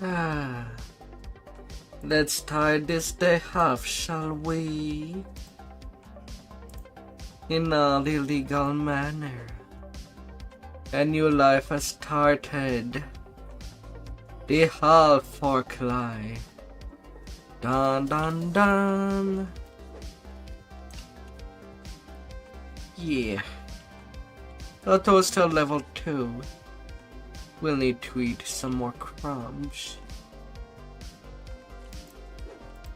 Ah, let's tie this day half, shall we? In all illegal manner. A new life has started. The Half-orc lie. Dun dun dun. Yeah. Although it's still level 2, we'll need to eat some more crumbs.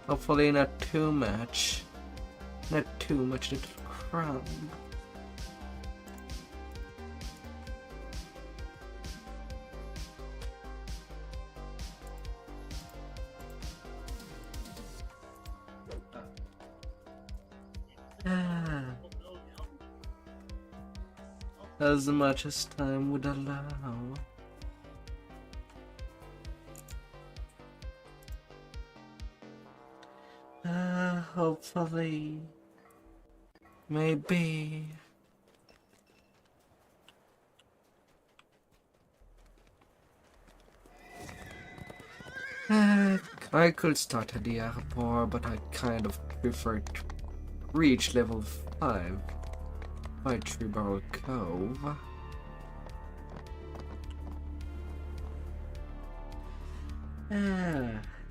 Hopefully not too much. Not too much little crumb. As much as time would allow. Hopefully. Maybe. I could start at the airport, but I kind of prefer to reach level 5 by Vtuber Cove.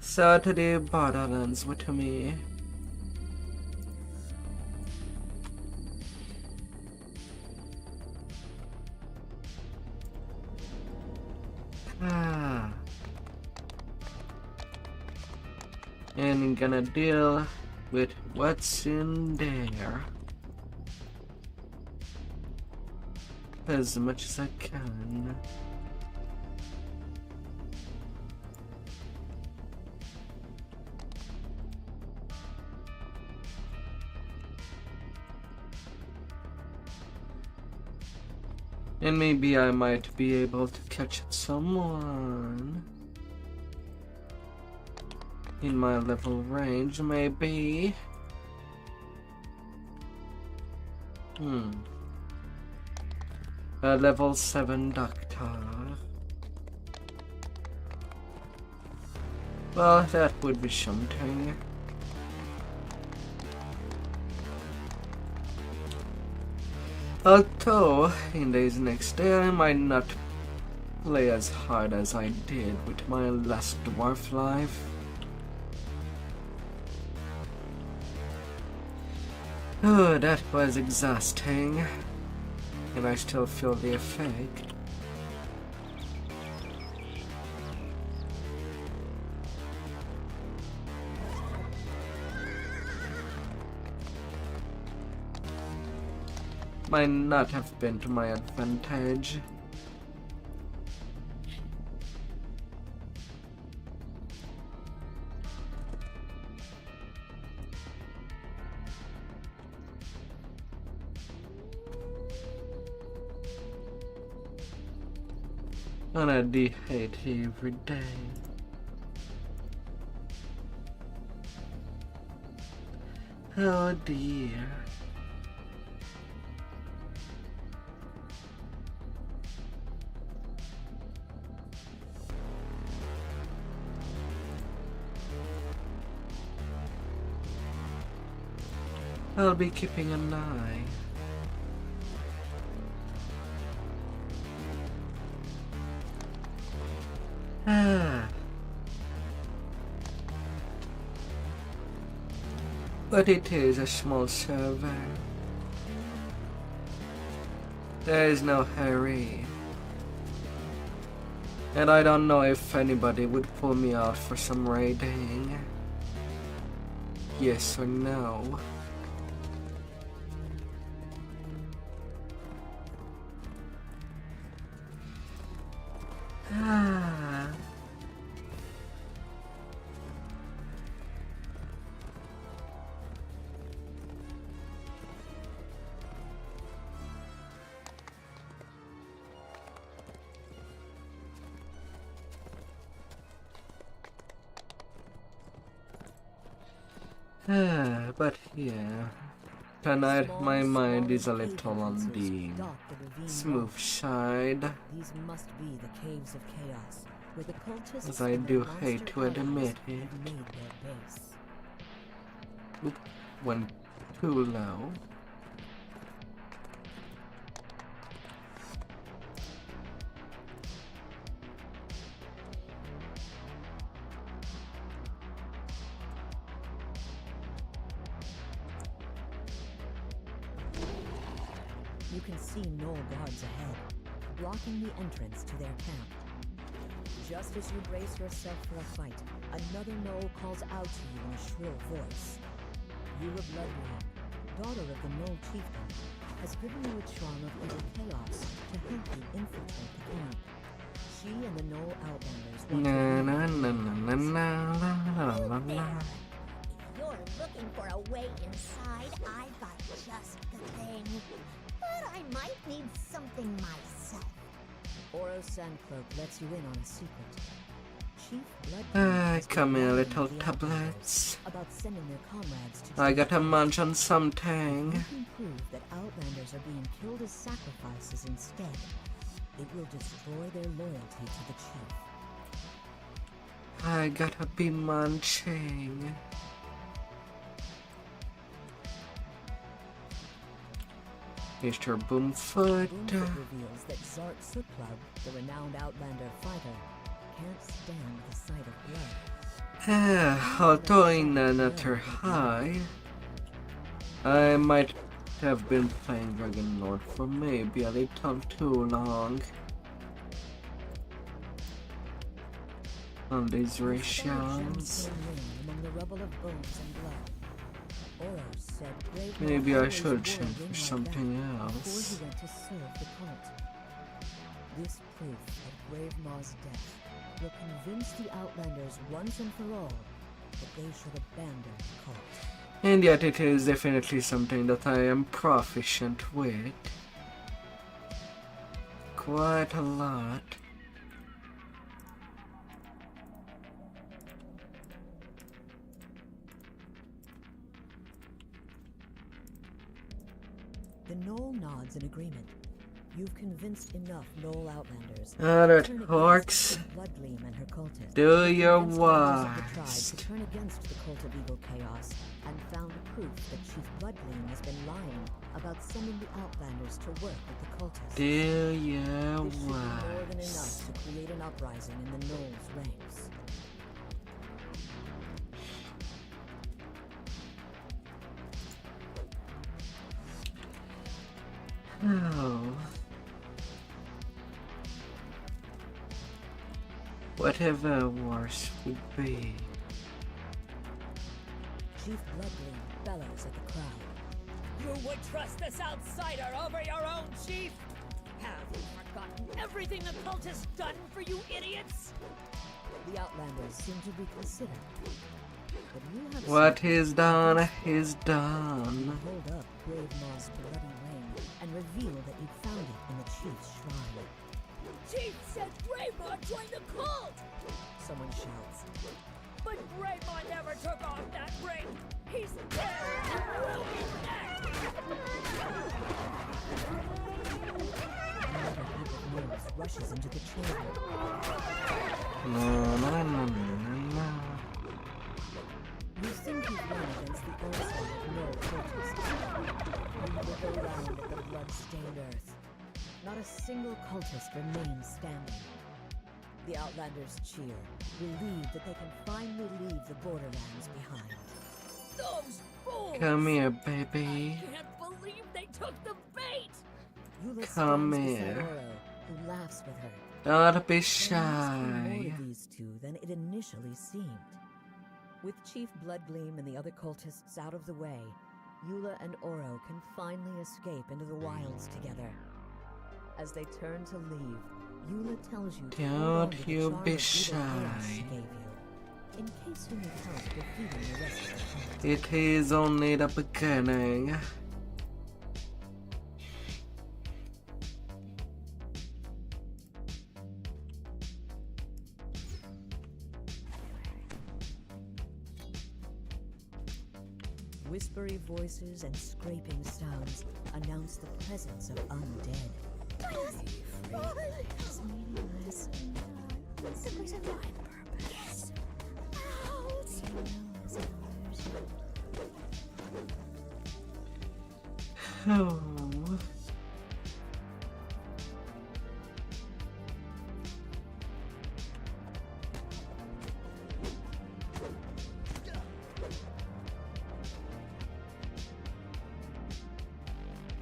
So to the Borderlands with me. And I'm gonna deal with what's in there as much as I can. And maybe I might be able to catch someone in my level range, maybe. A level 7 doctor. Well, that would be something. Although, in these next day, I might not play as hard as I did with my last dwarf life. Oh, that was exhausting, and I still feel the effect. Might not have been to my advantage. And I do hate every day. Oh dear. I'll be keeping an eye. But it is a small server. There is no hurry. And I don't know if anybody would pull me out for some raiding. Yes or no? But yeah, tonight my mind is a little on the smooth side. These must be the caves of chaos. where the cultists As I and do their monster hate to allies admit have it. made their base. Oop, went too low. You can see Gnoll guards ahead, blocking the entrance to their camp. Just as you brace yourself for a fight, another Gnoll calls out to you in a shrill voice. Eula Bloodline, daughter of the Gnoll chieftain, has given you a charm of utter chaos to help you infiltrate the camp. She and the Gnoll outlanders want Na to na na na na na la la la. If you're looking for a way inside, I've got just the thing. But I might need something myself. Oro Sandcloak lets you in on a secret. Chief Come here, little tablets. about sending their comrades to I got a munch on something. You can prove that Outlanders are being killed as sacrifices instead. It will destroy their loyalty to the chief. I gotta be munching. Mr. Boomfoot. Boomfoot reveals that Zart Sootclub, the renowned Outlander fighter, can't stand the sight of blood. Although in another high, I might have been playing Dragon Lord for maybe a little too long on these rations. Among the rubble of bones and blood. Oro said Grave Maybe Maw I always should wore a change ring for like something that else. before he went to serve the cult. This proof of Grave Maw's death will convince the Outlanders once and for all that they should abandon the cult. And yet it is definitely something that I am proficient with. Quite a lot. The Gnoll nods in agreement. You've convinced enough Gnoll Outlanders Other to turn against orcs, Bloodgleam and her cultists. do your Convinced members of the tribe worst. to turn against the cult of evil chaos, and found proof that Chief Bloodgleam has been lying about sending the Outlanders to work with the cultists. Do your This should be more than worst. enough to create an uprising in the Gnoll's ranks. Oh. Whatever worse would be. Chief Bloodgleam bellows at the crowd. You would trust this outsider over your own chief? Have you forgotten everything the cult has done for you idiots? The Outlanders seem to reconsider. But you have What something is to done confess. is done. Hold up Grave Maw's bloody ring and reveal that you found it in the chief's shrine. Chief said Greymaw joined the cult! Someone shouts. But Greymaw never took off that ring! He's dead! And will be next! Another group of gnomes rushes into the chamber. No, no, no, no, no. You think you've won against the onslaught of Gnoll cultists. You look around at the blood-stained earth. Not a single cultist remains standing. The Outlanders cheer, relieved that they can finally leave the borderlands behind. Those fools! Come here, I baby. can't believe they took the bait! Eula Come stands beside here. Oro, who laughs with her. Don't be There must be more shy. of these two than it initially seemed. With Chief Bloodgleam and the other cultists out of the way, Eula and Oro can finally escape into the wilds together. As they turn to leave, Eula tells you to hold on Don't to the you charm be of evil chaos she shy. gave you, in case you need help defeating the rest of the cult. It is only the beginning. Whispery voices and scraping sounds announce the presence of undead. It's meaningless. poison my purpose. Yes. Out. Oh.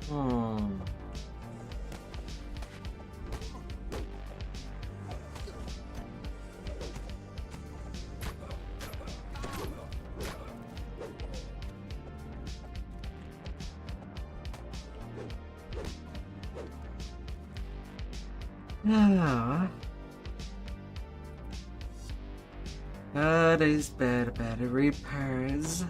Hmm. Ah. That is bad repairs.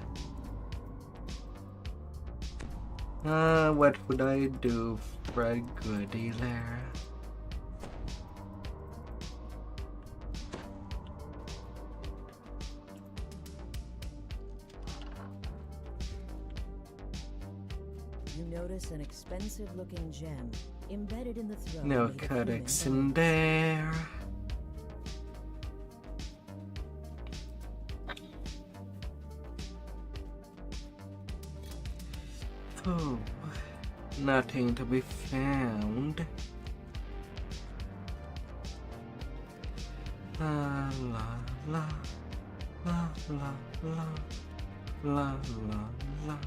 What would I do for a goodie there? You notice an expensive-looking gem embedded in the throne. No made of codex human in there. Oh, nothing to be found. La la la la la la la la la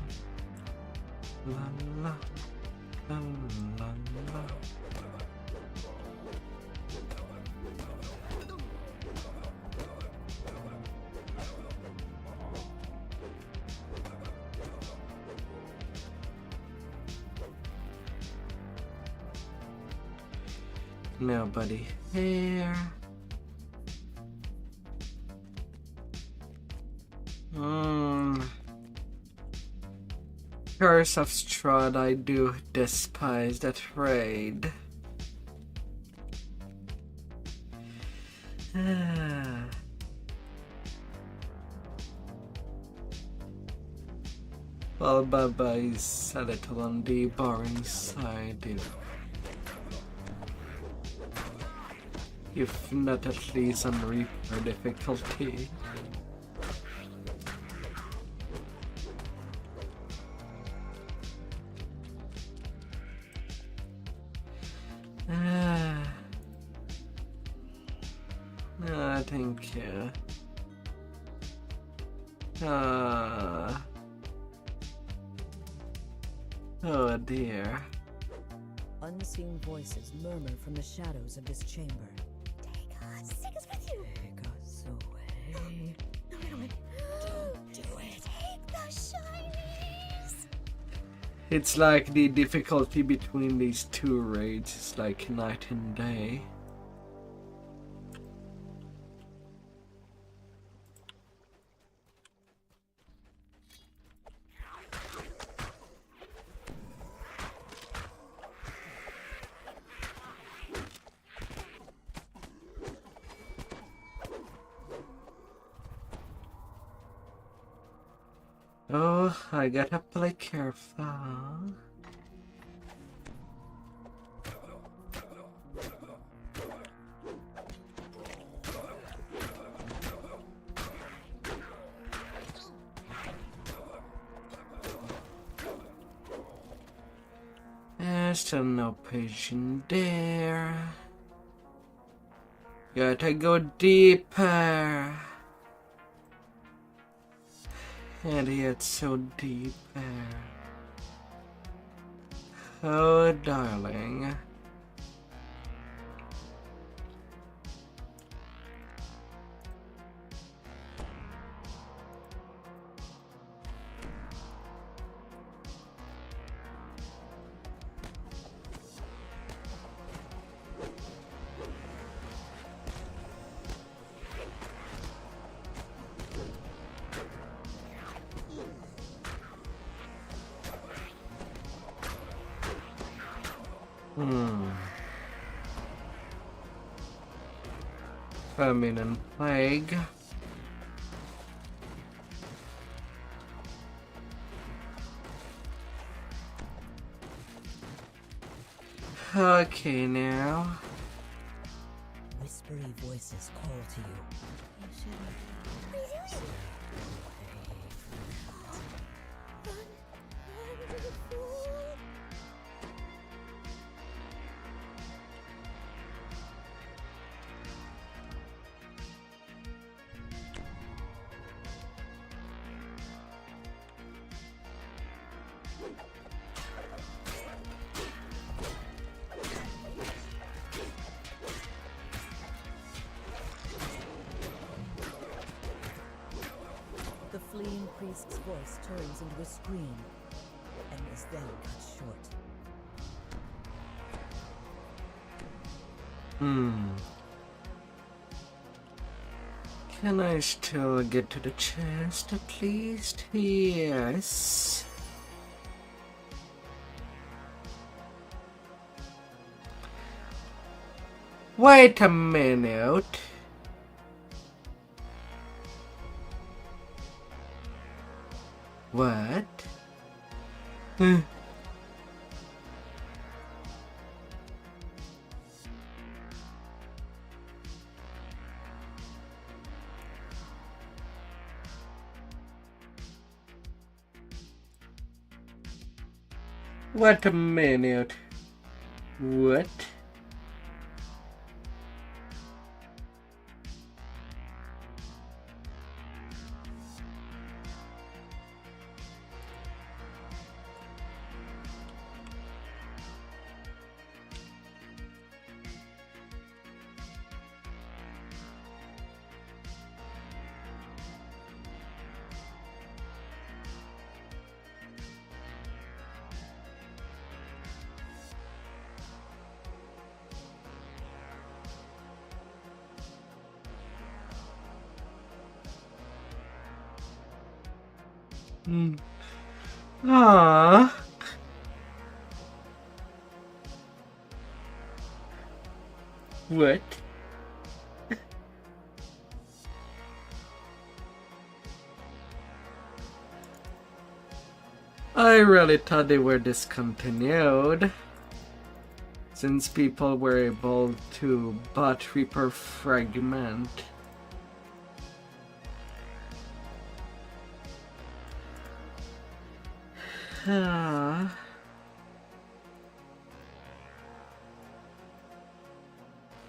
la la la la. Nobody here. Curse of Strahd, I do despise that raid. Well, Baba is a little on the boring side, if not at least on Reaper difficulty. No, thank you. Oh dear. Unseen voices murmur from the shadows of this chamber. Take us with you. Take us away. No. Don't do it. Take the shinies. It's like the difficulty between these two raids is like night and day. Oh, I gotta play careful. There's still no pigeon there. Gotta go deeper. And it's so deep there. Oh, darling. Famine and plague. Okay, now. Whisper whispery voices call to you. You shouldn't. What are you doing? Run, you fool! The fleeing priest's voice turns into a scream, and is then cut short. Can I still get to the chest at least? Yes. Wait a minute. What? Wait a minute. What? Ah. What? I really thought they were discontinued, since people were able to bot Reaper fragment.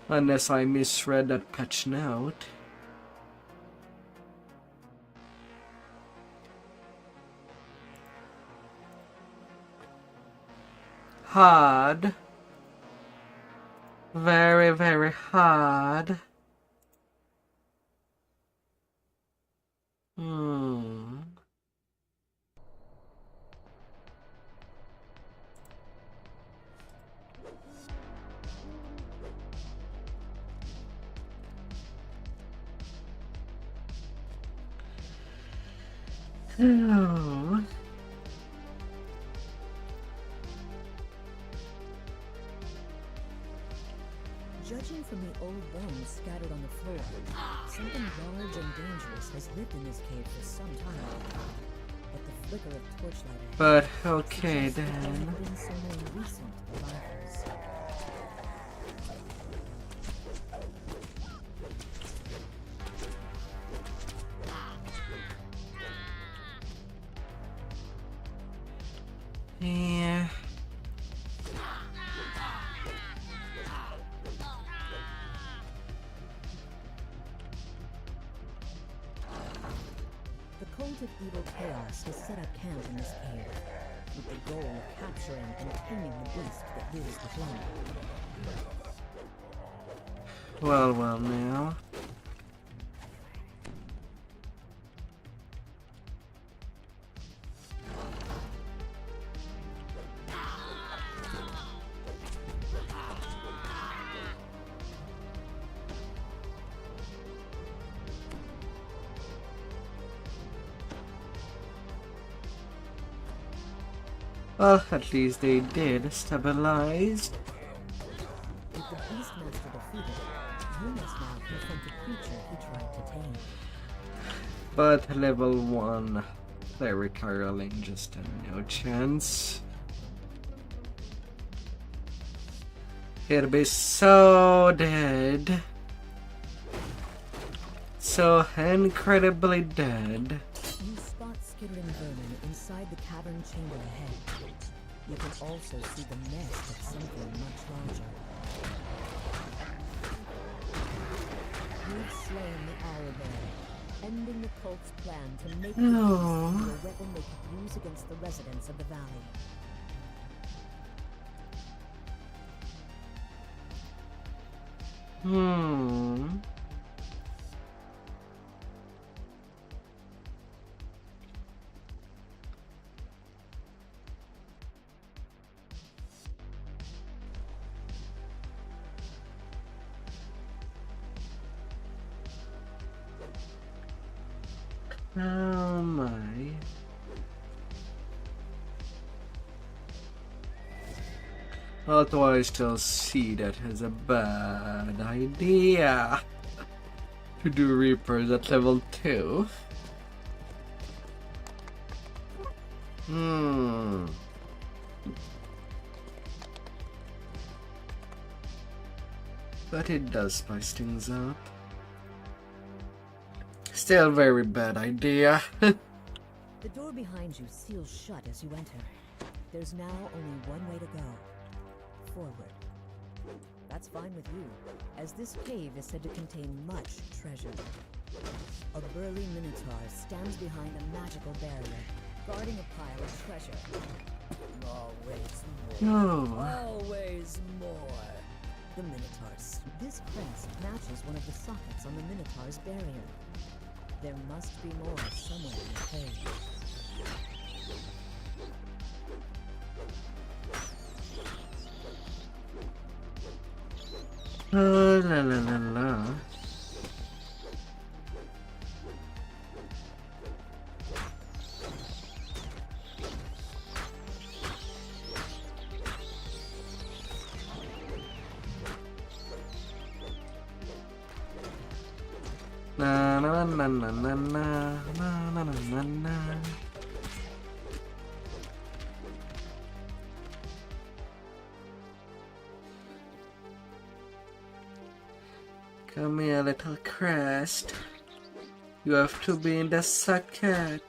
Unless I misread that patch note. Hard. Very, very hard. Oh. Judging from the old bones scattered on the floor, something large and dangerous has lived in this cave for some time. But the flicker of torchlight ahead But okay suggests that there then. have been some more recent arrivals. Yeah. The cult of evil chaos has set up camp in this cave, with the goal of capturing and taming the beast that lives within. Well now. Well, at least they did stabilize. With the Beastmaster defeated, you must now confront the creature he tried to tame. But level 1 cleric Ireland just no chance. He'd be so dead. so incredibly dead. You spot skittering vermin inside the cavern chamber ahead. You can also see the nest of something much larger. You've slain the owlbear, ending the cult's plan to make the beast into a weapon they could use against the residents of the valley. Oh my. Although I still see that as a bad idea to do Reapers at level 2. But it does spice things up. Still very bad idea. The door behind you seals shut as you enter. There's now only one way to go. Forward. That's fine with you, as this cave is said to contain much treasure. A burly minotaur stands behind a magical barrier, guarding a pile of treasure. Always more. Always more. The minotaurs. This crest matches one of the sockets on the minotaur's barrier. There must be more somewhere in the cave. Oh la la la la. Na na na na na na na na na na. Come here, little crest. You have to be in the socket.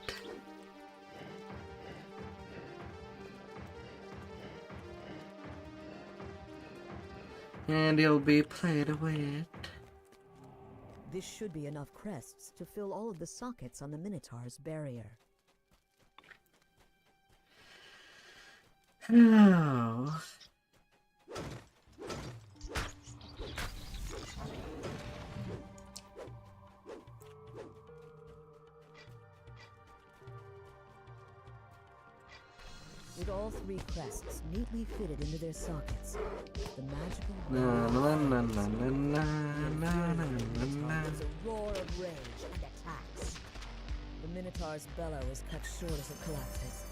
And you'll be played with. This should be enough crests to fill all of the sockets on the Minotaur's barrier. Oh. With all three crests neatly fitted into their sockets, the magical Na na na na na na na na na. gives a roar of rage and attacks. The Minotaur's bellow is cut short as it collapses.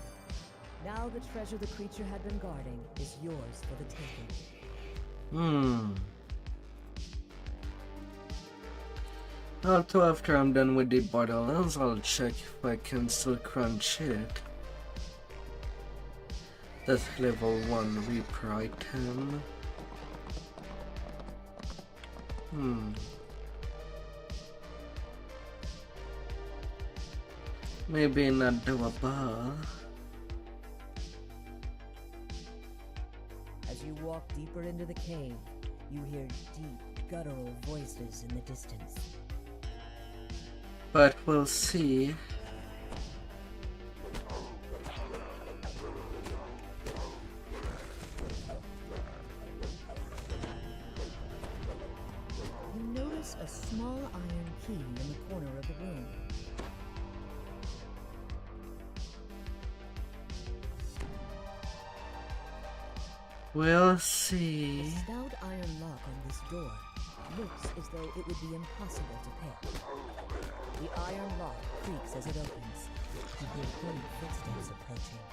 Now the treasure the creature had been guarding is yours for the taking. Also, after I'm done with the bottles, I'll check if I can still crunch it. That's level 1 Reaper item. Maybe not doable. As you walk deeper into the cave, you hear deep, guttural voices in the distance. But we'll see. You notice a small iron key in the corner of the room. We'll see. The stout iron lock on this door looks as though it would be impossible to pick. The iron lock creaks as it opens. You hear hurried footsteps approaching.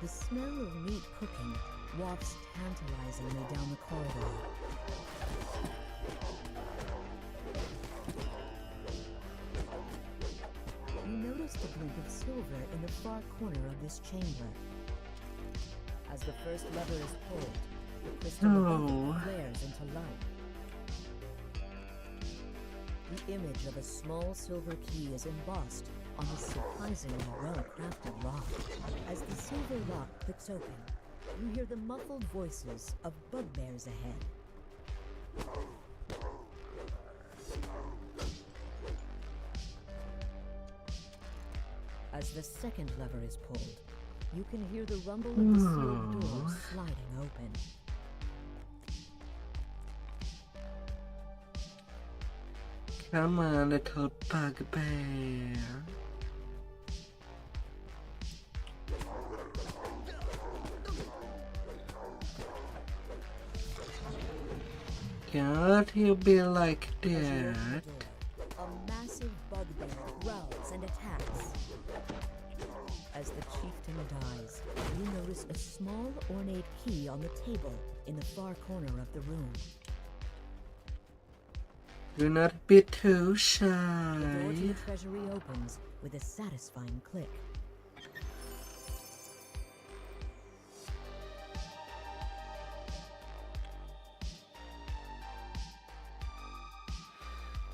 The smell of meat cooking wafts tantalizingly down the corridor. You notice the glint of silver in the far corner of this chamber. As the first lever is pulled, the crystal above it flares into light. The image of a small silver key is embossed on a surprisingly well-crafted lock. As the silver lock clicks open, you hear the muffled voices of bugbears ahead. As the second lever is pulled, you can hear the rumble of the sealed door sliding open. Come on, little bugbear. Can't you be like As you open that? the door, a massive bugbear growls and attacks. As the chieftain dies, you notice a small ornate key on the table in the far corner of the room. Do not be too The door to shy. the treasury opens with a satisfying click.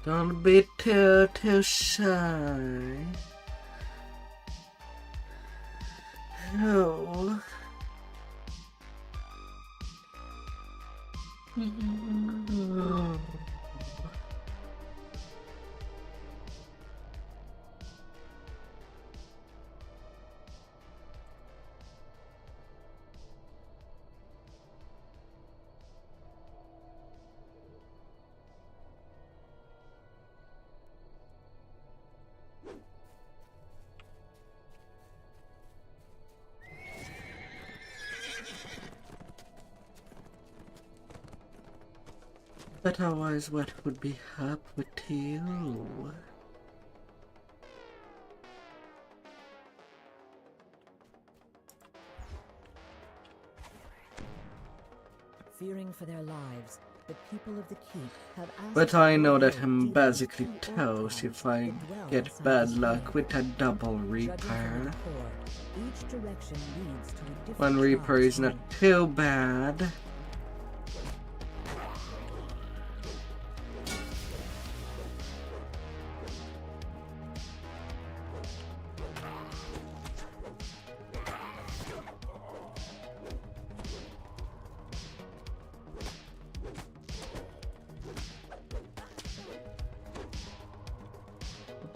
Don't be too shy. Oh. But otherwise, what would be up with you? Fearing for their lives, the people of the keep have asked But I know that Lord I'm deal with basically two toast orcs if I that dwell get inside bad this luck cave. with a double Judging from reaper. the core, each direction leads to a different One reaper tribe's is not home. too bad.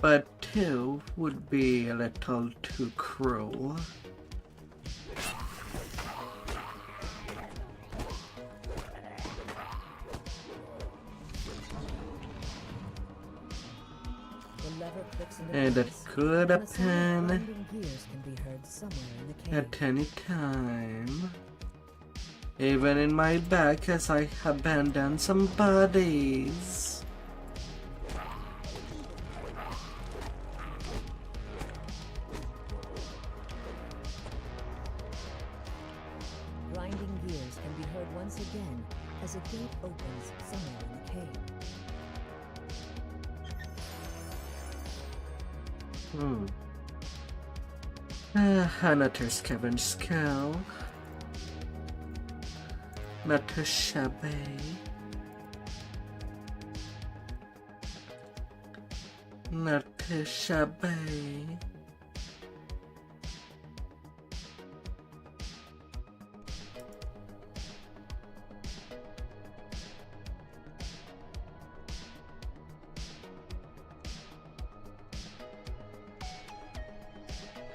But two would be a little too cruel. The lever clicks into And that place, could and the sound of happen grinding gears can be heard somewhere in the cave. at any time. Even in my back as I abandon some bodies. Grinding gears can be heard once again as a gate opens somewhere in the cave. Another scavenge skull. Not too shabby. Not too shabby.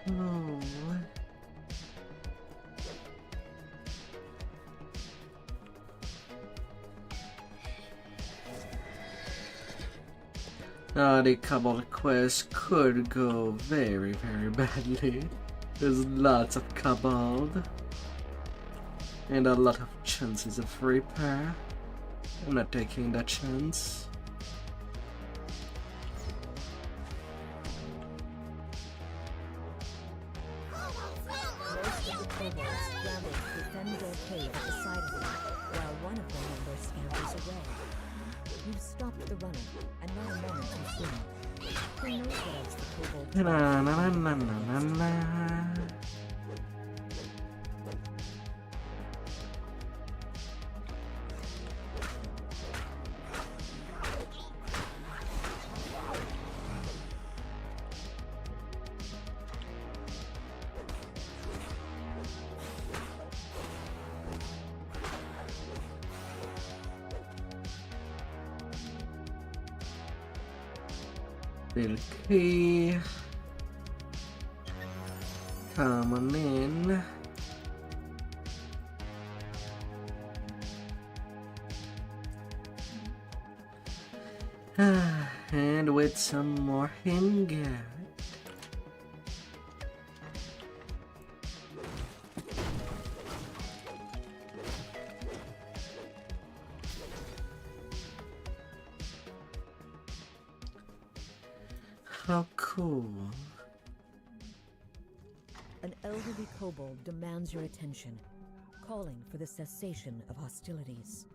Oh. The Cabal quest could go very badly. There's lots of Cabal. And a lot of chances of repair. I'm not taking that chance. Most of the kobolds scramble to defend their cave at the side of it, while one of their members scampers away. You've stopped the runner, and not a moment too soon. Who knows what else the kobold Na na na na na na. Little key. Come on in. And with some more ingot. How cool. An elderly kobold demands your attention, calling for the cessation of hostilities.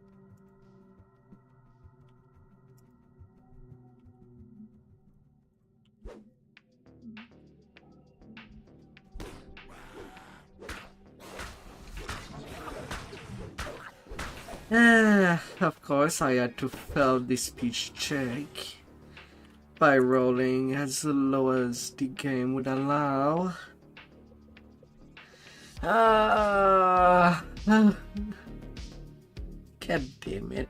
Of course I had to fail this speech check by rolling as low as the game would allow. God damn it.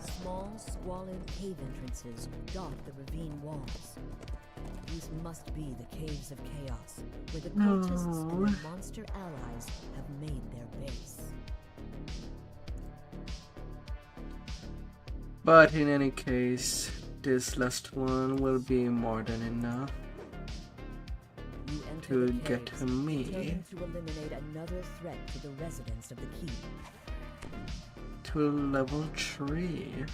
Small, squalid cave entrances dot the ravine walls. These must be the Caves of Chaos, where the cultists and their monster allies have made their base. But in any case, this last one will be more than enough You enter to the get caves, to me. determined to eliminate another threat to the residents of the keep. To level 3.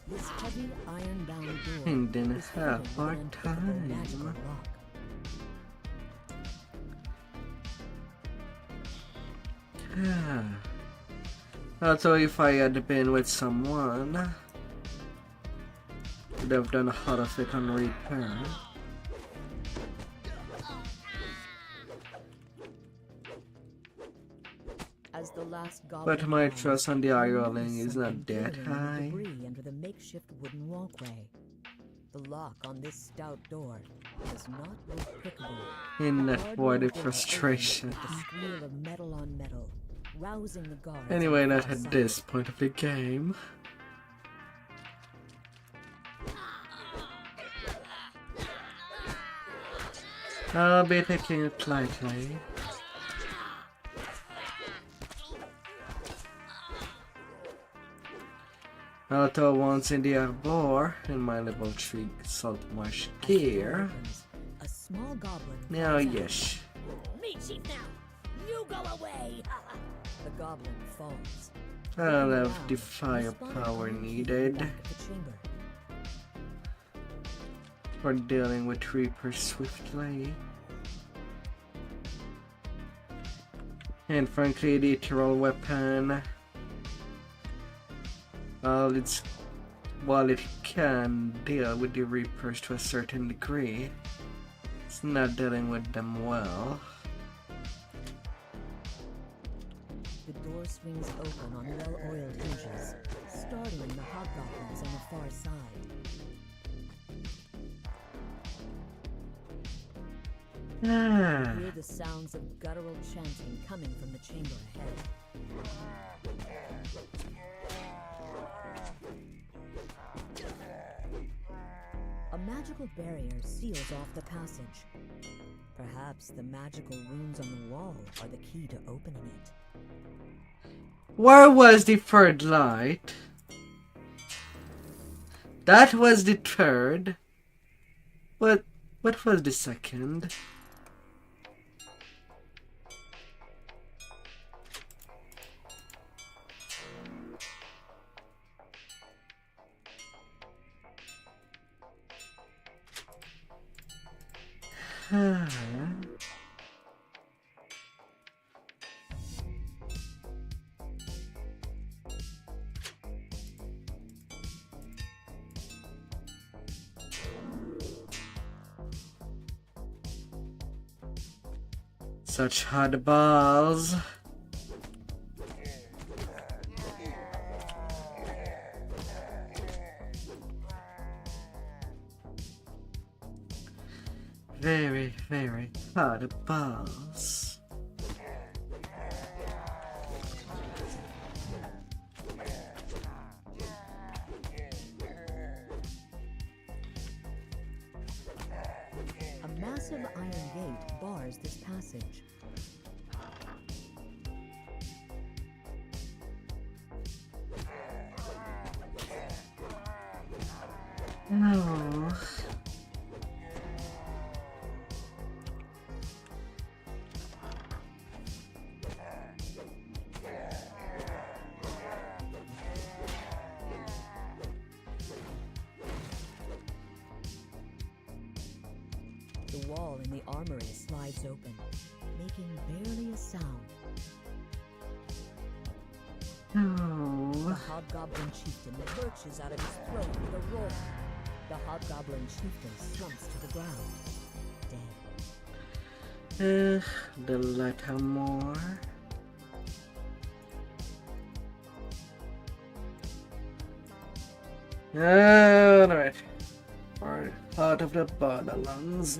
This heavy iron-bound door And then is half fitted with our an unpickable magical time. lock. Also, if I had been with someone, would have done a lot of it on repair. As the last But goblin my dies, trust on the you eye notice rolling is not something that glittering in the high. debris under the makeshift wooden walkway. The lock on this stout door does not look pickable. In The that hard void door of opens frustration. with the squeal of metal on metal, rousing the guards. Anyway, on the not far at side. this point of the game. I'll be taking it lightly. Although once in the arbor, in my level 3 salt marsh gear. A small goblin. Now, calls out. yes. Me, Chief, now! You go away! The goblin falls. I'll have Down, the you spot firepower a key in the needed back of the chamber. for dealing with Reaper swiftly. And frankly, the ethereal weapon, while it can deal with the Reapers to a certain degree, it's not dealing with them well. The door swings open on well-oiled hinges, startling the hobgoblins on the far side. You hear the sounds of guttural chanting coming from the chamber ahead. A magical barrier seals off the passage. Perhaps the magical runes on the wall are the key to opening it. Where was the third light? That was the third. What was the second? Such hard balls. very, very hard boss. A massive iron gate bars this passage. No. The wall in the armory slides open, making barely a sound. No. The hobgoblin chieftain lurches out of his throat with a roar. The hobgoblin chieftain slumps to the ground, dead. The little more. Alright. We're out of the Borderlands.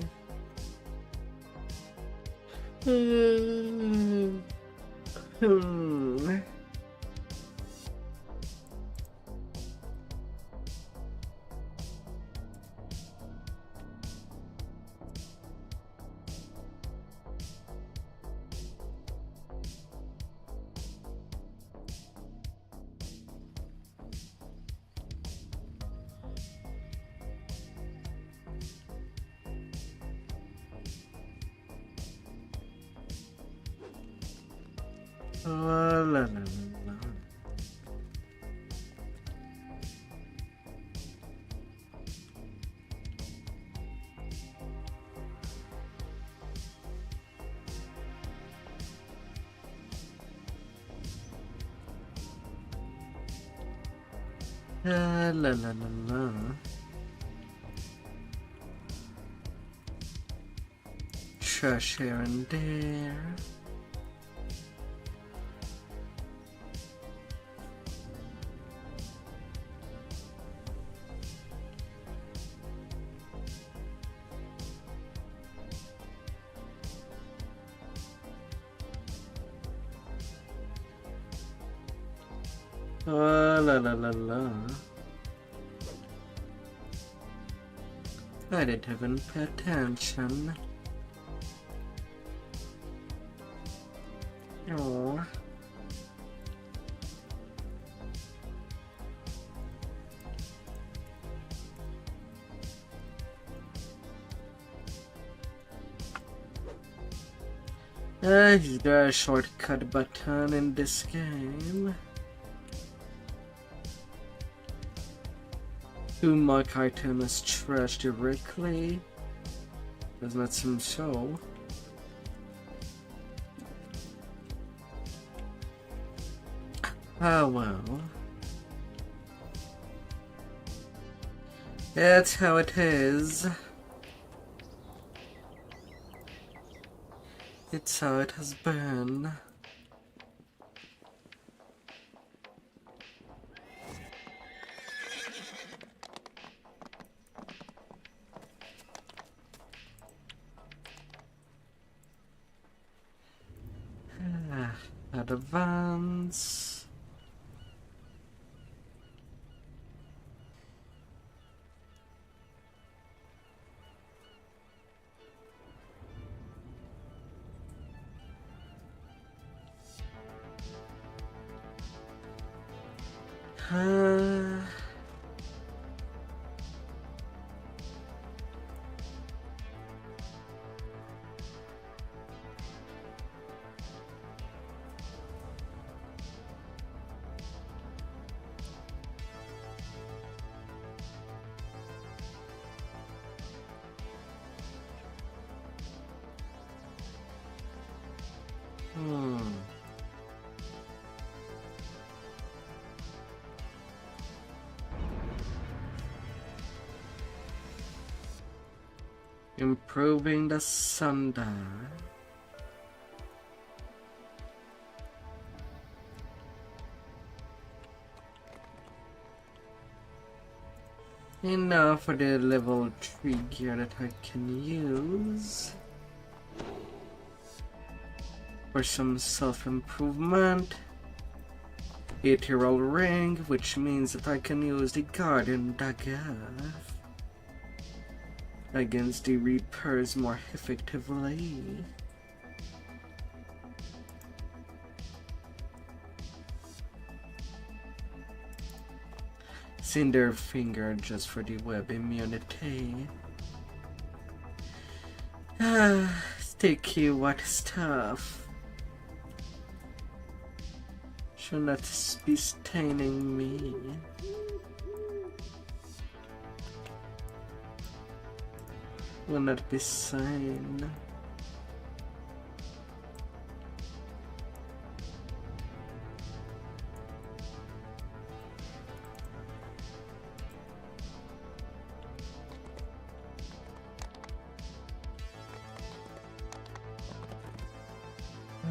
La, la, la, la. La la la la la. Trash here and there. La la la la. I didn't even pay attention. Oh. Is there a shortcut button in this game? To mark item as trash directly? Does not seem so. Ah well. That's how it is. It's how it has been. Advance. Improving the sundial. And now for the level 3 gear that I can use for some self-improvement. Ethereal ring, which means that I can use the Guardian Dagger against the Reapers more effectively. Cinder Finger just for the web immunity. Sticky wet stuff. Should not be staining me. Will not be sane.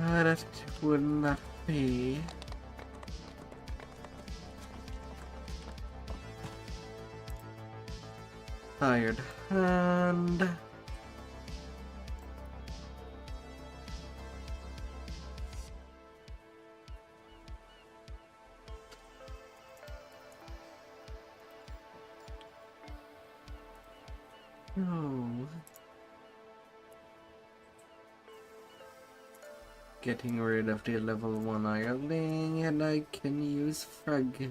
That would not be. Tired hand. Oh. Getting rid of the level 1 ironing, and I can use Fragile.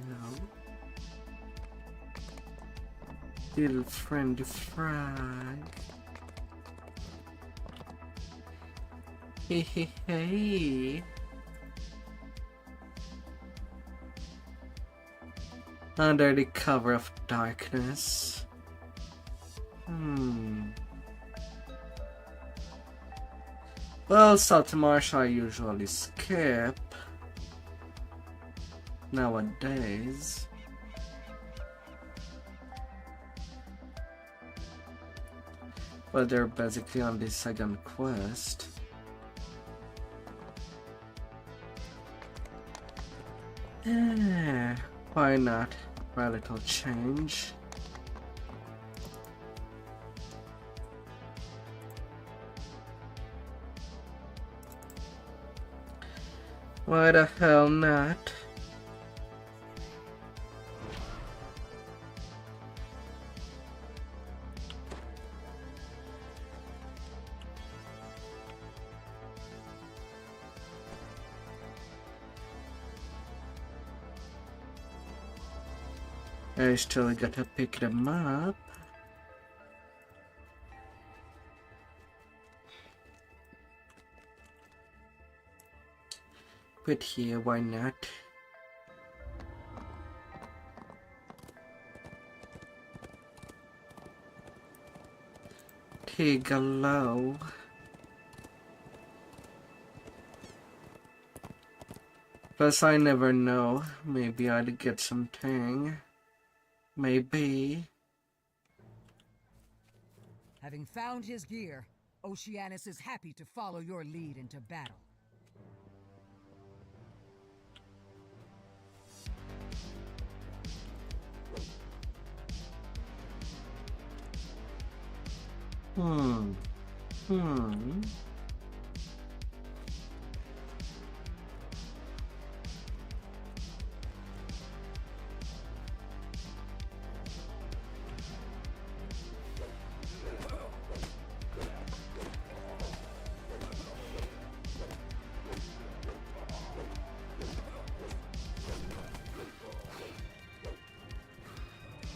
Little friend frag. Hey. Under the cover of darkness. Well, Saltmarsh I usually skip nowadays. But they're basically on the second quest. Why not? For a little change. Why the hell not? I still gotta pick them up. But here, why not? Take a low. Plus, I never know. Maybe I'd get something. Maybe. Having found his gear, Oceanus is happy to follow your lead into battle.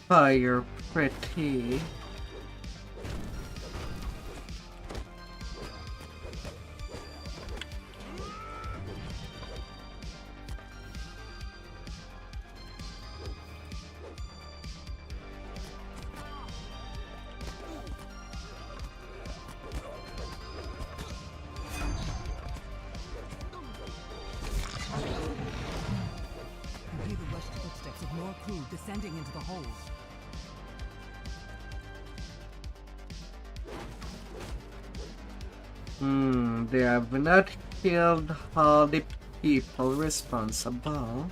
Fire pretty. You hear the rushed footsteps of more crew descending into the hold. They have not killed all the people responsible.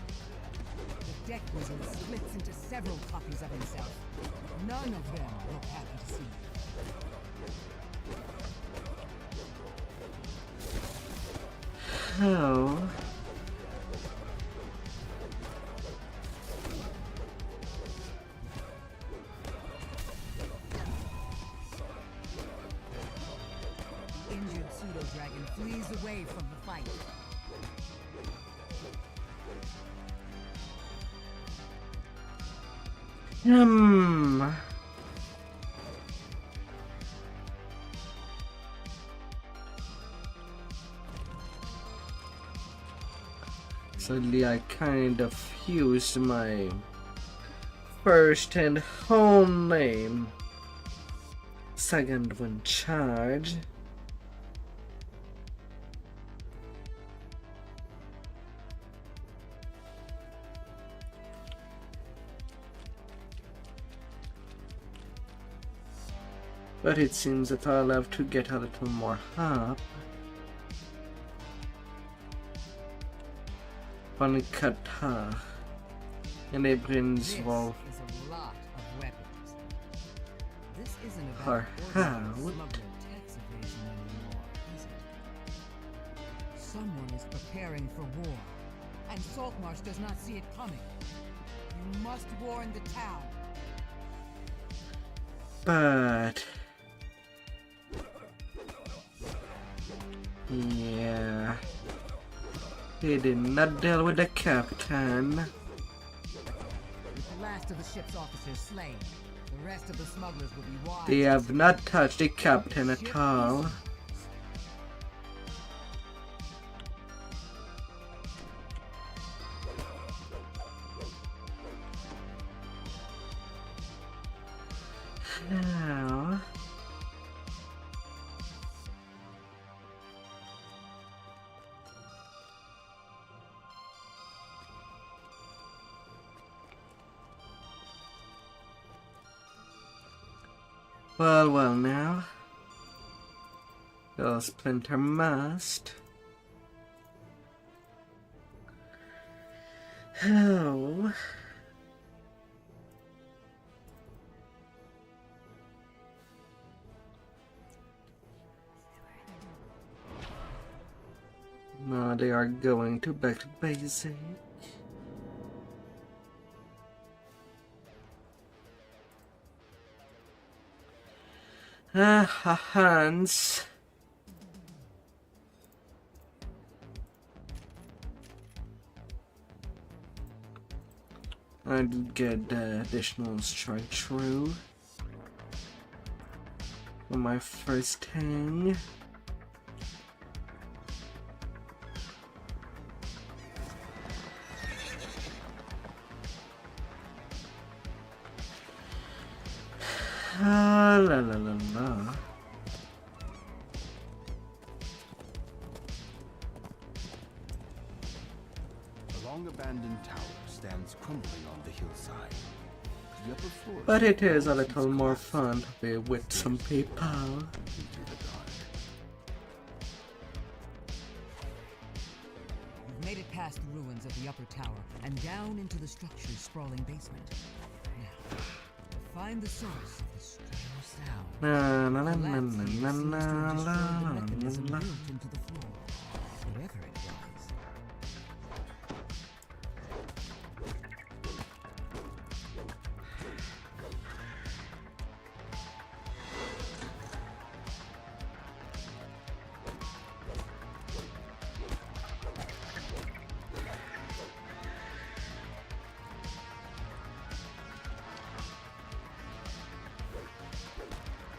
The deck was in splits into several several copies of himself. None of them look happy to see you. How? The injured pseudo-dragon flees away from the fight. Suddenly I kind of used my first and home name. Second one charge. But it seems that I'll have to get a little more help. Pankata. And it brings This well is a lot of weapons. This isn't about her ordinary how? smuggler tax evasion anymore, is it? Someone is preparing for war, and Saltmarsh does not see it coming. You must warn the town. But yeah, he did not deal with the captain. With the last of the ship's officers slain, the rest of the smugglers will be wise. They have not touched the captain at all. Now, well now. The splinter mast. Oh. Now they are going to back to basic. Hans. I did get the additional strike through for my first thing. La la la la. A long abandoned tower stands crumbling on the hillside. The upper floor But it is a little more fun to be with some people. into the dark. You've made it past the ruins of the upper tower and down into the structure's sprawling basement. Now, to find the source of the strange sound. Na na na na Collapse na here na seems to na have destroyed the na mechanism na. built into the floor. Whatever it was.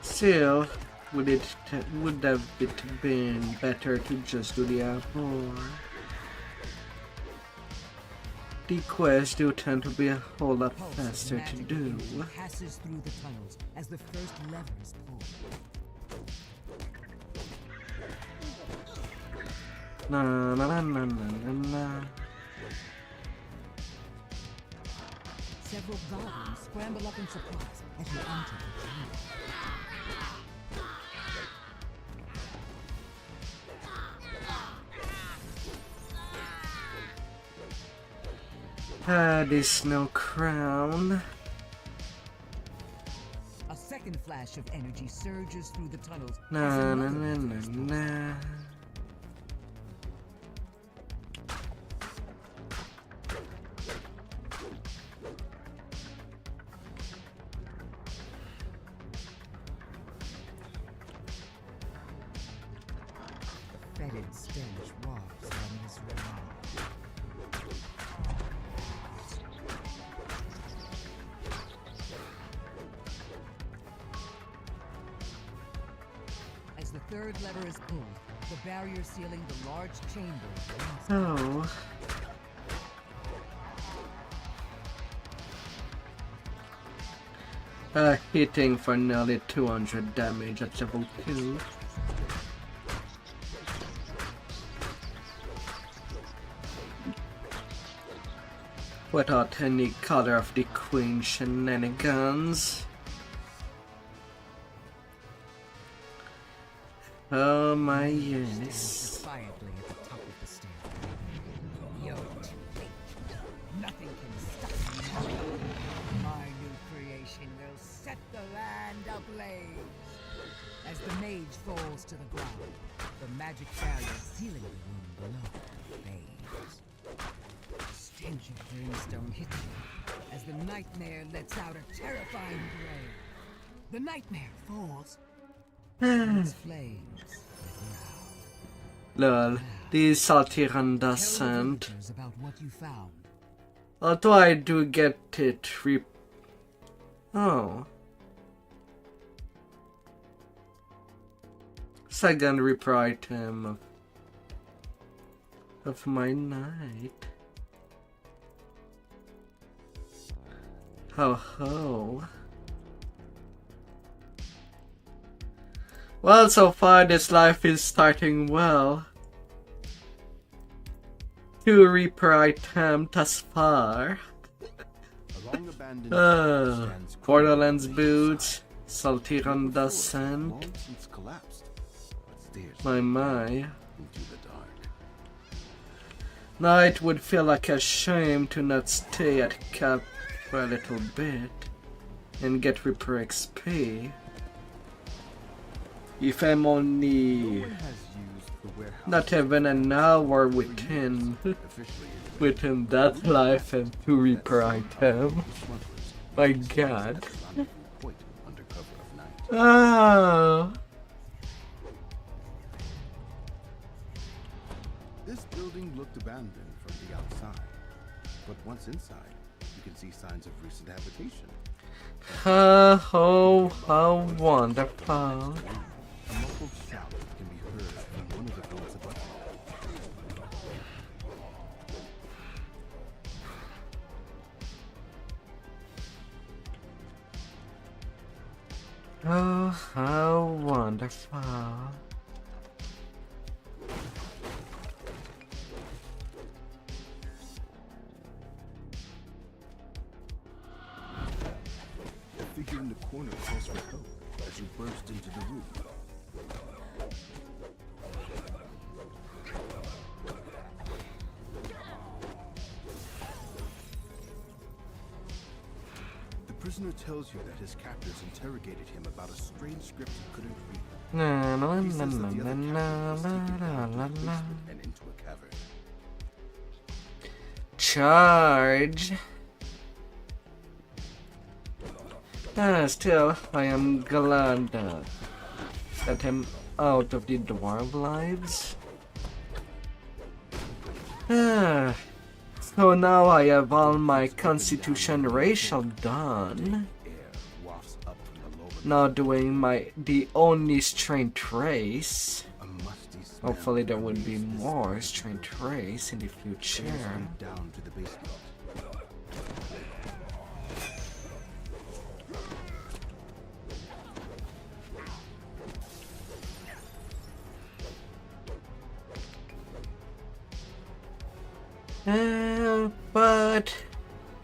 Still, would have it been better to just do the Half-orc? The quests do tend to be a whole lot Pulse of faster to magic do. energy passes through the tunnels as the first lever is pulled. Na na na na na na na. Several goblins scramble up in surprise as you enter the chamber. This no crown. A second flash of energy surges through the tunnels. as Na na another na enters na the door. na. Fetid stench wafts from this realm. As the third lever is pulled, the barrier sealing the large chamber rings. Oh. Hitting for nearly 200 damage at level 2. Without any color of the queen shenanigans. Oh my yes. Defiantly at the top of the stairs. You're too late. Nothing can stop me. My new creation will set the land ablaze. As the mage falls to the ground, the magic barrier sealing the room below fades. The stench of brimstone hits you as the nightmare lets out a terrifying bray. The nightmare falls. Its flames Lol, the salty Tell the incandescent. villagers about what you found. Although I do get it Oh. Second reaper item of my night. Ho ho. Well, so far this life is starting well. 2 reaper item thus far. A long abandoned tower stands Borderlands crumbling on the boots, salty hillside. Long incandescent. since collapsed, but stares My. into the dark. Now it would feel like a shame to not stay at cap for a little bit and get Reaper XP. If I'm No only one has used the warehouse not even an hour for within years, officially anyway. within that life and 2 Reaper item. Smugglers My disguised god. as running point under cover of night. Oh. This building looked abandoned from the outside, but once inside, you can see signs of recent habitation. Oh, how wonderful. A muffled shout can be heard from one of the buildings above. Oh, how wonderful. A figure in the corner calls for help as you burst into the room. The prisoner tells you that his captors interrogated him about a strange script he couldn't read. Na na He na says na that the other na captive was na taken na down to na a na. basement and into a cavern. Charge. Still, I am glad that I'm out of the dwarf lives. So now I have all my constitution racial done. Air wafts up from the lower Now doing the only strength race. a musty smell Hopefully there will be permeates this more building. strength race in the future. Stairs lead down to the basement. But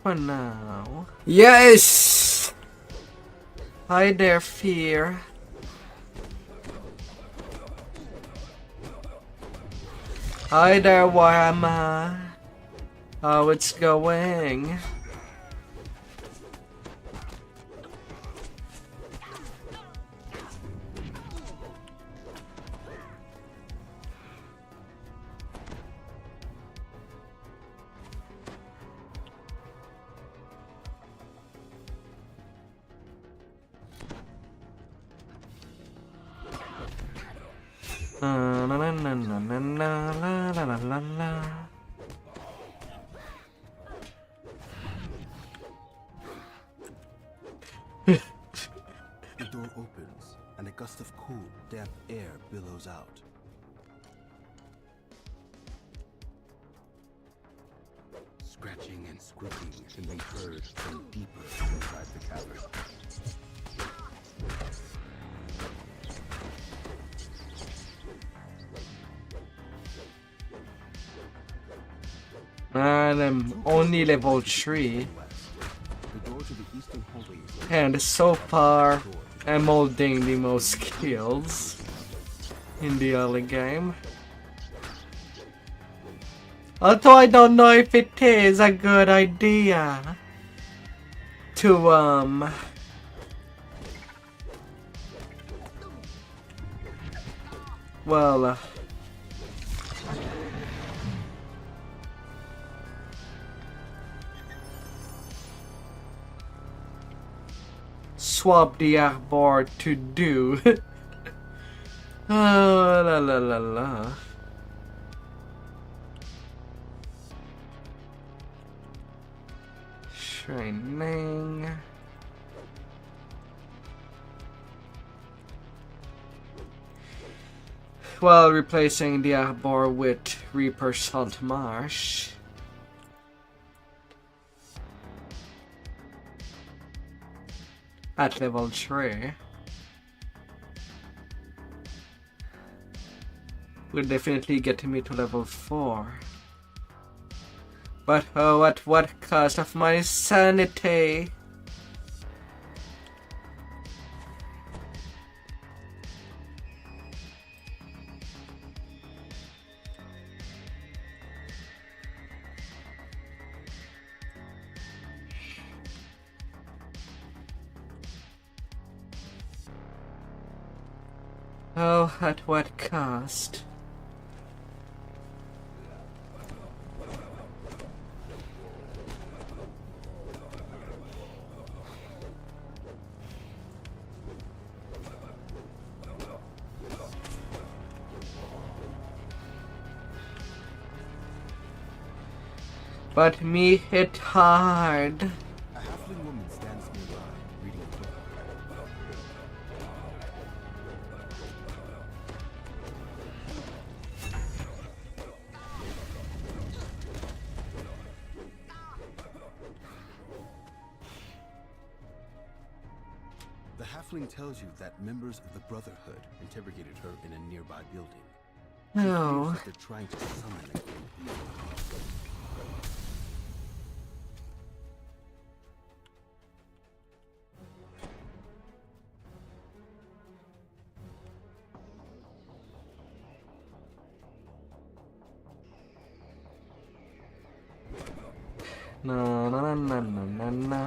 for now. Yes! Hi there, fear. Hi there, Warhammer. how it's going. La la la la la la la la la la. The door opens, and a gust of cool, damp air billows out. Scratching and squeaking can be heard from deeper inside the cavern. And I'm only level 3. The door to the eastern hallway is And so far, I'm holding the most skills in the early game. Although I don't know if it is a good idea to well, swap the Arbor to do. Oh, la la la la. Training. While replacing the Arbor with Reaper Salt Marsh. At level 3. Will definitely get me to level 4. But oh, at what cost of my sanity? Oh, at what cost? But me hit hard. a halfling woman stands nearby, reading a book. The halfling tells you that members of the Brotherhood interrogated her in a nearby building. She No. fears that they're trying to summon an evil. Na na na na na na.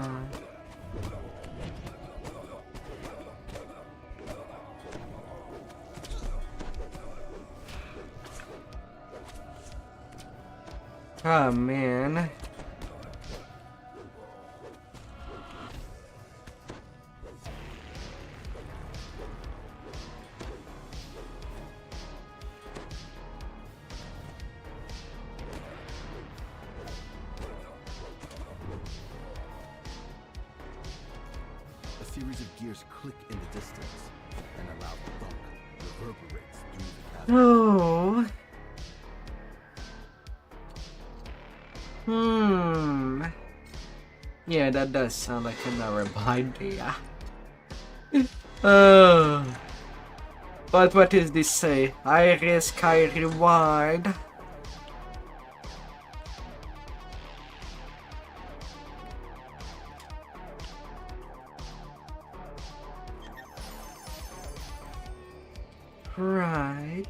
Oh man. A series of gears click in the distance, and a loud thunk reverberates through the cavern. Oh. Yeah, that does sound like another idea. But what does this say? I risk, I reward. Right.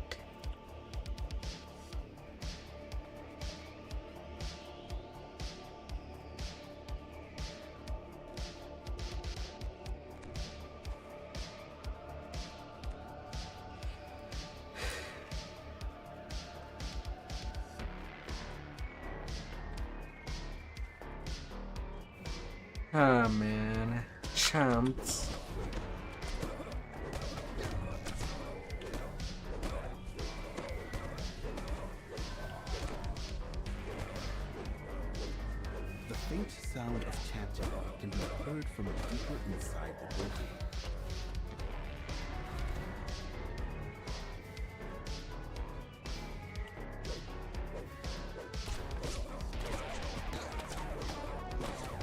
Ah man, champs. The faint sound of chanting can be heard from deeper inside the building.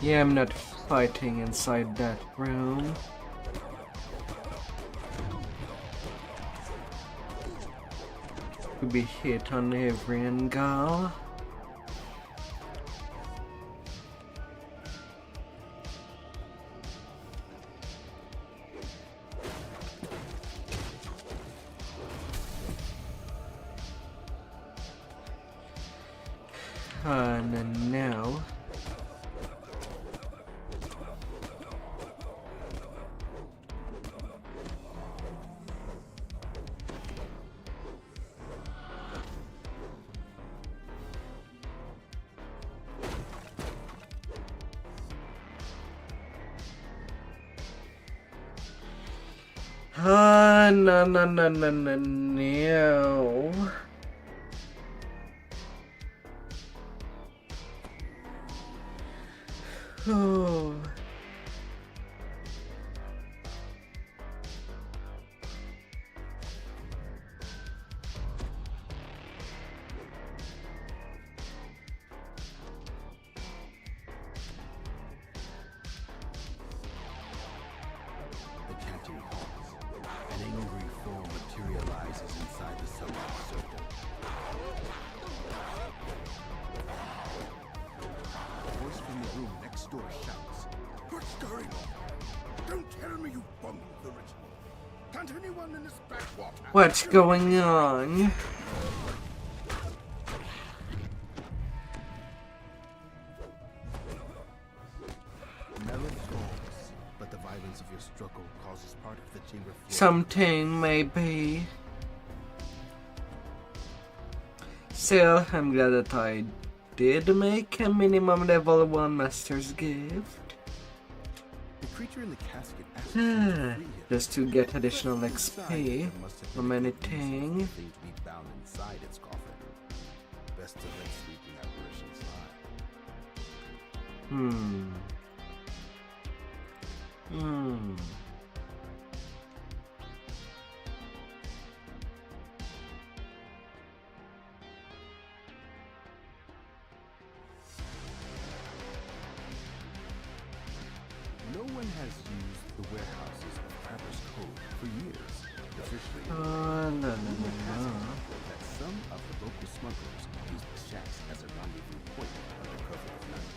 Yeah, I'm not fighting inside that room. Could be hit on every angle. And then now no. Oh. The chanting halts. An angry form materializes inside the summoner's circle. A voice from the room next door shouts, "What's going on? Don't tell me you bungled the ritual. Can't anyone in this backwater... What's going on? Melon falls, but the violence of your struggle causes part of the chamber floor. Something maybe. Still, I'm glad that I did make a minimum level 1 master's gift. The creature in the casket asks you to free him. Just to get additional Inside, XP there must have from been a good reason anything. for the thing to be bound inside its coffin. Best to let sleeping apparitions lie. No one has used the warehouses of Traverse Cove for years. Officially, No. that some of the local smugglers use the shacks as a rendezvous point under cover of night.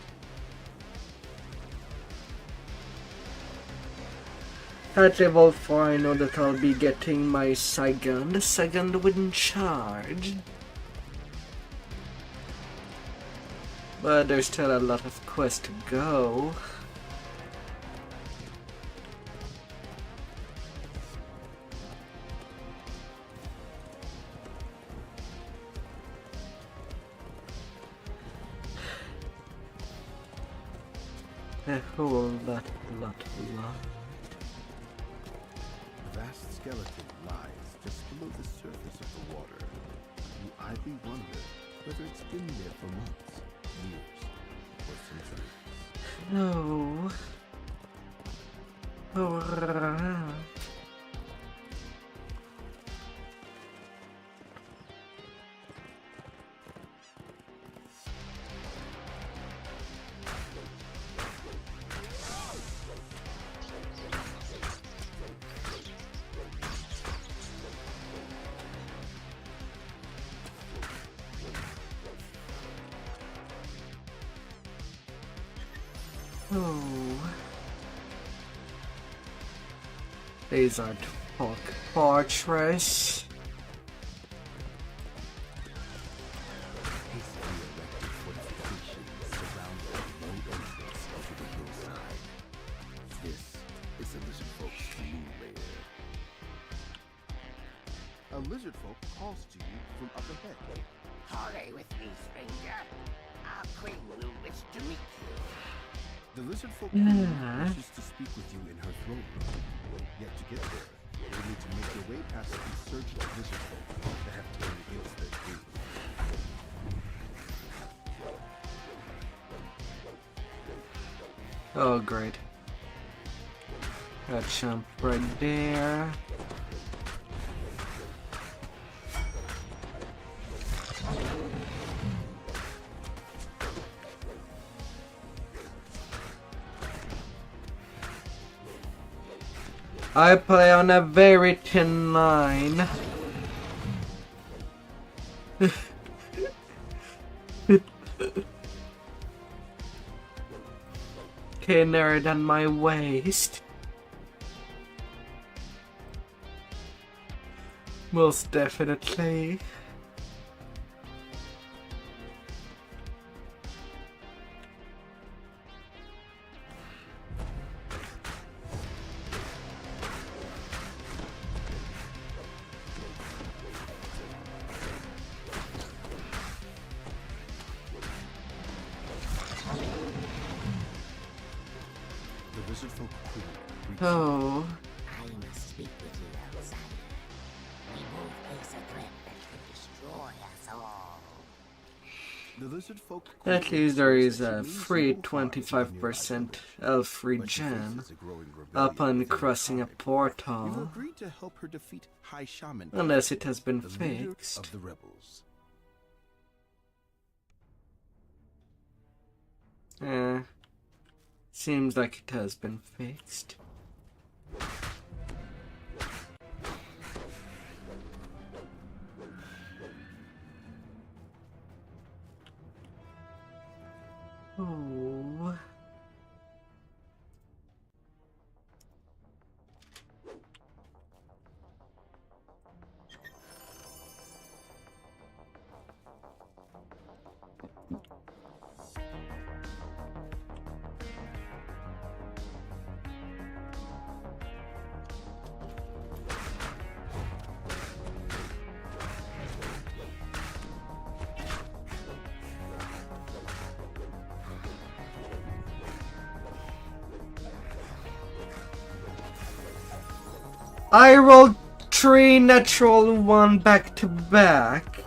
At level 4, I know that I'll be getting my second wind charge. But there's still a lot of quests to go. A whole lot. A vast skeleton lies just below the surface of the water. You idly wonder whether it's been there for months, years, or centuries. No. Oh. These are Talk Fortress. Hastily erected fortifications surround the low entrance over the hillside. This is the lizard folk's new lair. A lizard folk calls to you from up ahead. Hurry with me, stranger. Our queen will wish to meet you. The lizard folk Yeah. wishes to speak with you in her throne room. Yet to get there, you will need to make your way past the insurgent lizard folk that have turned against their king. Oh, great. Gotta jump right there. I play on a very thin line. Thinner than my waist. Most definitely. The lizard folk critic reaches Oh. I must speak with you, outsider. We both face a threat that could destroy us all. the lizard folk At critic least there says is that a she means free no harm to the new 25% island. elf-free When she gem faces a growing rebellion upon within her crossing a tribe, You've portal. agreed to help her defeat High Shaman, Unless it has been the leader fixed. of the rebels. Seems like it has been fixed. Oh. I rolled 3 natural 1 back to back.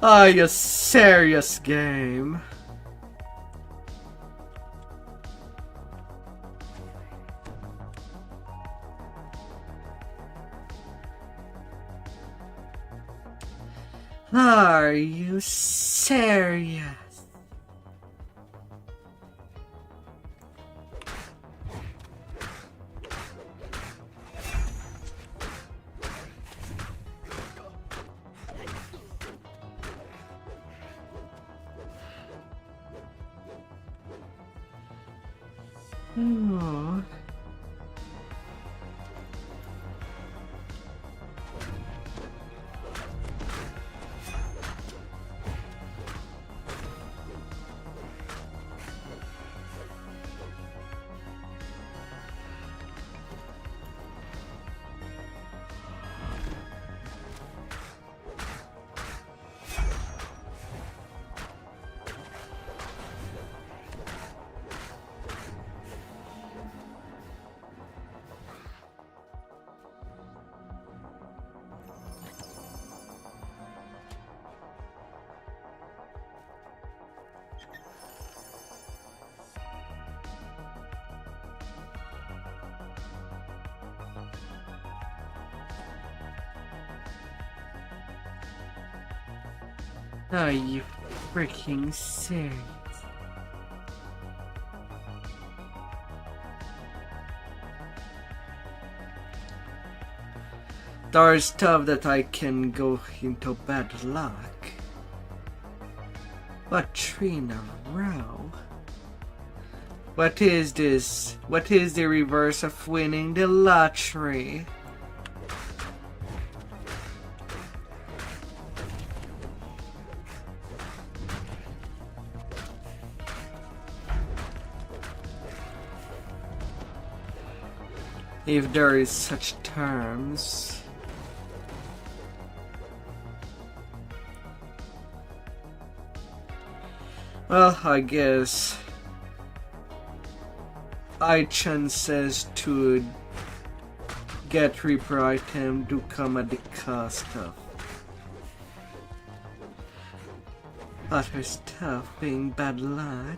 Are you serious, game? Are you serious? Oh. Are you freaking serious? There's stuff that I can go into bad luck. But 3 in a row? What is this? What is the reverse of winning the lottery? If there is such terms. Well, I guess high chances to get Reaper item do come at the cost of other stuff being bad luck.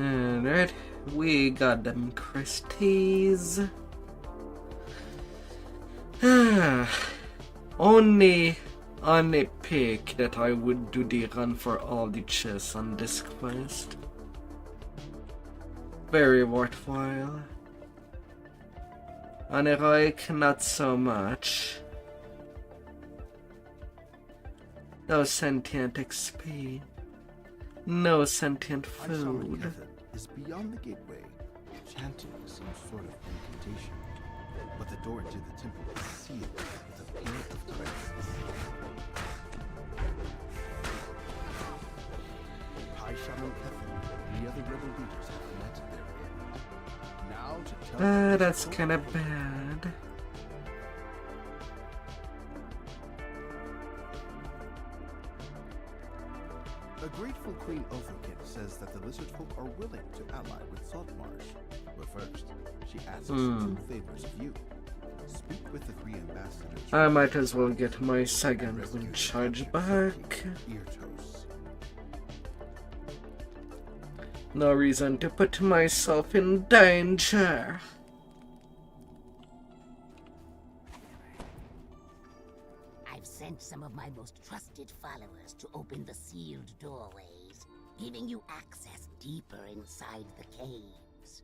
Alright, we got them Christies. Only on a pick that I would do the run for all the chests on this quest. Very worthwhile. On heroic, not so much. No sentient XP. No sentient food. Method is beyond the gateway, chanting some sort of incantation. But the door into the temple is sealed with a pair of threads. High Shaman Kethan and the other rebel leaders have met their end. Now to tell That's kinda bad. A grateful Queen Austrakear says that the lizard folk are willing to ally with Saltmarsh. But first, she asks 2 favors of you. Speak with the 3 ambassadors. I might as well get my second wind charge back. Eartos. No reason to put myself in danger. I've sent some of my most trusted followers to open the sealed doorways, giving you access deeper inside the caves.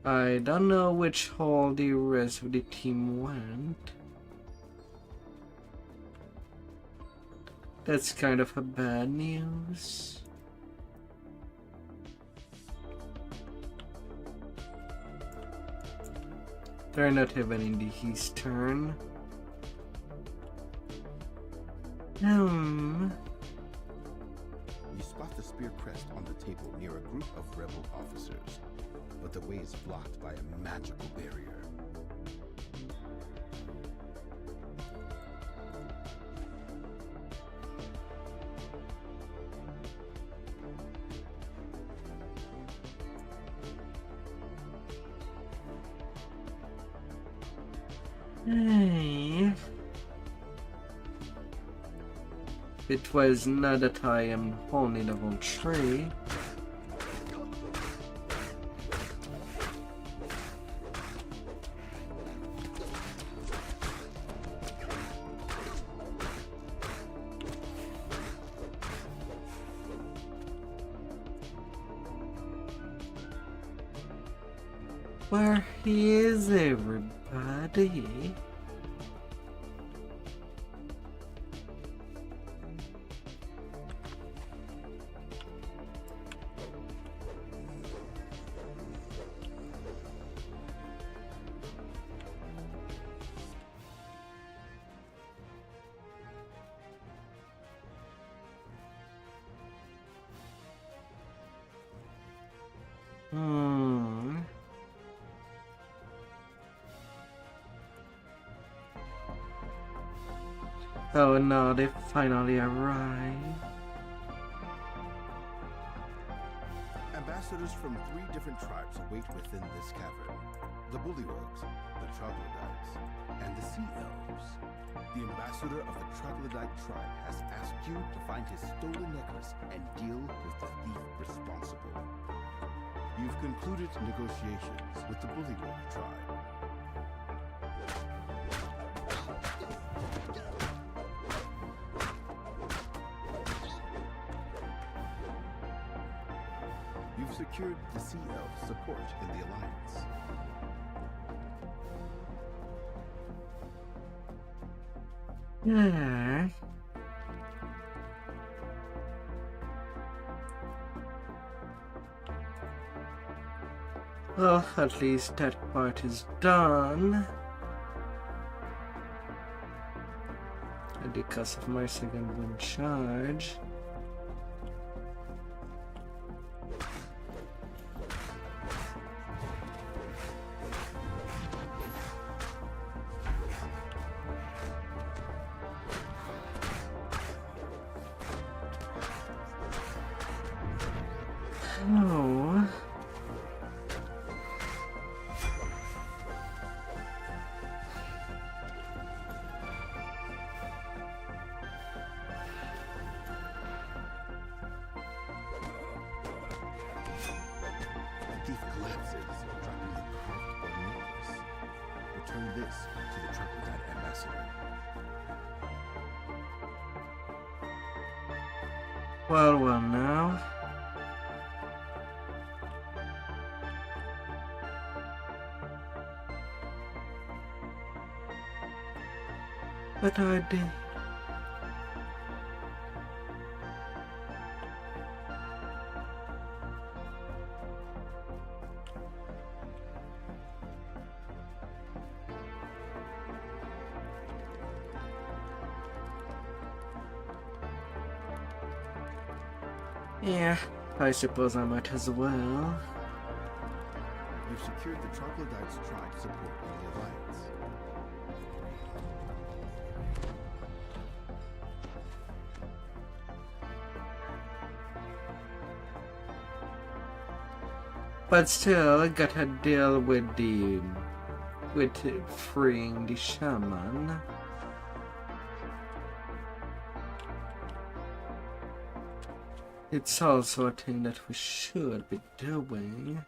I don't know which hole the rest of the team went. That's kind of a bad news. They're not even in the eastern. You spot the spear crest on the table near a group of rebel officers, but the way is blocked by a magical barrier. Hey. It was not that I am only level 3. Where is everybody? Oh no, they finally arrived. ambassadors from 3 different tribes await within this cavern. The Bullywugs, the Troglodytes, and the Sea Elves. The ambassador of the Troglodyte tribe has asked you to find his stolen necklace and deal with the thief responsible. You've concluded negotiations with the Bullywug tribe. You've secured the Sea Elf support in the Alliance. Yeah. Well, at least that part is done. And because of my second wind charge. Oh. The thief collapses, dropping the carved gold necklace. Return this to the Troglodyte ambassador. Well now. But I did. Yeah, I suppose I might as well. You've secured the Troglodyte's tribe support in the Alliance. But still, I gotta deal with freeing the shaman. It's also a thing that we should be doing.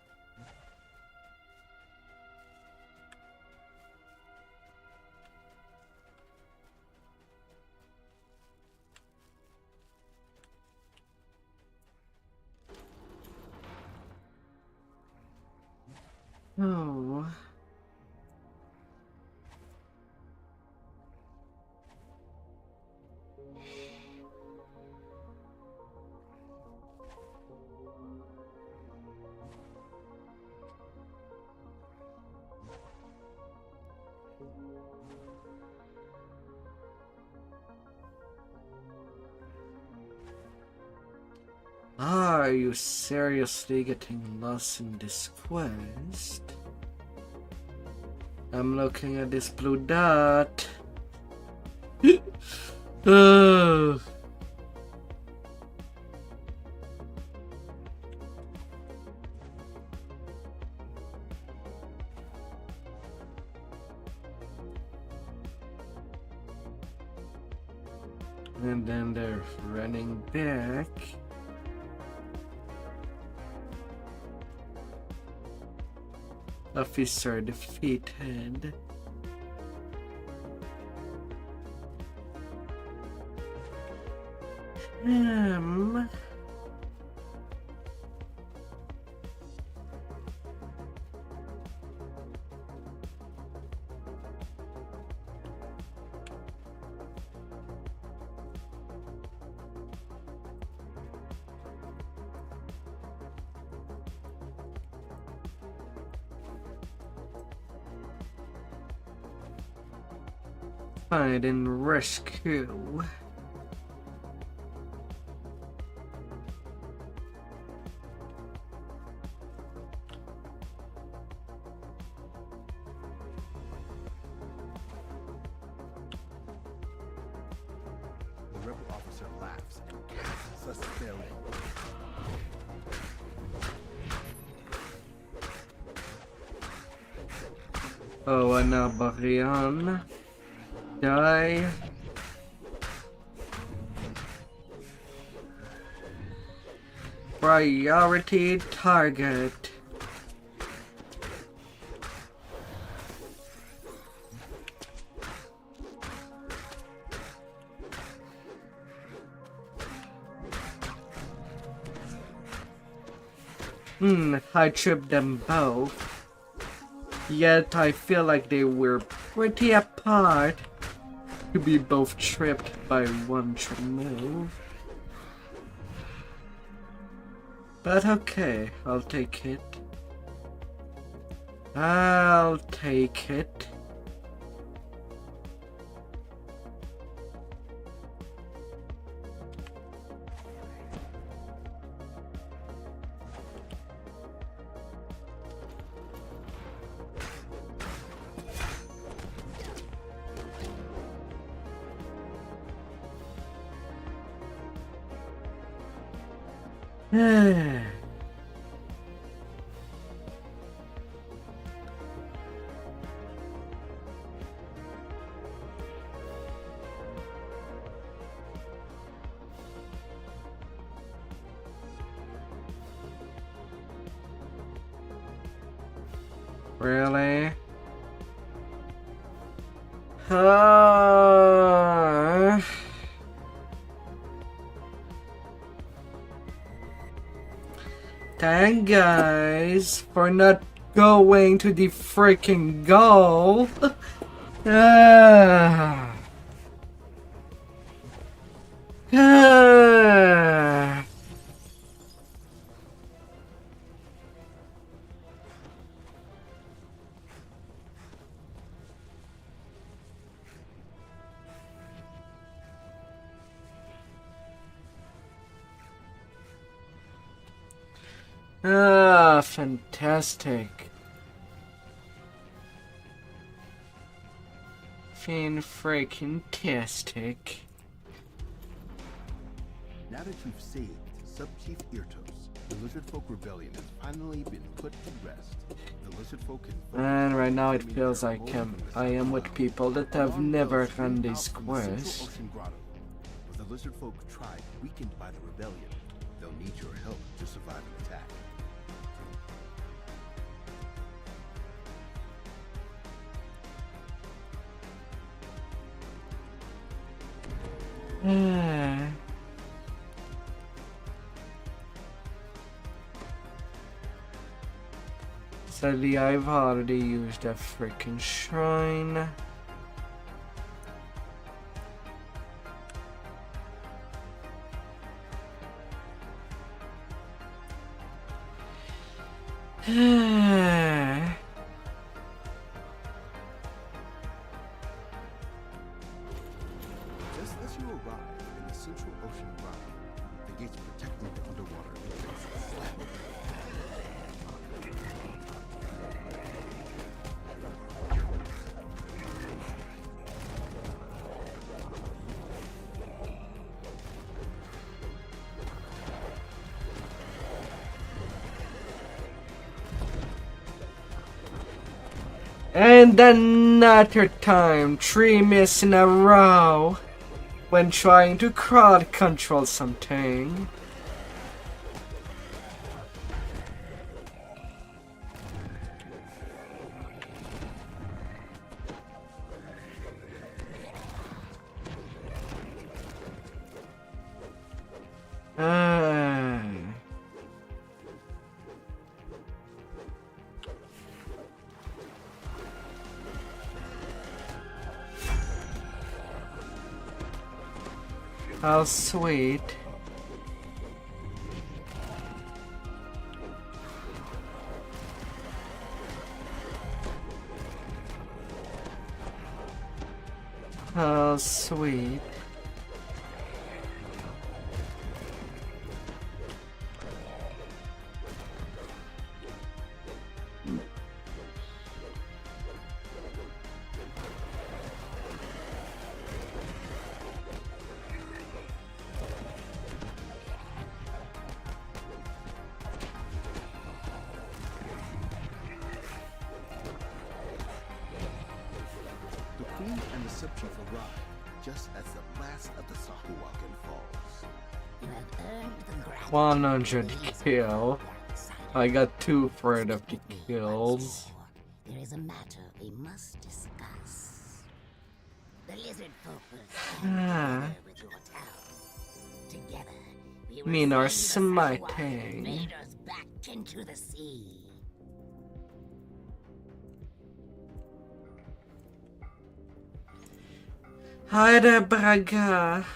Oh. Are you seriously getting lost in this quest? I'm looking at this blue dot. Ugh. And then they're running back. Officer defeated. Find and rescue. The rebel officer laughs and casts a spell. Oh, and now Barian. Die. Priority target. I tripped them both. Yet I feel like they were pretty apart to be both tripped by one trip move. But okay, I'll take it. I'll take it. Really? Thank guys for not going to the freaking goal. Fantastic. Freaking-tastic. Now that you've saved Sub-Chief Irtos, the Lizardfolk Rebellion has finally been put to rest. The Lizardfolk can And right now it feels like I am with people that have never run this quest. With the Lizardfolk tribe weakened by the rebellion, they'll need your help to survive an attack. Sadly, I've already used a freaking shrine. Just as you arrive in the Central Ocean Realm, the gates protecting the underwater entrance slam. And another time, 3 miss in a row when trying to crowd control something. How sweet. How sweet. Change and deception arrive just as the last of the Sahuagin falls. You have earned the gratitude 100 of the kill. I got 2/3 of the kills. There is a matter we must discuss. The lizard folk will stand with your town. Together, we will Mean our send the Sahuagin smiting. invaders back into the sea. Hi there, Braga.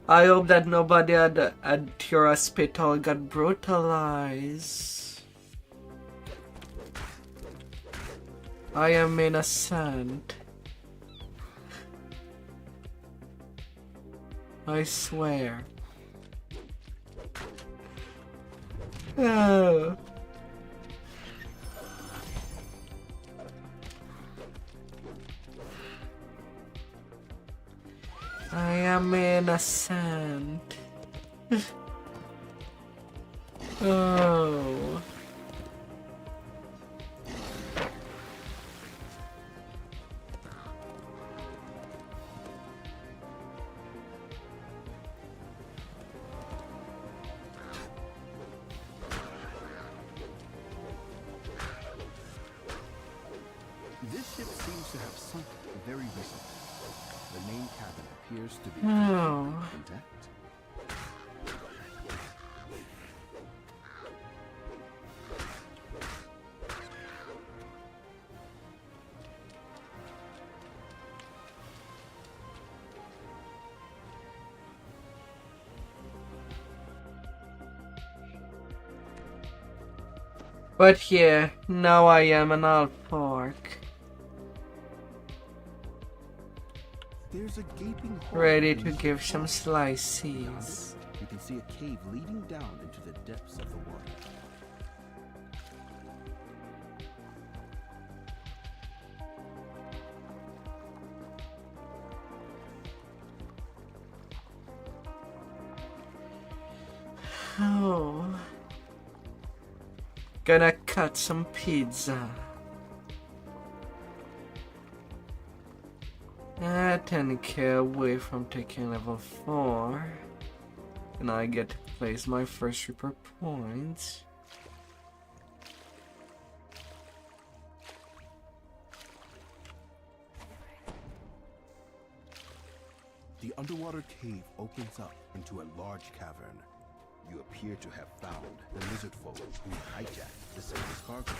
I hope that nobody at your hospital got brutalized. I am innocent. I swear. Oh. I am innocent. Oh. This ship seems to have sunk very recently. The main cabin appears to be Oh. intact. But yeah, now I am an Half-orc. There's a gaping hole Ready in to the give ship's some wall. slices. You can see a cave leading down into the depths of the water. Oh. Gonna cut some pizza. At 10k away from taking level 4. And I get to place my first Reaper points. The underwater cave opens up into a large cavern. You appear to have found the lizard folk who hijacked the sailor's cargo.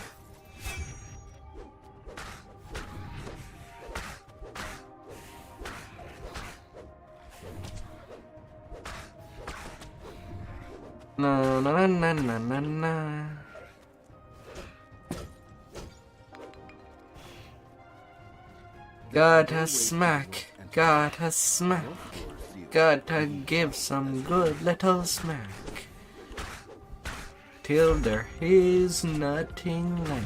Na na na na na na. Gotta smack, gotta smack, gotta give some good little smack. Till there is nothing left.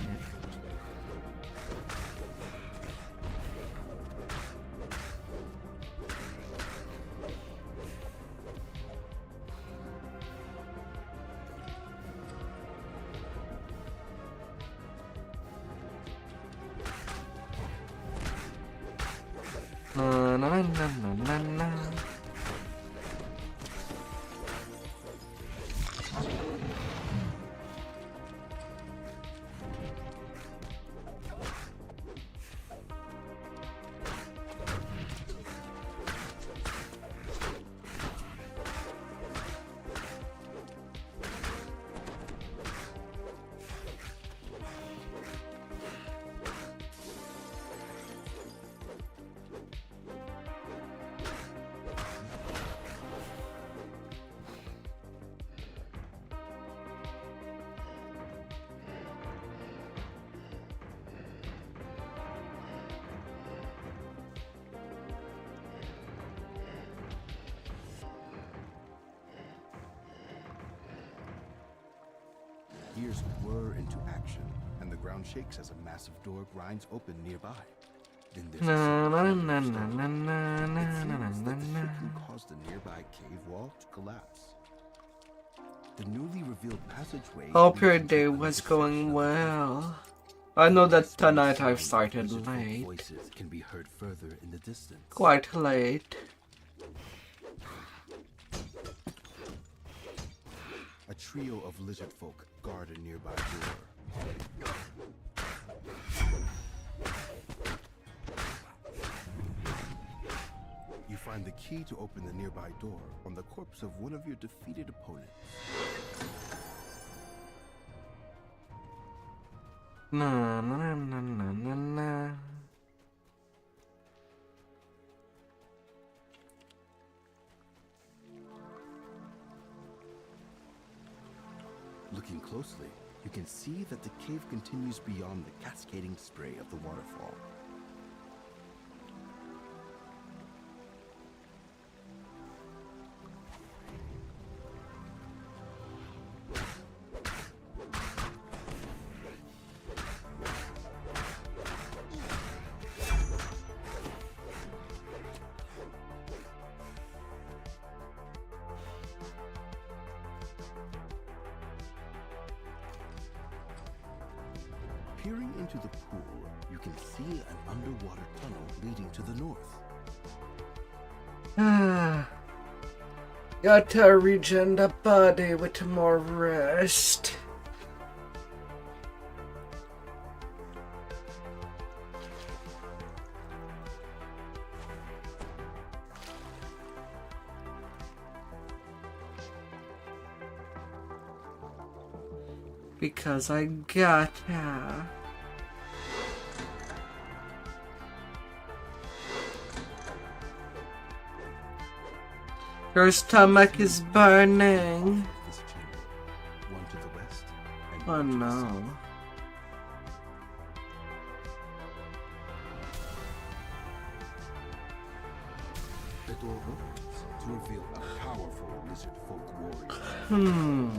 Na na na na na na. Gears whir into action, and the ground shakes as a massive door grinds open nearby. Then there's Na a na sudden na change na of na na It na seems na that na the na. ship can cause the nearby cave wall to collapse. The newly revealed passageway. Hope your leads into day another was section of going the well. I know that tonight I've started Lizard folk late. voices can be heard further in the distance. Quite late. A trio of lizard folk guard a nearby door. You find the key to open the nearby door on the corpse of one of your defeated opponents. Na na na na na na. Looking closely, you can see that the cave continues beyond the cascading spray of the waterfall. Peering into the pool, you can see an underwater tunnel leading to the north. Gotta regen the body with more rest. Because I gotta. Your stomach is burning. This chamber, one to the west and Oh one to the no. south. The door opens to reveal a powerful lizard folk warrior.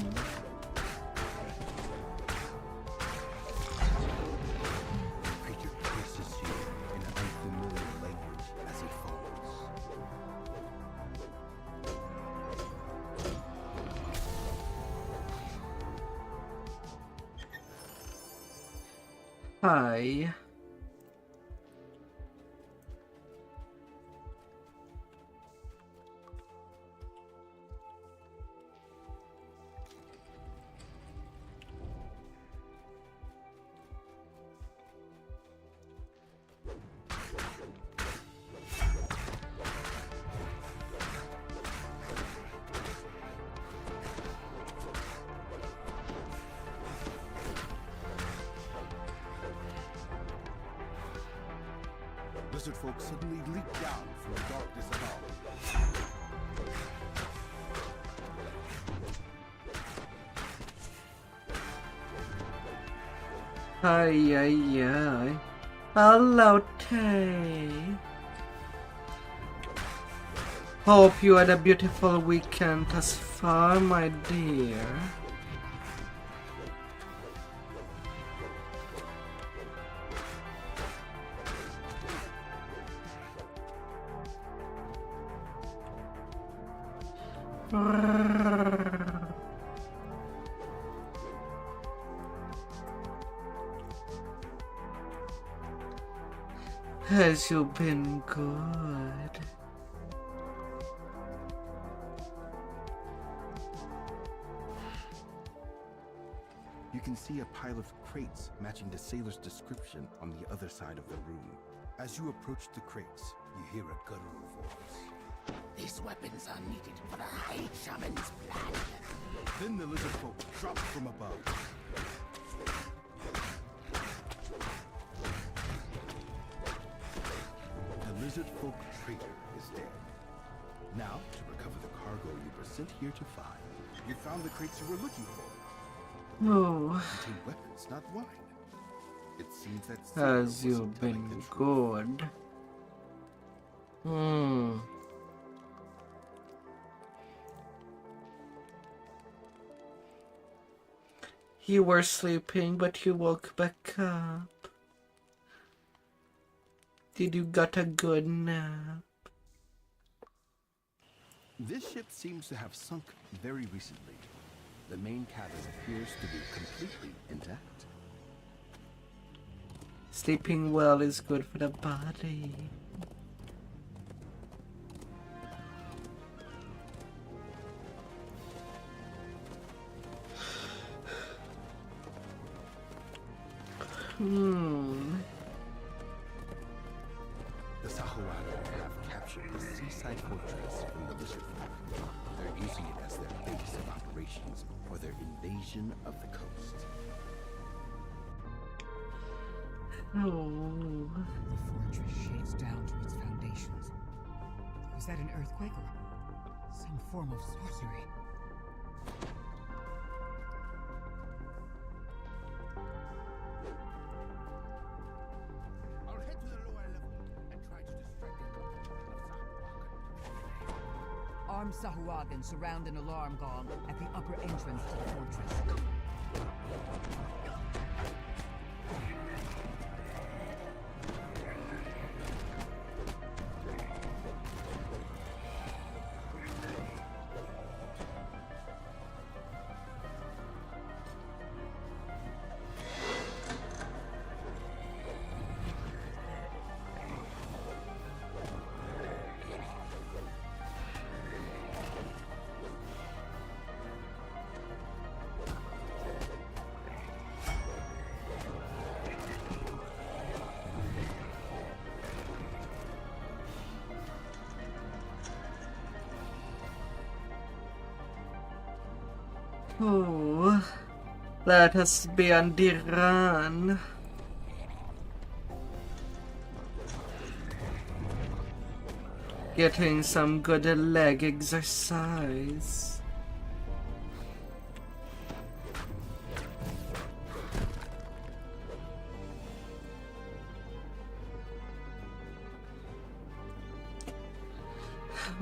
The creature curses you in an unfamiliar language as it follows. Hi. Lizard folk suddenly leap down from the darkness above. Ay, ay, ay. Hello, Tay. Hope you had a beautiful weekend thus far, my dear. Has you been good? You can see a pile of crates matching the sailor's description on the other side of the room. As you approach the crates, you hear a guttural voice. These weapons are needed for the High Shaman's plan. Then the lizard folk drop from above. The lizard folk traitor is dead. Now, to recover the cargo you were sent here to find, you found the crates you were looking for. Oh, Contain weapons, not wine. It seems that has Sailor you wasn't telling been the truth. good? You were sleeping, but you woke back up. Did you got a good nap? This ship seems to have sunk very recently. The main cabin appears to be completely intact. Sleeping well is good for the body. The Sahuagin have captured the seaside fortress from the lizard folk. They're using it as their base of operations for their invasion of the coast. Oh. The fortress shakes down to its foundations. Is that an earthquake or some form of sorcery? I'll head to the lower level and try to distract the Sahuagin. Armed Sahuagin surround an alarm gong at the upper entrance to the fortress. Oh, let us be on the run. Getting some good leg exercise.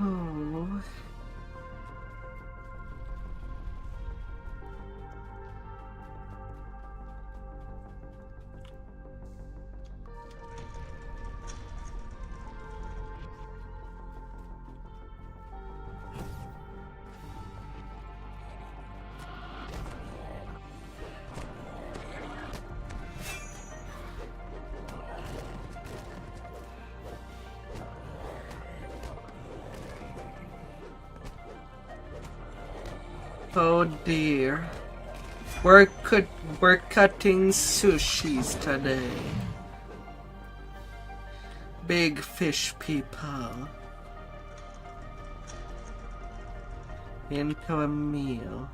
Oh. Oh dear. We're cutting sushis today. Big fish people. Into a meal.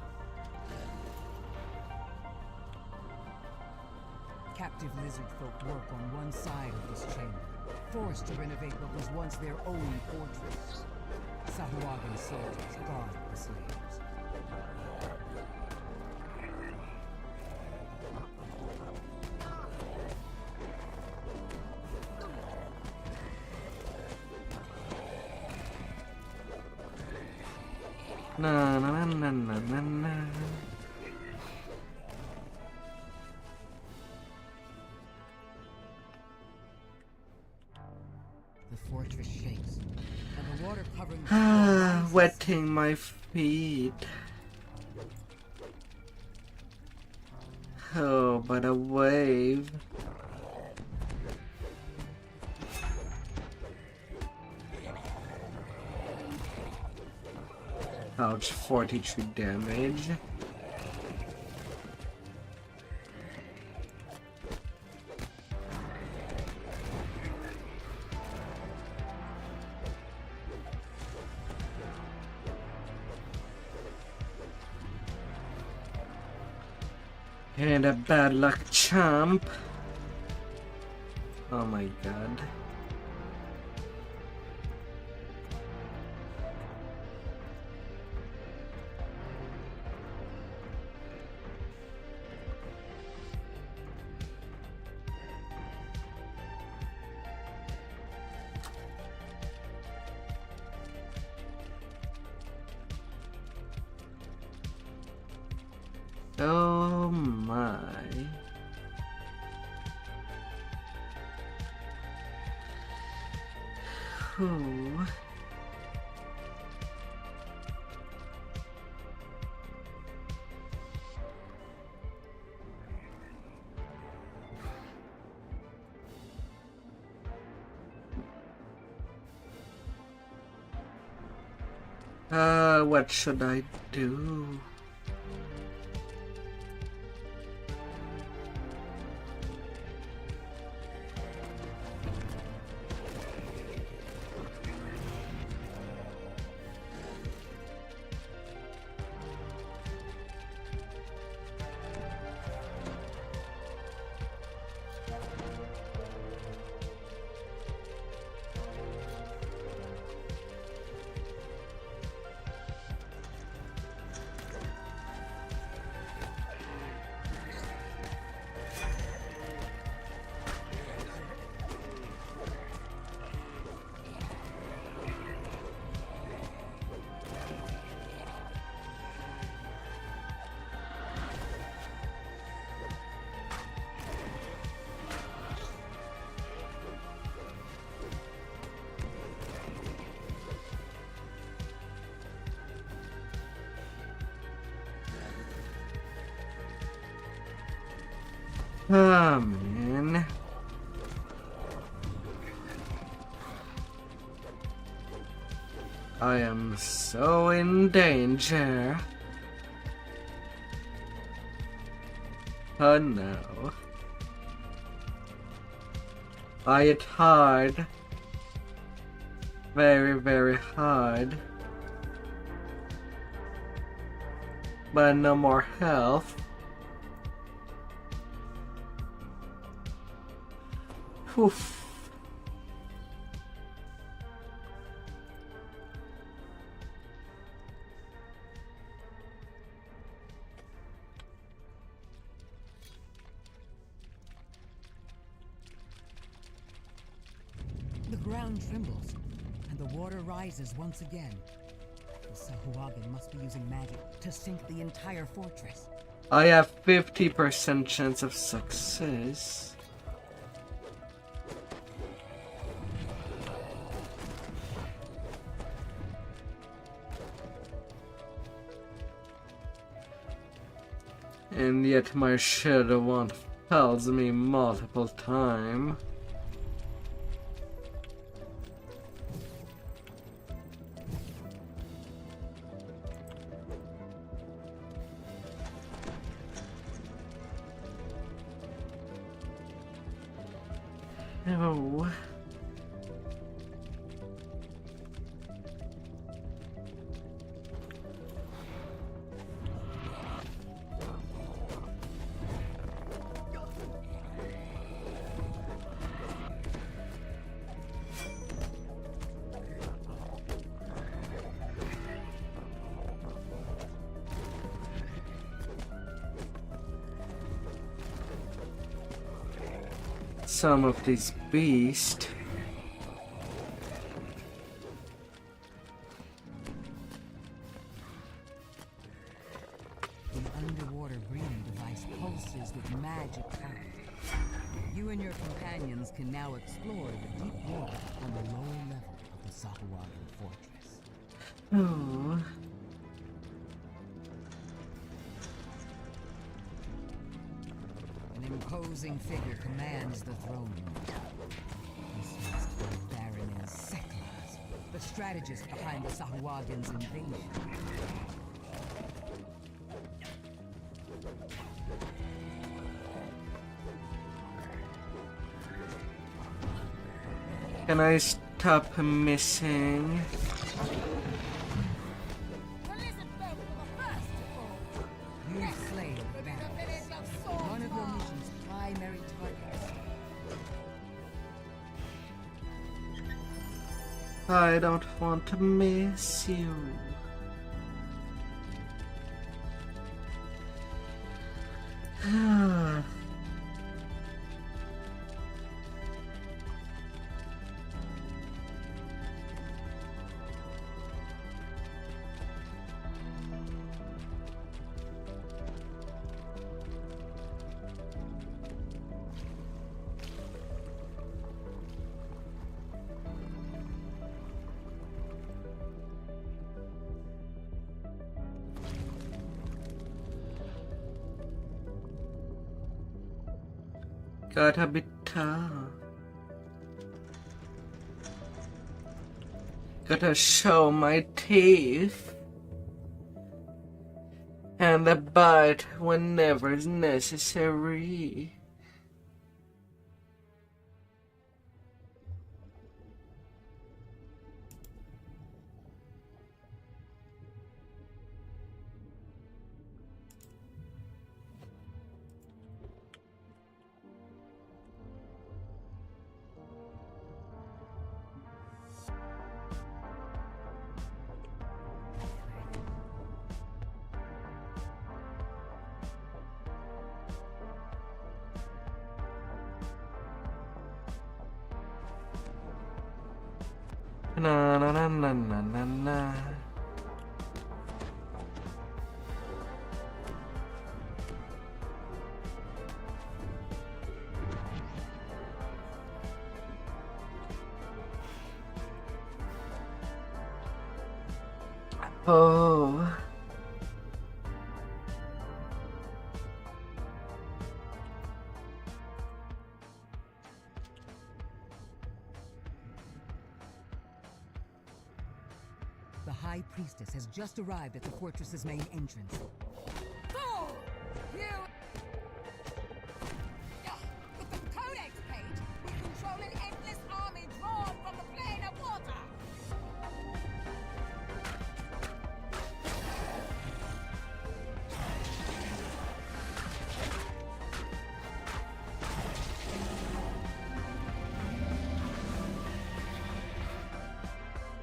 Captive lizard folk work on one side of this chamber, forced to renovate what was once their own fortress. Sahuagin soldiers guard the slaves. Na na na na na na. The fortress shakes, and the water covering the Ah, rises. wetting my feet. Oh, but a wave. Ouch, 42 damage. And a bad luck chomp. Oh my god. Oh my. Whew. What should I do? Oh, man. I am so in danger. Oh no. I hit hard. Very, very hard. But no more health. Oof. The ground trembles, and the water rises once again. The Sahuagin must be using magic to sink the entire fortress. I have 50% chance of success. And yet my shadow one tells me multiple times. No. Some of these beasts. The underwater breathing device pulses with magic power. You and your companions can now explore the deep water on the lower level of the Sahuagin fortress. Oh. An imposing figure commands the throne room. This must be Baroness Seklas, the strategist behind the Sahuagin's invasion. Can I stop missing? You've slain the Baroness, one of your mission's primary targets. I don't want to miss you. Gotta be tough. Gotta show my teeth. And a bite whenever is necessary. Na na na na na na na. Oh. The High Priestess has just arrived at the fortress's main entrance. Fool! You... With the Codex page, we control an endless army drawn from the plane of water!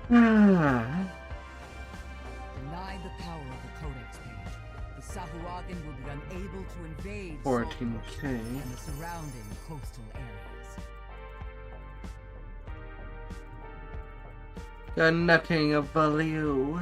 Ah. Denied the power of the Codex page, the Sahuagin will be unable to invade 14K. and the surrounding coastal areas. Got nothing of value.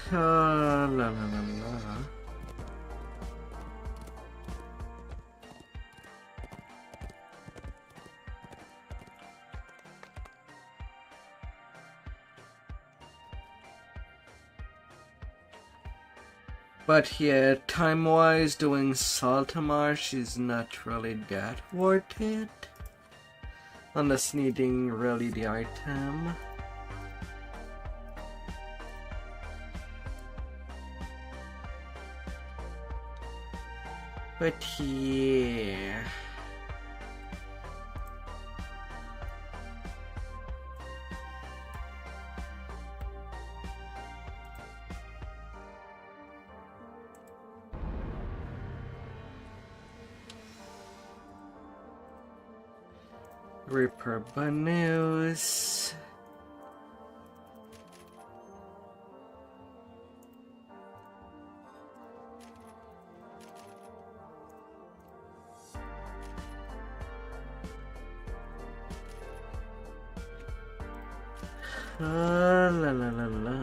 La la la la. But yeah, time-wise, doing Saltamarsh is not really that worth it. Unless needing really the item. But yeah. Reaper Banus. La la la la.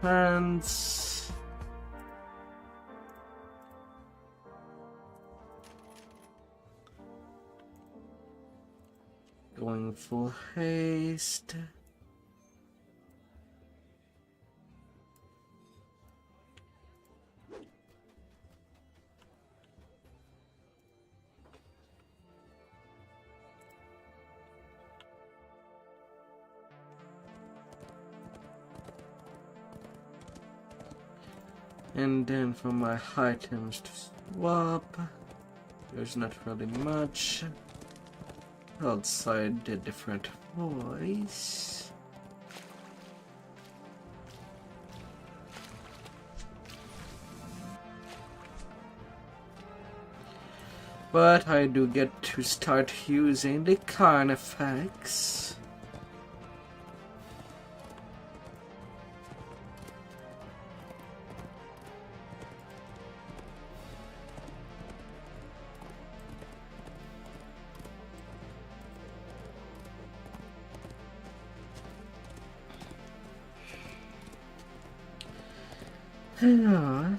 Hands. Going full haste. And then for my items to swap, there's not really much outside the different voice. But I do get to start using the Carnifex. Yeah.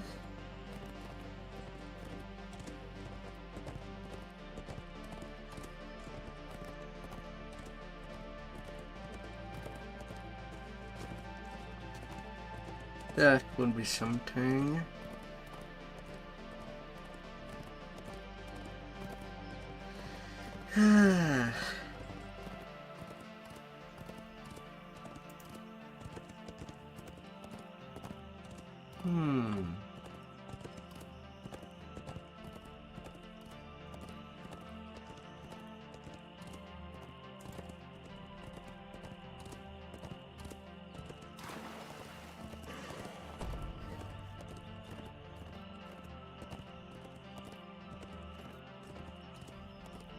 That would be something.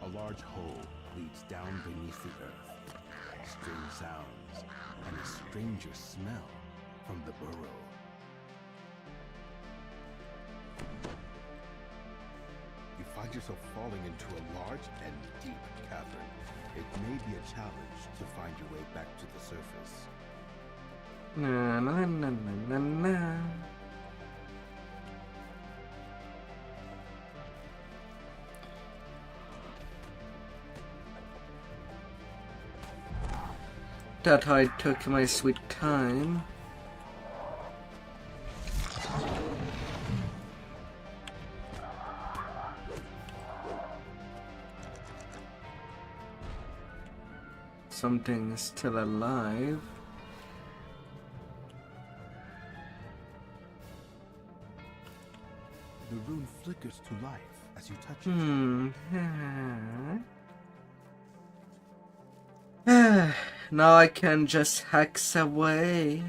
A large hole leads down beneath the earth. Strange sounds and a stranger smell from the burrow. You find yourself falling into a large and deep cavern. It may be a challenge to find your way back to the surface. Na na na na na na. That I took my sweet time. Something is still alive. The rune flickers to life as you touch it. Now I can just hex away.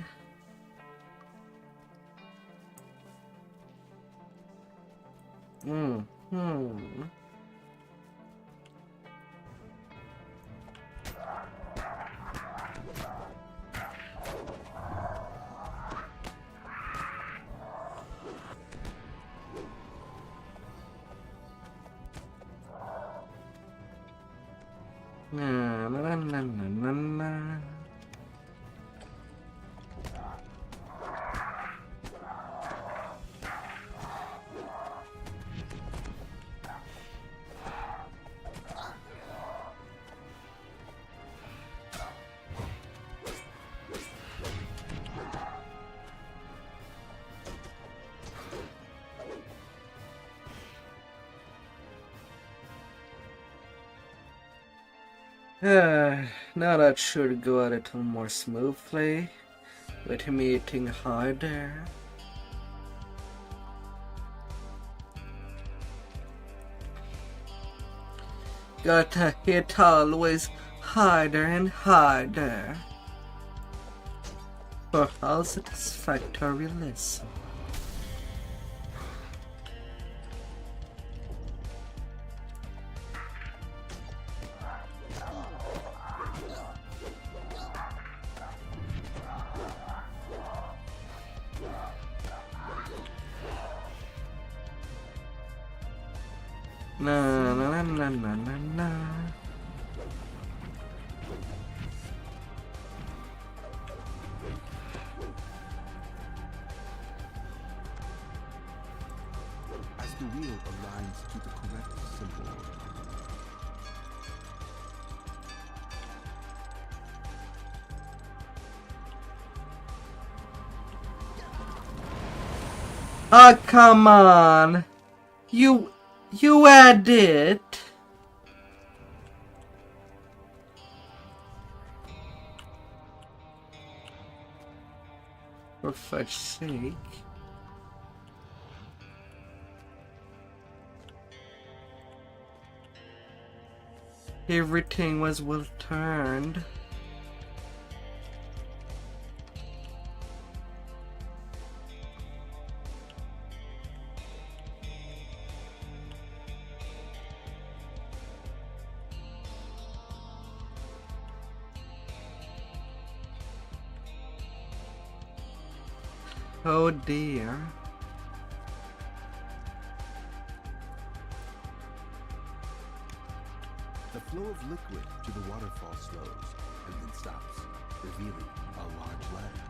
Na na na na na na. Now that should go a little more smoothly, with me hitting harder. Gotta hit always harder and harder for all satisfactory listen. Na na na na na na. As the wheel aligns to the correct symbol. Oh, come on. You had it. For fudge's sake. Everything was well turned. Oh dear. The flow of liquid to the waterfall slows and then stops, revealing a large ladder.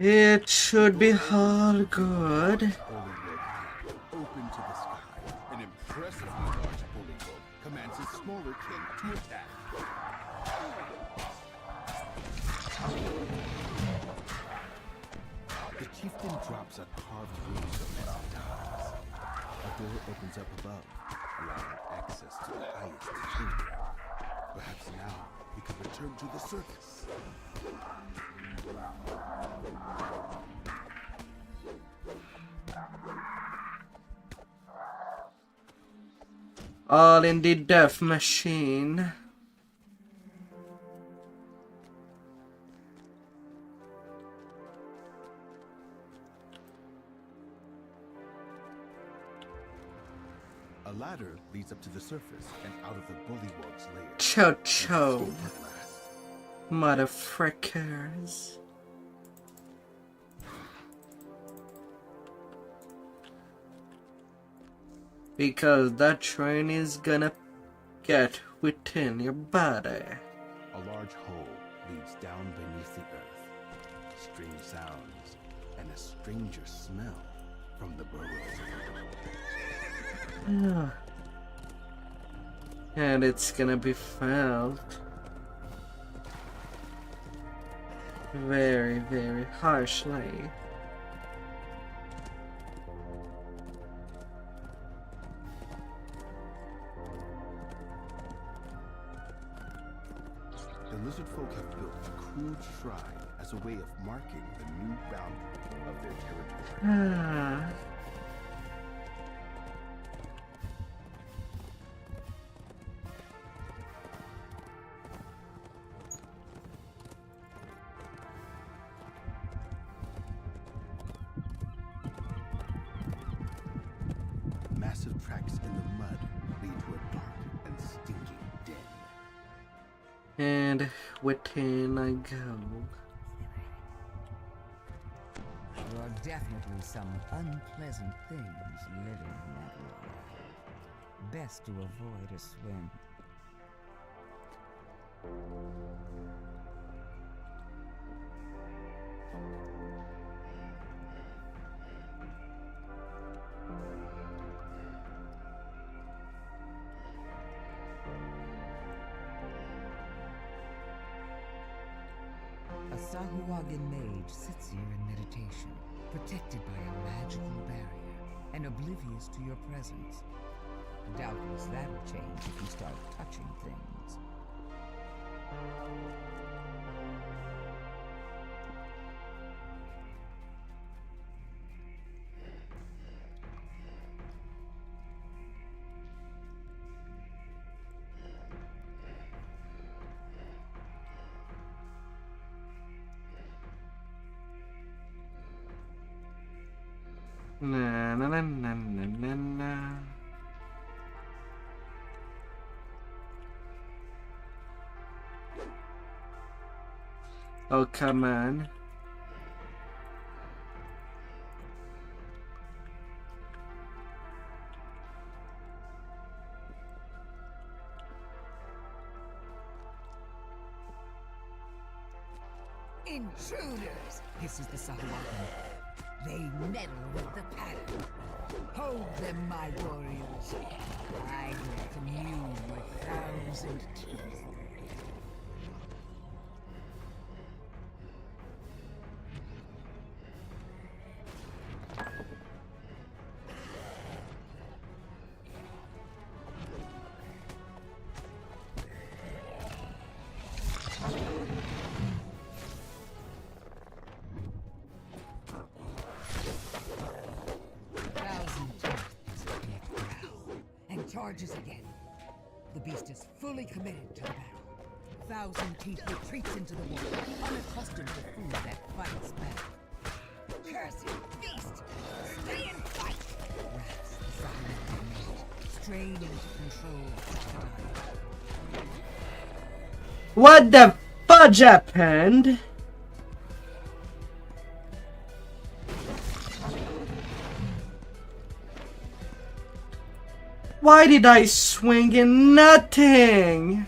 It should be all good. Bullywug open to the sky. An impressively large bullywug commands his smaller kin to attack. The chieftain drops a carved rune of massive tiles. A door opens up above, allowing access to the highest chamber. Perhaps now we can return to the surface. All in the death machine. A ladder leads up to the surface and out of the bullywug's lair. Cho cho, Escape at last. motherfrickers. Because that train is gonna get within your body. A large hole leads down beneath the earth. Strange sounds and a stranger smell from the burrows of the hole. And it's gonna be felt very, very harshly. The lizard folk have built a crude shrine as a way of marking the new boundary of their territory. Ah. Massive tracks in the mud lead to a dark and stinking den. And within I go. There are definitely some unpleasant things living in that water. Best to avoid a swim. A Sahuagin mage sits here in meditation, protected by a magical barrier, and oblivious to your presence. Doubtless that'll change if you start touching things. Na na na na na na na. Oh, come on. Intruders! This is the Sahuagin. They meddle with the pattern. Hold them, my warriors. I will commune with 1,000 teeth. Charges again. The beast is fully committed to the battle. 1,000 Teeth retreats into the water, unaccustomed to food that fights back. Cursed beast! Stay and fight! training to control Austrakear. What the fudge happened? Why did I swing in nothing?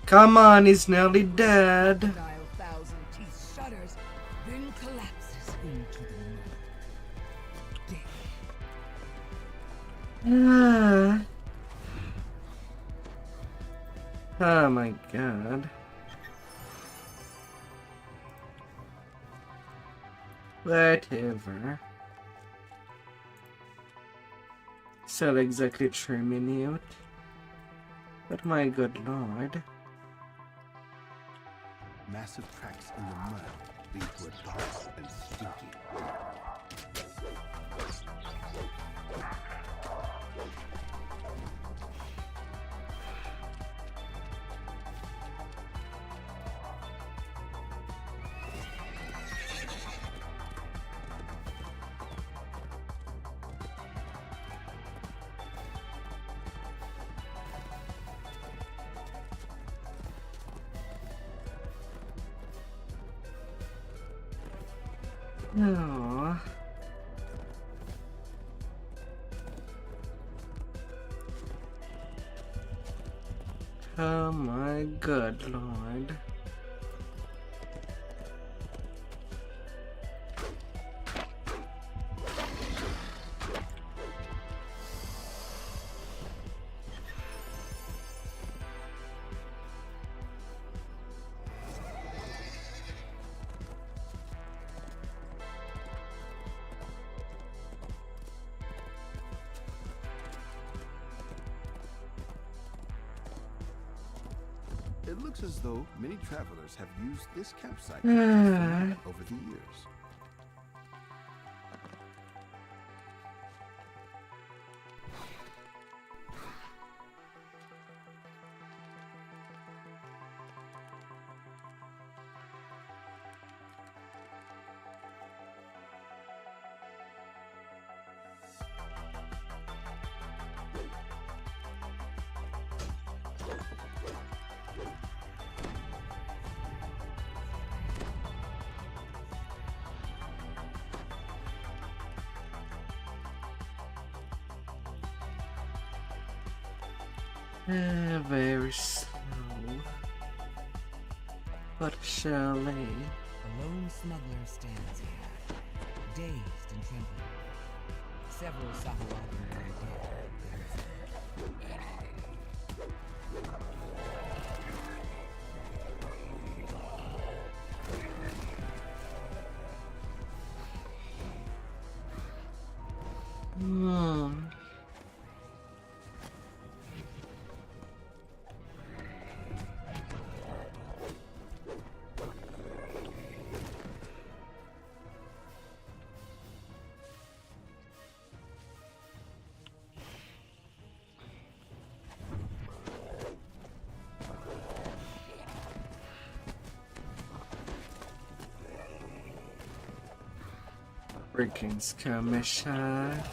Come on, he's nearly dead. Dial thousand teeth shudders, then collapses into the mud. Dead. Oh my god. Whatever. Still exactly 3 minutes. But my good lord. Massive tracks in the mud lead to a dark and stinky. No. Oh my good lord. It looks as though many travelers have used this campsite over the years. Very slow. But surely. A lone smuggler stands here, dazed and trembling. Several Sahuagin are dead. Freaking skirmisher.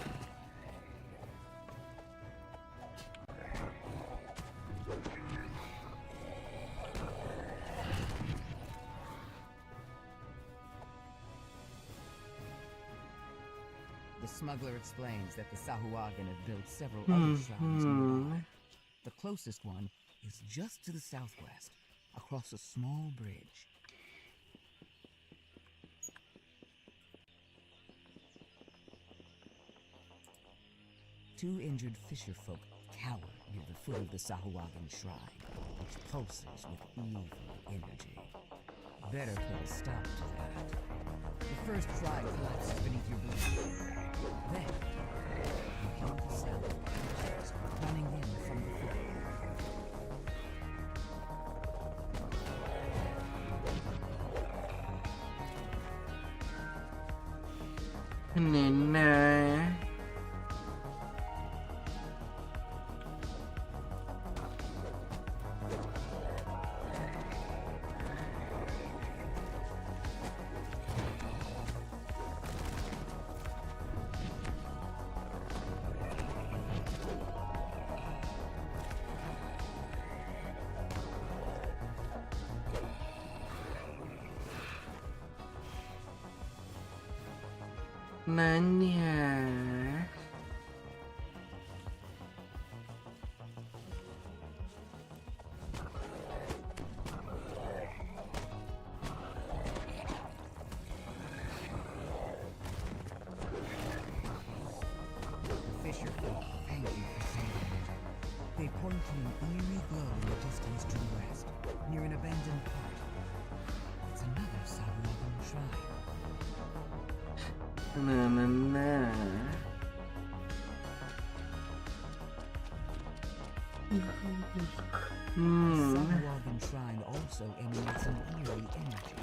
The smuggler explains that the Sahuagin have built several other shrines nearby. The closest one is just to the southwest, across a small bridge. Two injured fisher folk cower near the foot of the Sahuagin shrine, which pulses with evil energy. Better put a stop to that. The first shrine collapses beneath your blade. Then, you hear the sound of creatures running in from the foot. Nina. Nanya. Fisher folk, thank you for saving me. They point to an eerie glow in the distance to the west, near an abandoned part. It's another Sahuagin shrine. Na na na. Sahuagin shrine also emanates an eerie energy.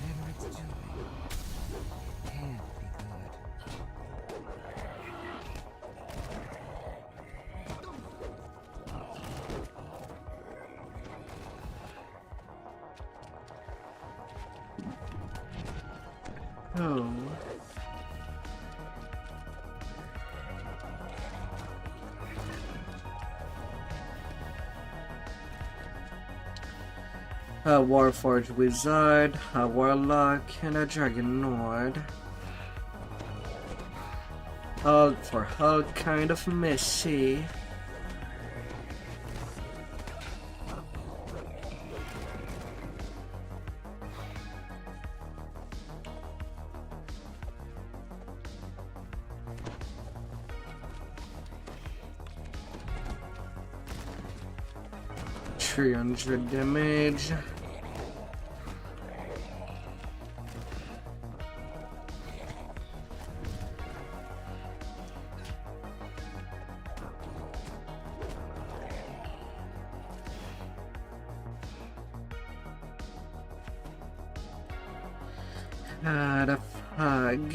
Whatever it's doing, it can't be good. Oh. A Warforged Wizard, a Warlock, and a Dragonord. All kind of messy. $300 damage. The fog.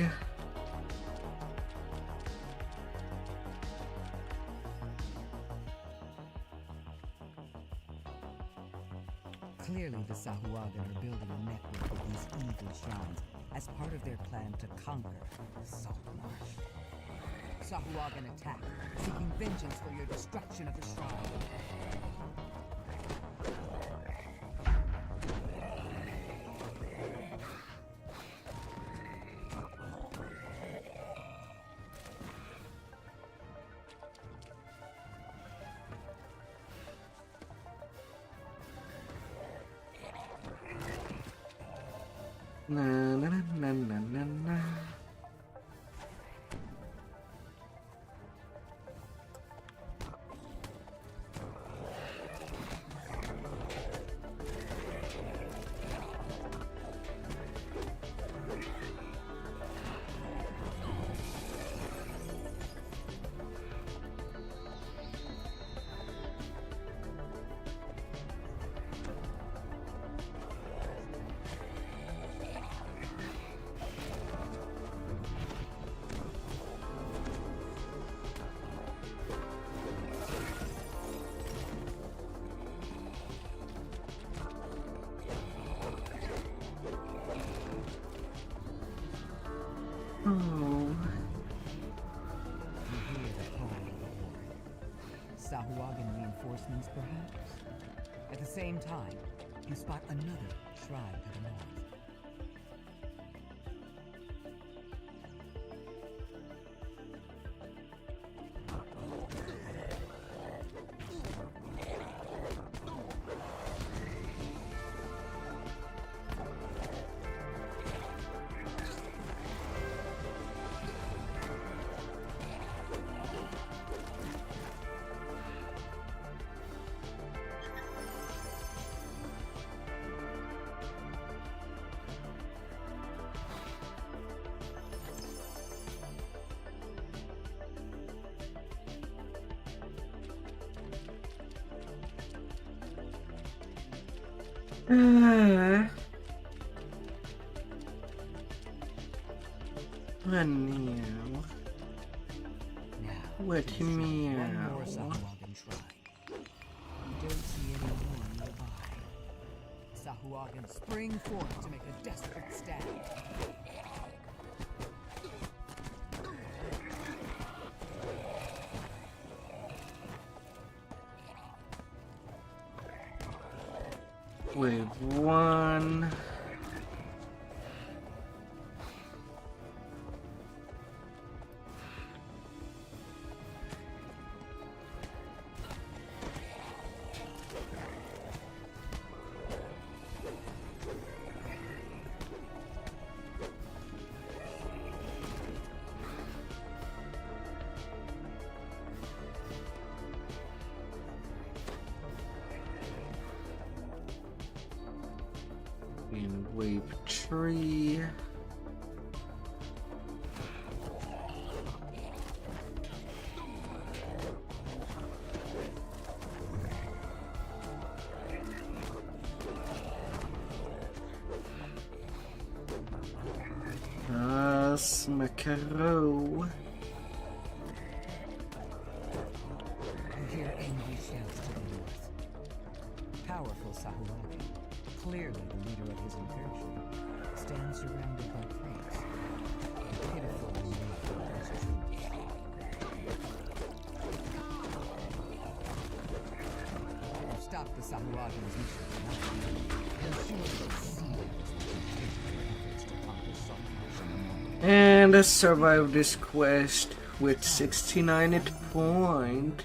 Clearly, the Sahuagin are building a network of these evil shrines as part of their plan to conquer the Salt Marsh. Sahuagin attack, seeking vengeance for your destruction of the shrine. Na na na na na na. Oh. You hear the call of the horde. Sahuagin reinforcements, perhaps? At the same time, you spot another shrine to the north. Meow. Now, What to destroy meow? one more Sahuagin shrine. You don't see any more nearby. Sahuagin spring forth to make a desperate stand. Wave 1. in wave 3. Smackaroo. You hear angry shouts to the north. Powerful Sahuagi, clearly the leader of his incursion, stands surrounded by plagues. Pitiful and naked as troops. You've stopped the Sahuagi's mission. They'll surely succeed as they continue their efforts to conquer Saltmarsh and the north. And I survived this quest with 69 hit point.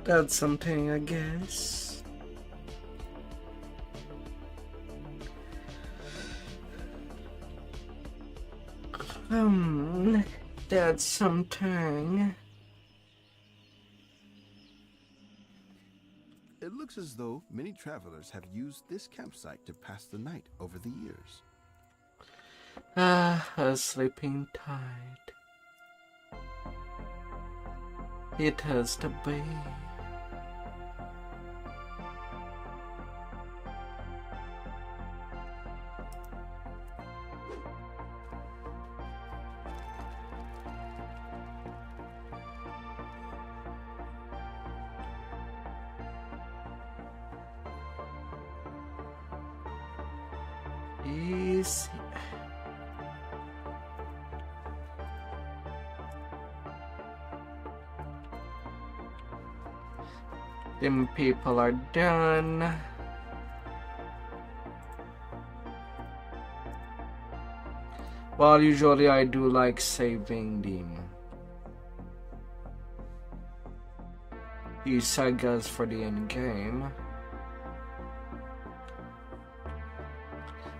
That's something, I guess. That's something. It looks as though many travelers have used this campsite to pass the night over the years. A sleeping tide. It has to be. Easy. Them people are done. Well, usually I do like saving them. These sagas for the end game.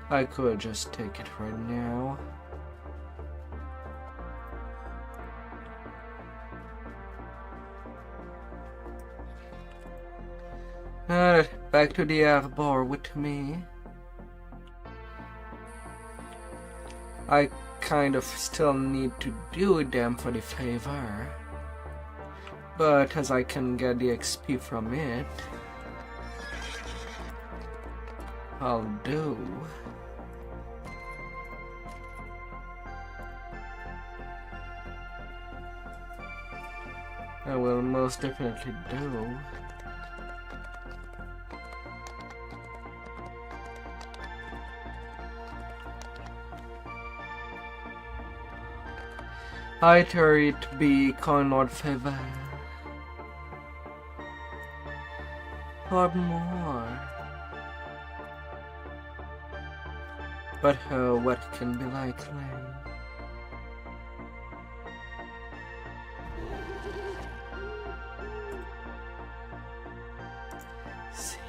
I could just take it right now. Back to the arbor with me. I kind of still need to do them for the favor, but as I can get the XP from it, I'll do. I will most definitely do. I turn it be Conrad favor. Or more. But what can be likely? Sib.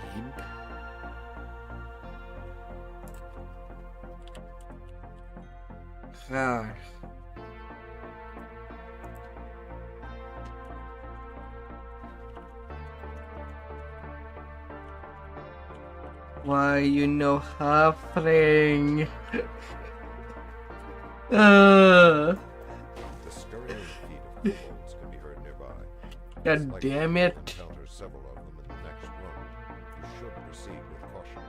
Raar. Why, you know, halfling. The scurrying feet of kobolds can be heard nearby. God It's damn likely it. you'll encounter several of them in the next room. You should proceed with caution.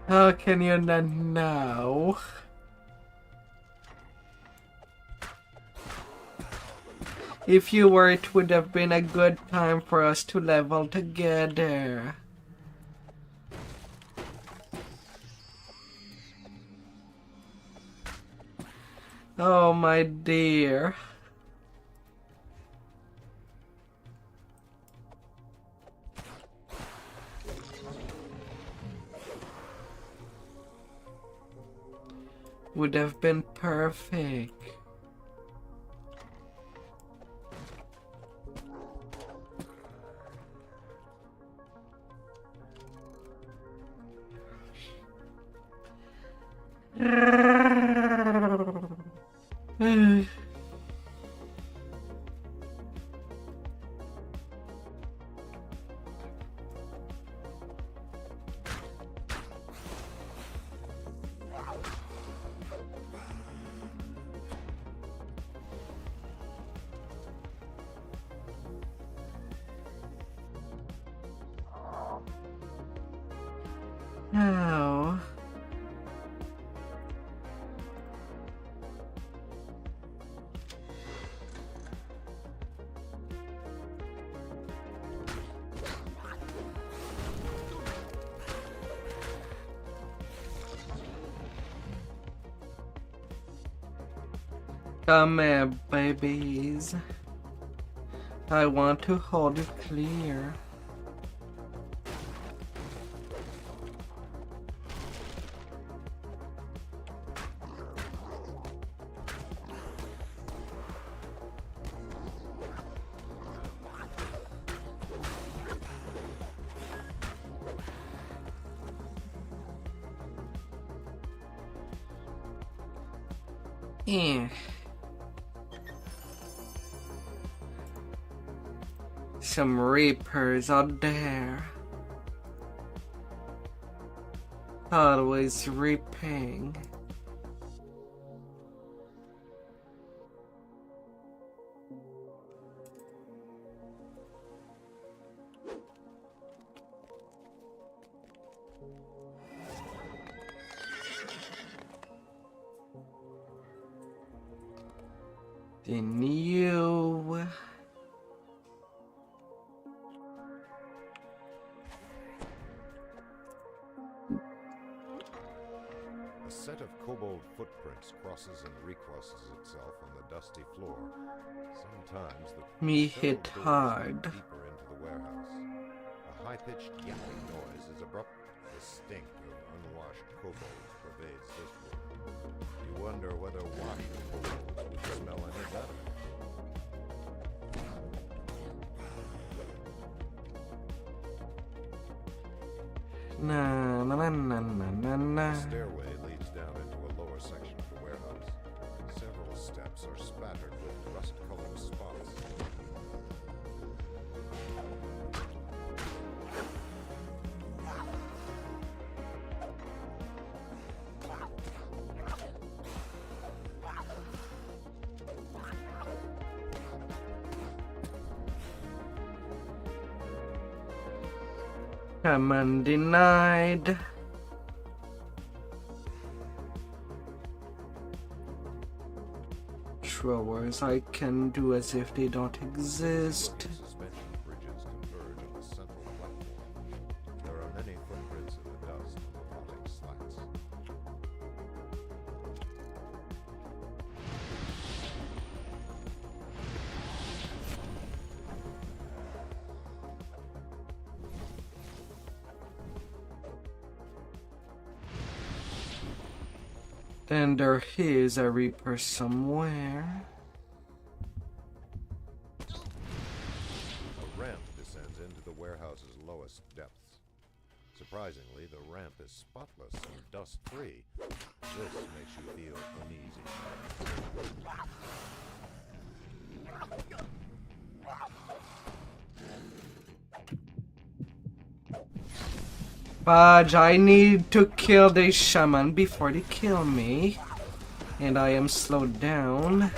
How can you not know? If you were, it would have been a good time for us to level together. Oh, my dear. Would have been perfect. Oh. Come here, babies. I want to hold it clear. Yeah. Some reapers out there. Always reaping. Then you... A set of kobold footprints crosses and recrosses itself on the dusty floor. Sometimes the Me cell hit goes hard. deeper into the warehouse. A high-pitched yapping noise is abrupt. The stink of unwashed kobolds pervades this room. You wonder whether washed kobolds would smell any better. Na na na na na na na. The stairway leads down into a lower section of the warehouse. Several steps are spattered with rust-colored spots. Command denied. Throwers I can do as if they don't exist. Suspension bridges converge on the central platform. There are many footprints in the dust on the rotting slats. Then there is a reaper somewhere. A ramp descends into the warehouse's lowest depths. Surprisingly, the ramp is spotless and dust-free. This makes you feel uneasy. But I need to kill the shaman before they kill me. And I am slowed down.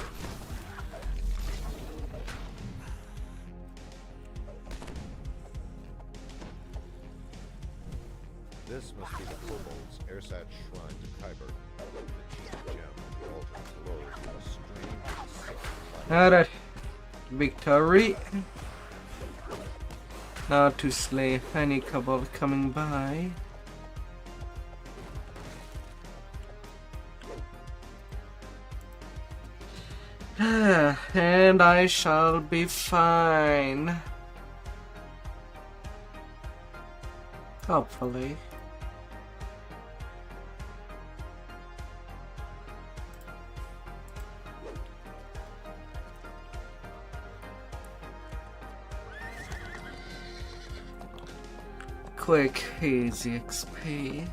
This must be the kobold's ersatz shrine to Kyber. The chief gem of the altar glows with a strange, sick light. Alright. Victory. Not to slay any kobold coming by. And I shall be fine. Hopefully. Quick, easy XP.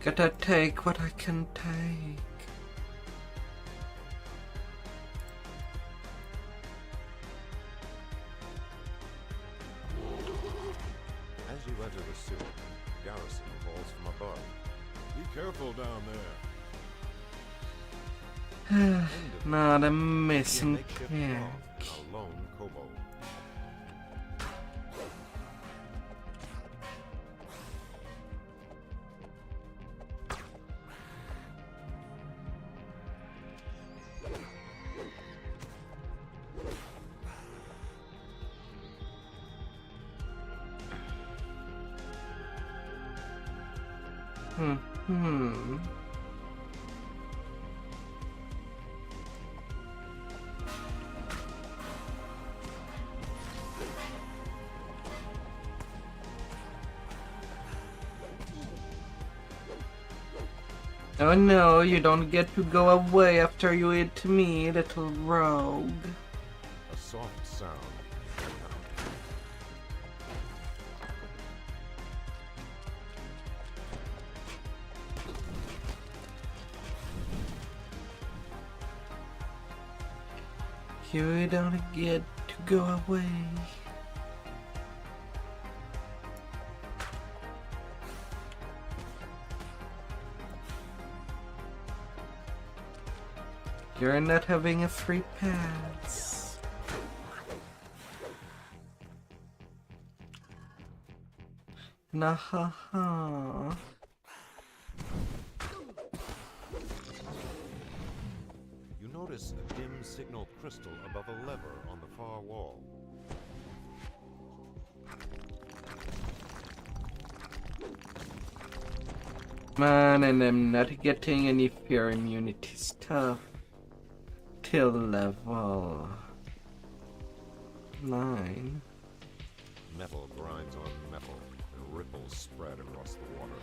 Gotta take what I can take. As you enter the sewer, Garrison calls from above. Be careful down there. Not a A missing makeshift pair. pond and a lone kobold. Oh no, you don't get to go away after you eat me, little rogue. A soft sound. You don't get to go away. You're not having a free pass. Nah ha ha. You notice a dim signal crystal above a lever on the far wall. Man, and I'm not getting any fear immunity stuff till level 9. Metal grinds on metal, and ripples spread across the water.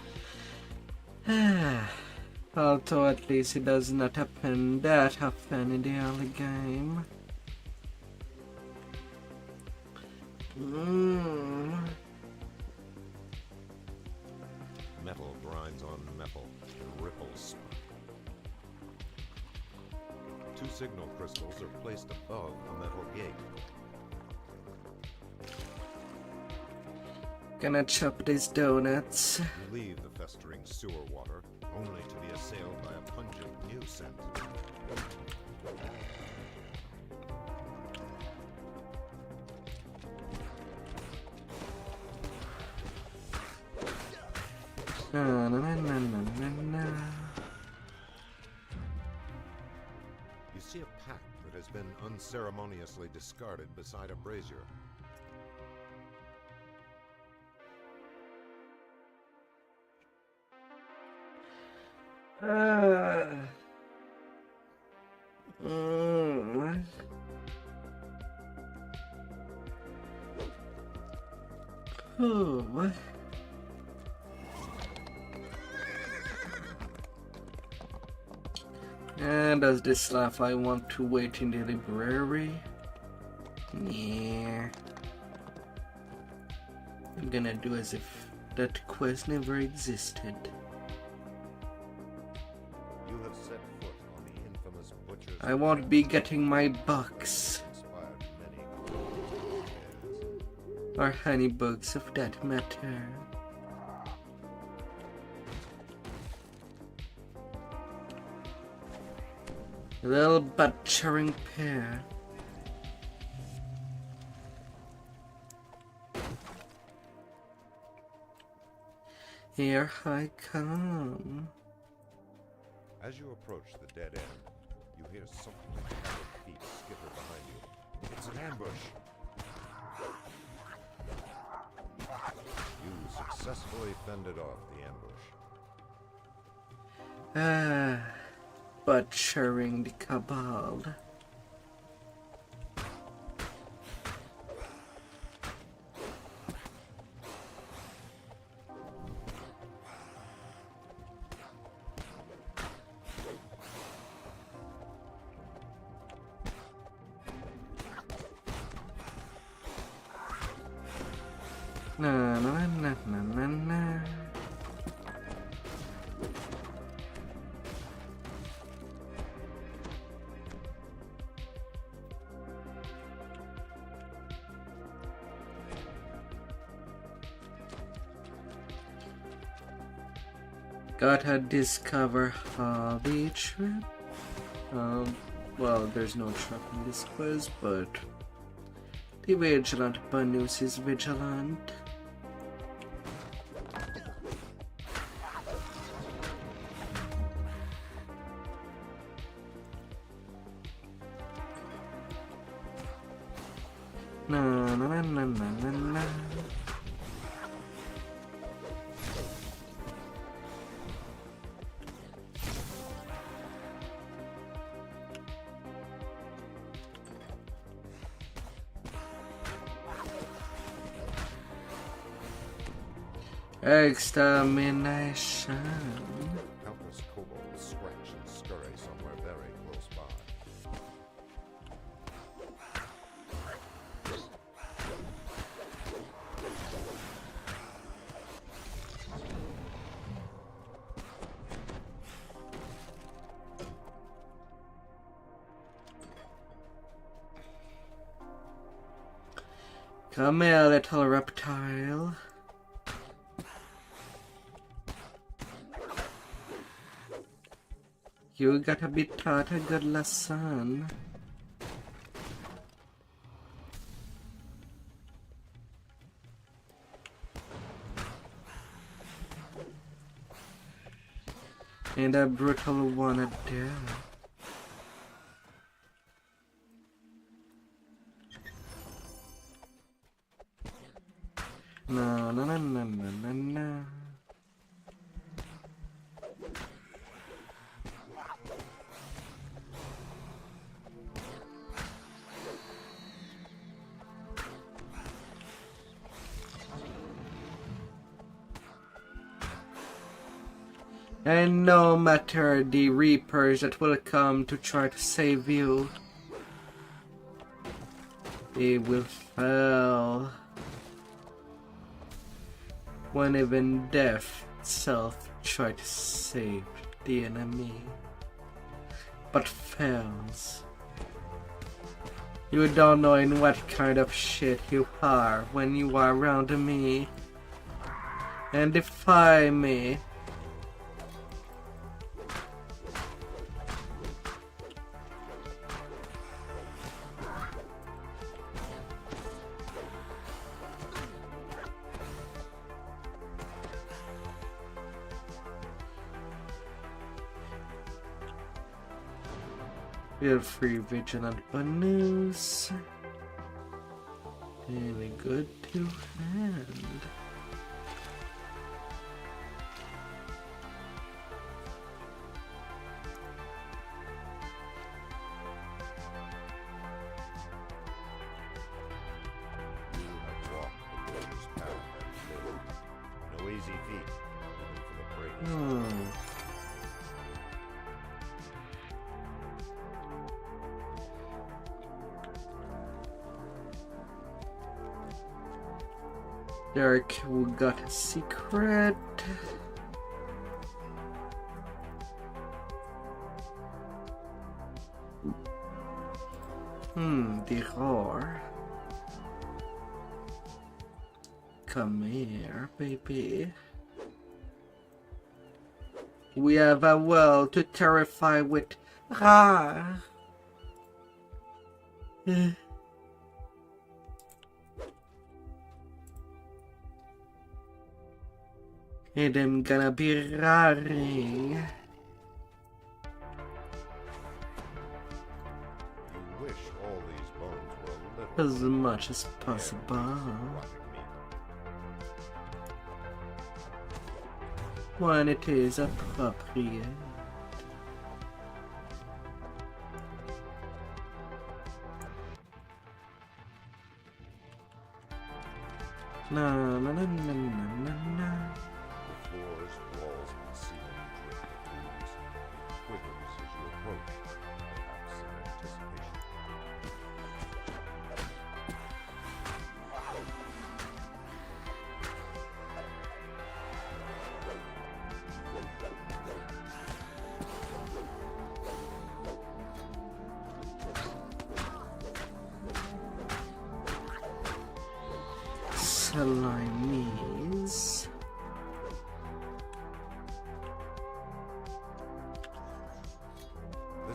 Although at least it does not happen that often in the early game. Metal grinds on metal, and ripples spread. 2 signal crystals are placed above a metal gate. Gonna chop these donuts. You leave the festering sewer water, only to be assailed by a pungent new scent. Na, na, na, na, na, na. You see a pack that has been unceremoniously discarded beside a brazier. Oh. And does this laugh I want to wait in the library? Yeah. I'm gonna do as if that quest never existed. You have set foot on the infamous butcher's I won't be getting my bucks. inspired many cruel tales. Or honey bugs of that matter. Little butchering pair. Here I come. As you approach the dead end, you hear something like haggard feet skitter behind you. It's an ambush. You successfully fended off the ambush. Butchering the cabal. Na na na na na na. Gotta discover hobby trip. Well, there's no trap in this quiz, but the vigilant Banus is vigilant. Na na na na na na. Extermination. Countless kobolds scratch and scurry somewhere very close by. Come here, little reptile. You gotta be taught a good lesson. And a brutal one at that. No, no, no, no, no, no, no. And no matter the reapers that will come to try to save you, they will fail. When even death itself tries to save the enemy, but fails. You don't know in what kind of shit you are when you are around me and defy me. Feel free, vigilant Banus. Really good to hand. You have walked the Butcher's path and lived. No easy feat, even for the bravest. Derek, we got a secret. The roar. Come here, baby. We have a world to terrify with. Ah. And I'm gonna be roaring. You wish all these bones were a little As much as possible. rotten meat. When it is appropriate. Na na na na na na na. The floors, walls, and ceiling drip with ooze. It quivers as you approach, perhaps in anticipation. Slimies.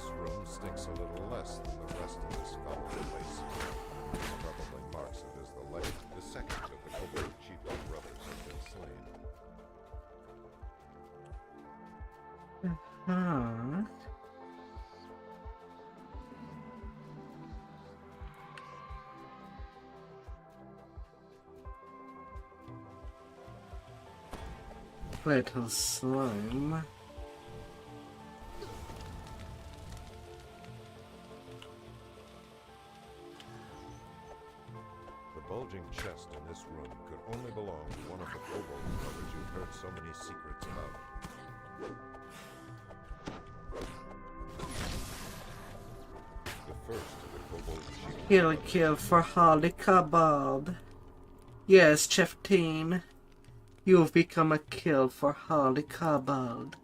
this room stinks a little less than the rest of this foul place. Probably marks it as the second of the kobold chieftain brothers have been slain. Huh. Little slime. The bulging chest in this room could only belong to one of the kobold brothers you've heard so many secrets about. The first of the kobold chieftains. Kill for Holly Kobold. Yes, Chieftain. You've become a kill for Holly Kobold.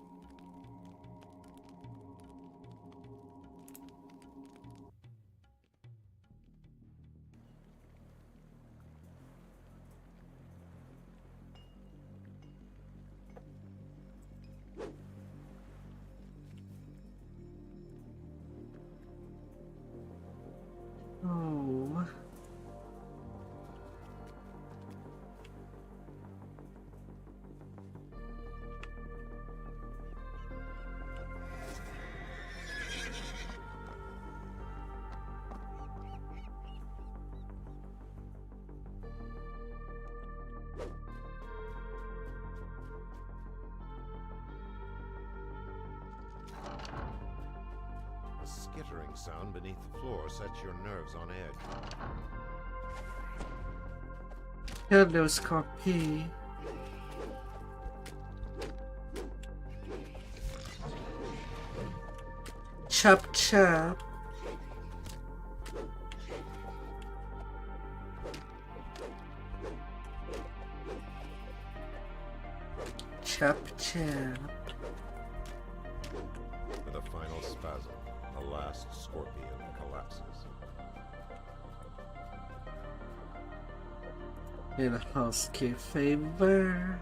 Oh. A skittering sound beneath the floor sets your nerves on edge. Hello, Scorpy. Chop chop. Chop chop. With a final spasm, the last scorpion collapses. In a husky favor.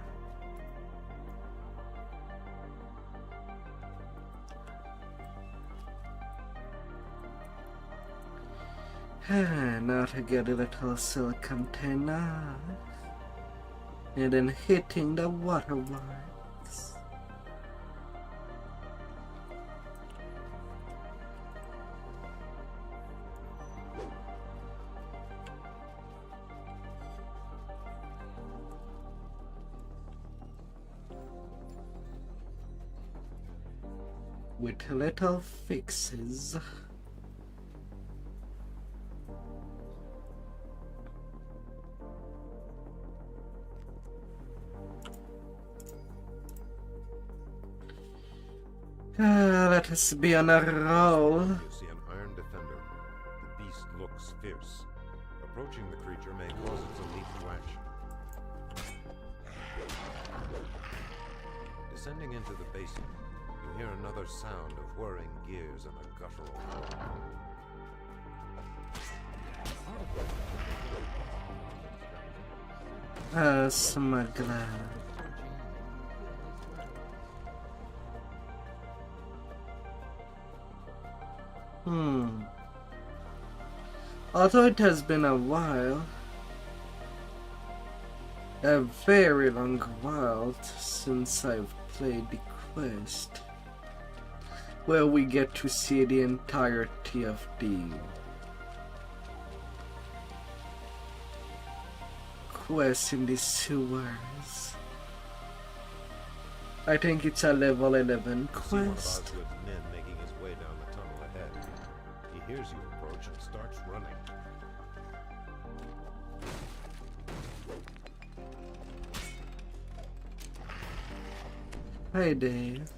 Now to get a little silk container. And then hitting the waterworks. With little fixes. Let us be on a roll. You see an iron defender. The beast looks fierce. Approaching the creature may cause it to leap to action. Descending into the basin, you hear another sound of whirring gears and a guttural moan. Smuggler. Although it has been a while, a very long while since I've played the quest, where we get to see the entirety of the quest in the sewers. I think it's a level 11 quest. Osgood's men making his way down the tunnel ahead. He hears you approach and starts running. Hi, Dave.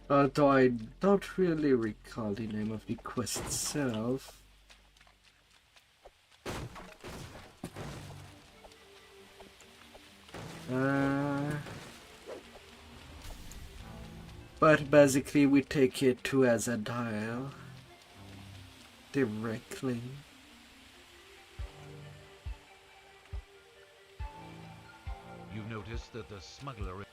Although I don't really recall the name of the quest itself. But basically we take it to Azadile directly. You noticed that the smuggler...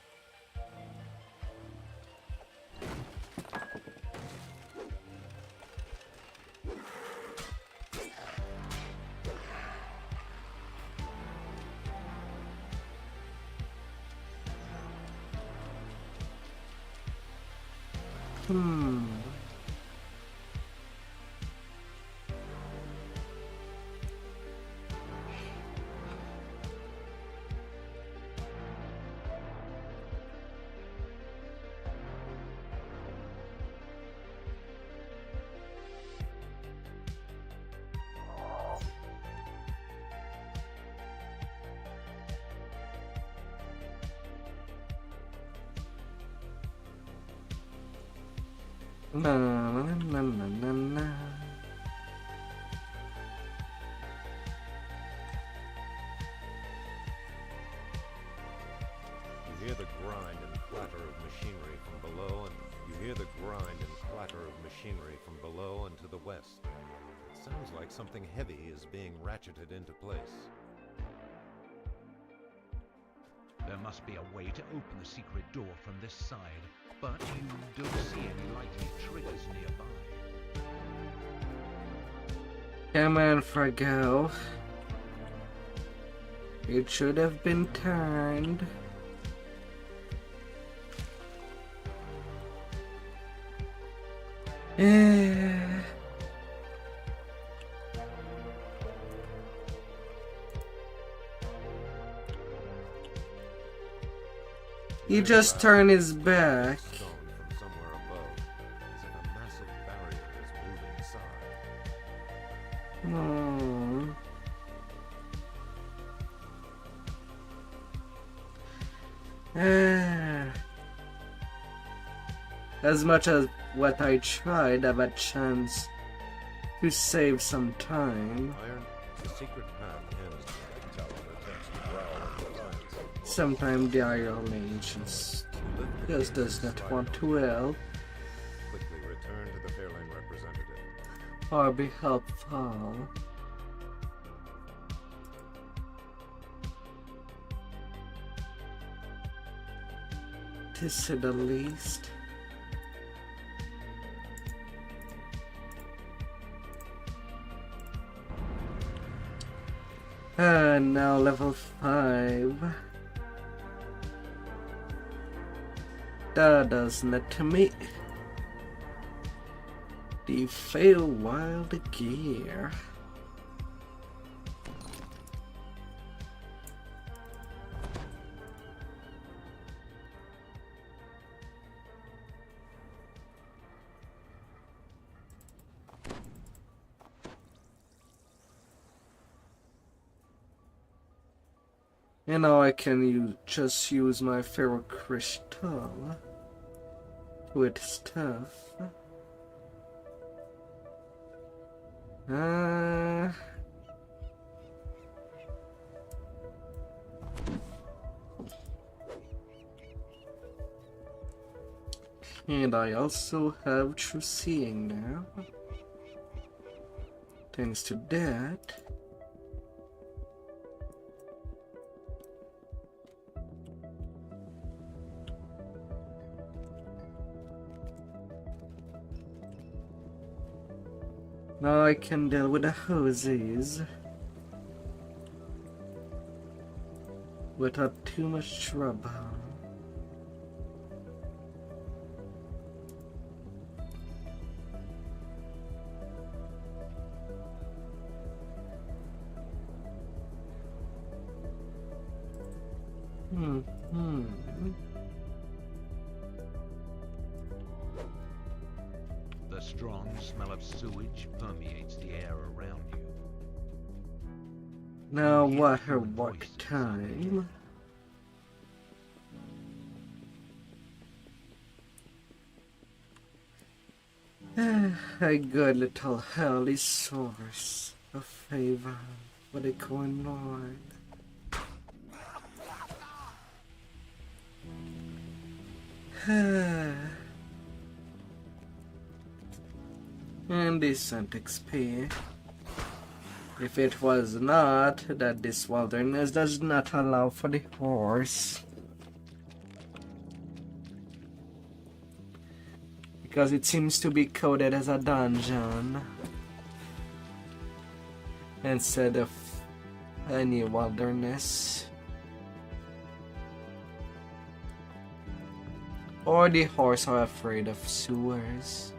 Na na na na na na. You hear the grind and clatter of machinery from below, and you hear the grind and clatter of machinery from below and to the west. It sounds like something heavy is being ratcheted into place. There must be a way to open the secret door from this side, but you don't see any likely triggers nearby. Come on, Frago. It should have been turned. He just turned his back. Stone from somewhere above, as if a massive barrier is moving aside. As much as what I tried, I have a chance to save some time. Iron, the secret path ends when Talon attempts to growl into the lines. Sometimes the Iron Age just does not want to help Quickly return to the Fairlane representative. or be helpful. To say the least. Now level 5. That does not to me. The fail wild gear. And now I can just use my ferro crystal with stuff. And I also have true seeing now. Thanks to that. Now I can deal with the hoses without too much trouble. The strong smell of sewage permeates the air around you. Now water walk time. A good little holy source of favor for the coin lord. And decent XP. If it was not that this wilderness does not allow for the horse. Because it seems to be coded as a dungeon instead of any wilderness. Or the horse are afraid of sewers.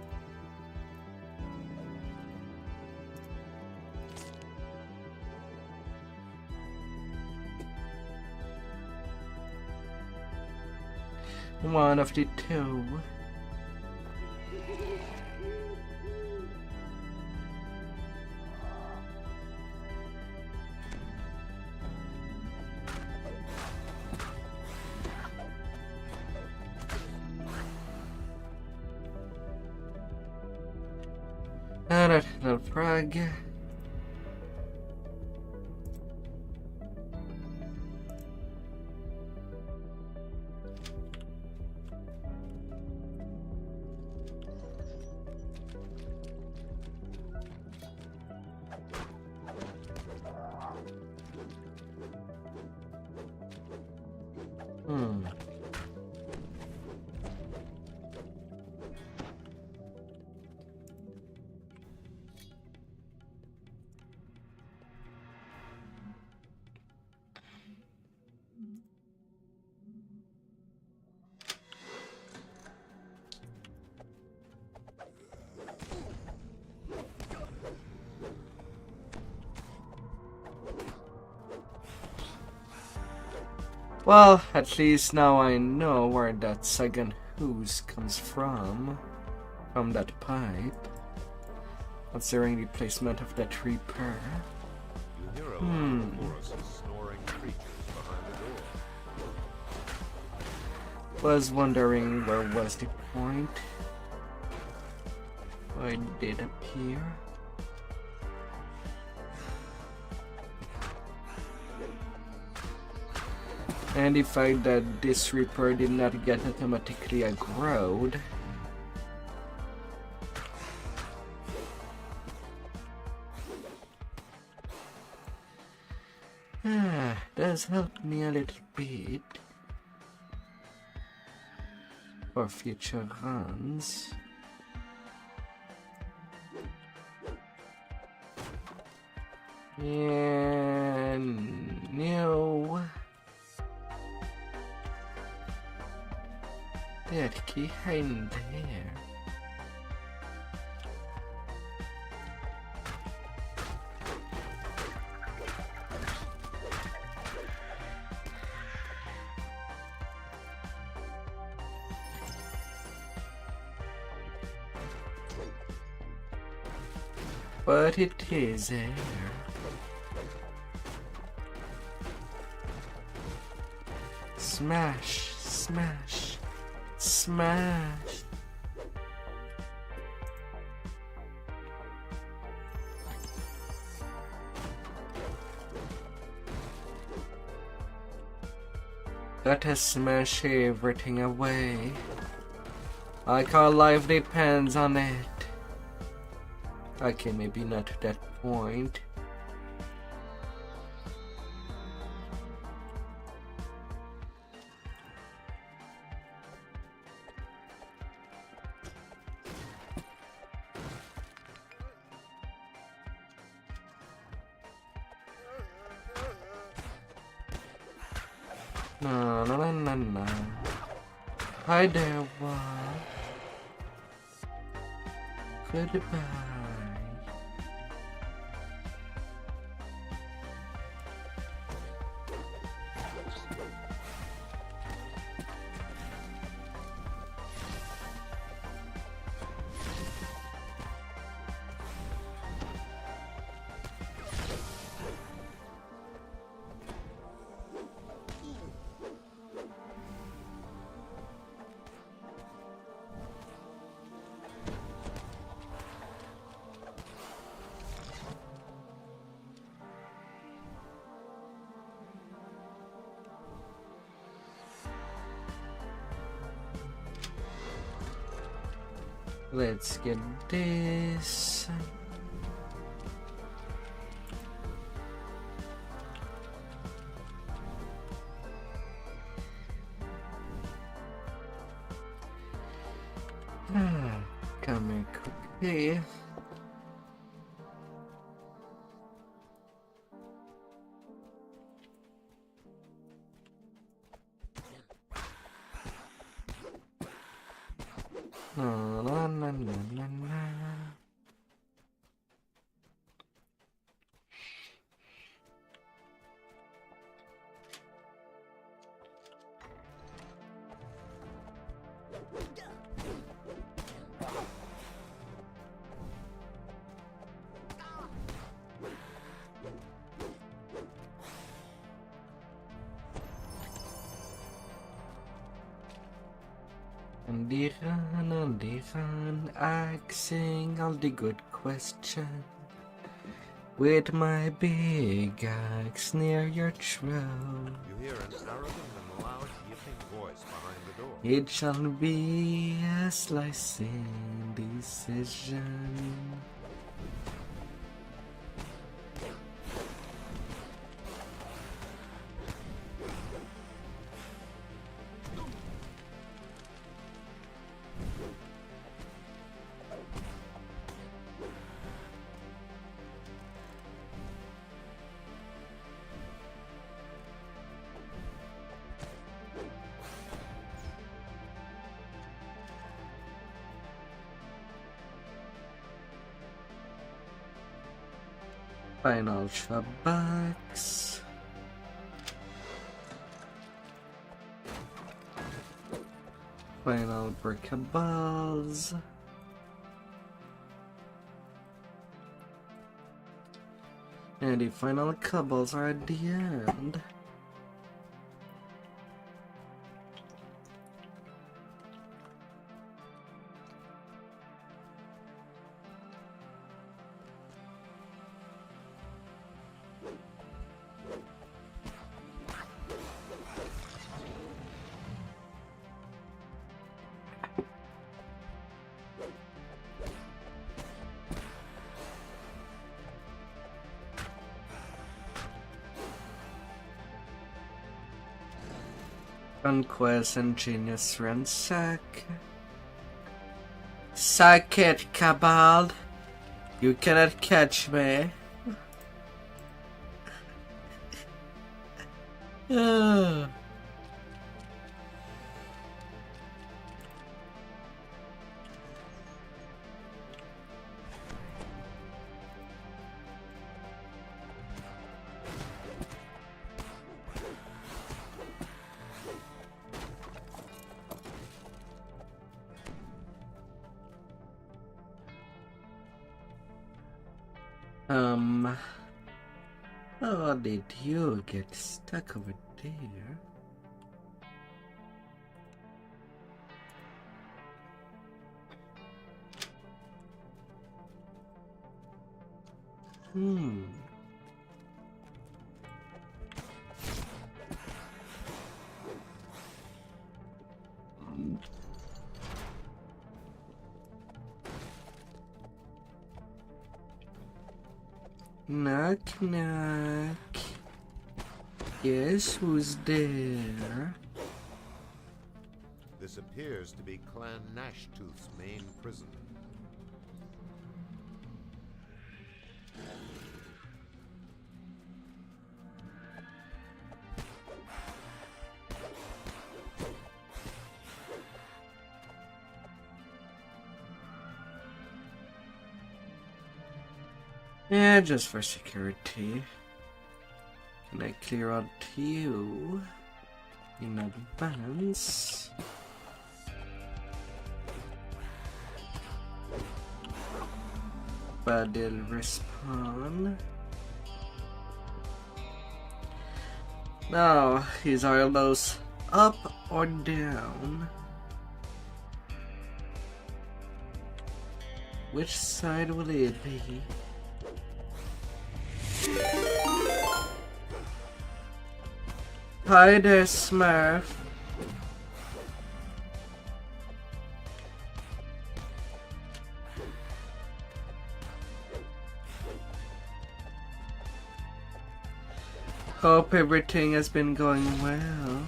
One of the two. Alright, little frog. Well, at least now I know where that second ooze comes from that pipe. Considering the placement of that reaper. You hear a lot of horses snoring creatures behind the door. Was wondering where was the point. Why it did appear. And the fact that this reaper did not get automatically aggroed. Does help me a little bit for future runs. And no. That key hiding there. But it is there. Smash, smash, smash. Gotta smash everything away. Like our life depends on it. Okay, maybe not to that point. No. Hi there, what? Goodbye. Let's get this. Come here quickly. La, la, la, la, la, la. And the run, asking all the good questions. With my big axe near your throat, You hear an arrogant and loud yipping voice behind the door. it shall be a slicing decision. Final shop box. Final breakables. And the final cobbles are at the end. Conquest and Genius Ransack. Suck it, Cabal. You cannot catch me. Ugh. How did you get stuck over there? Knock, knock. Yes, who's there? This appears to be Clan Gnashtooth's main prison. Yeah, just for security. Can I clear out you in advance? But they'll respawn. Now, is our those up or down? Which side will it be? Hi there, Smurf. Hope everything has been going well.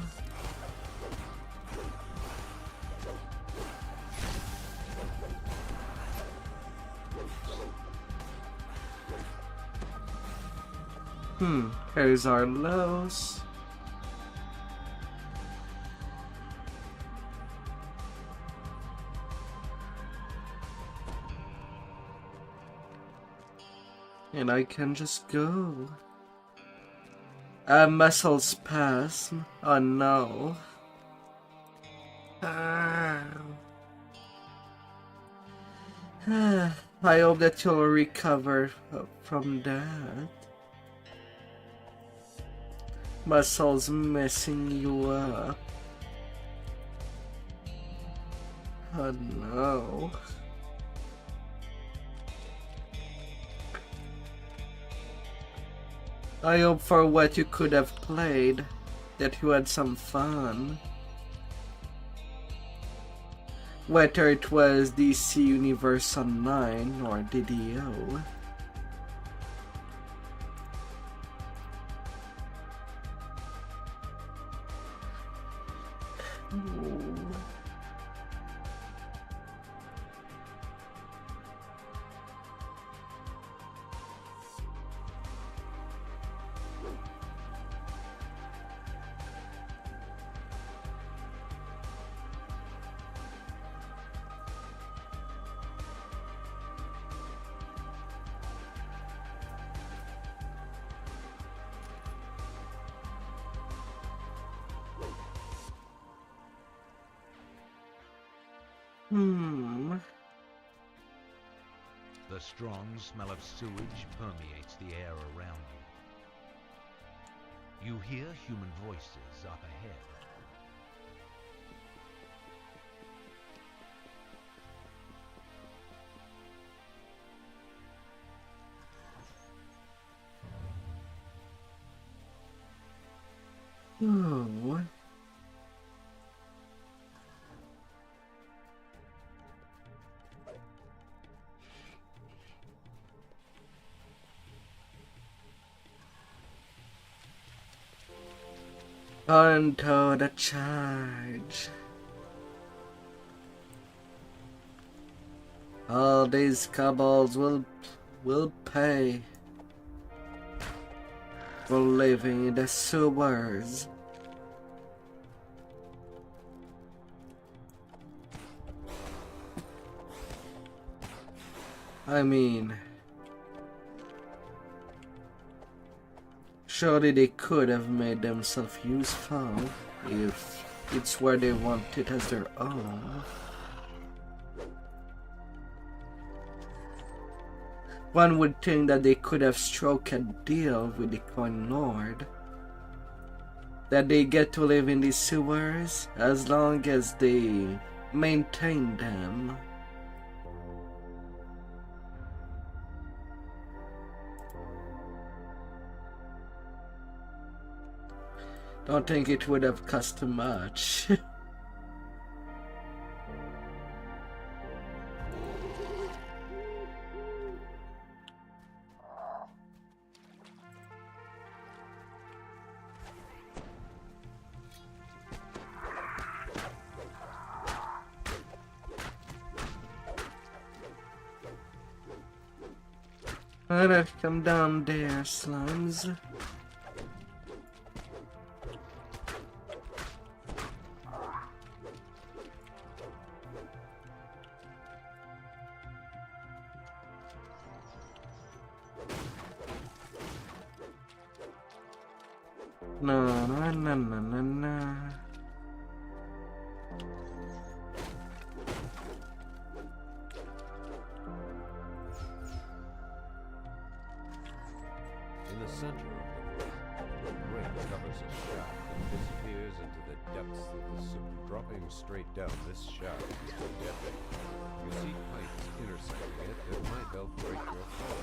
Here's our lows. And I can just go. A muscle spasm. Oh no. I hope that you'll recover from that. Muscles messing you up. Oh no. I hope for what you could have played, that you had some fun. Whether it was DC Universe Online or DDO. The strong smell of sewage permeates the air around you. You hear human voices up ahead. Oh. Onto the charge. All these kobolds will pay for living in the sewers. I mean, surely they could have made themselves useful if it's where they want it as their own. One would think that they could have struck a deal with the Coin Lord, that they get to live in the sewers as long as they maintain them. Don't think it would have cost too much. Alright, come down there, slimes. No, no, no, no, no, no. In the center of the ring covers a shaft that disappears into the depths of the sewer. Dropping straight down this shaft is deadly. You see pipes intersecting it that might help break your fall.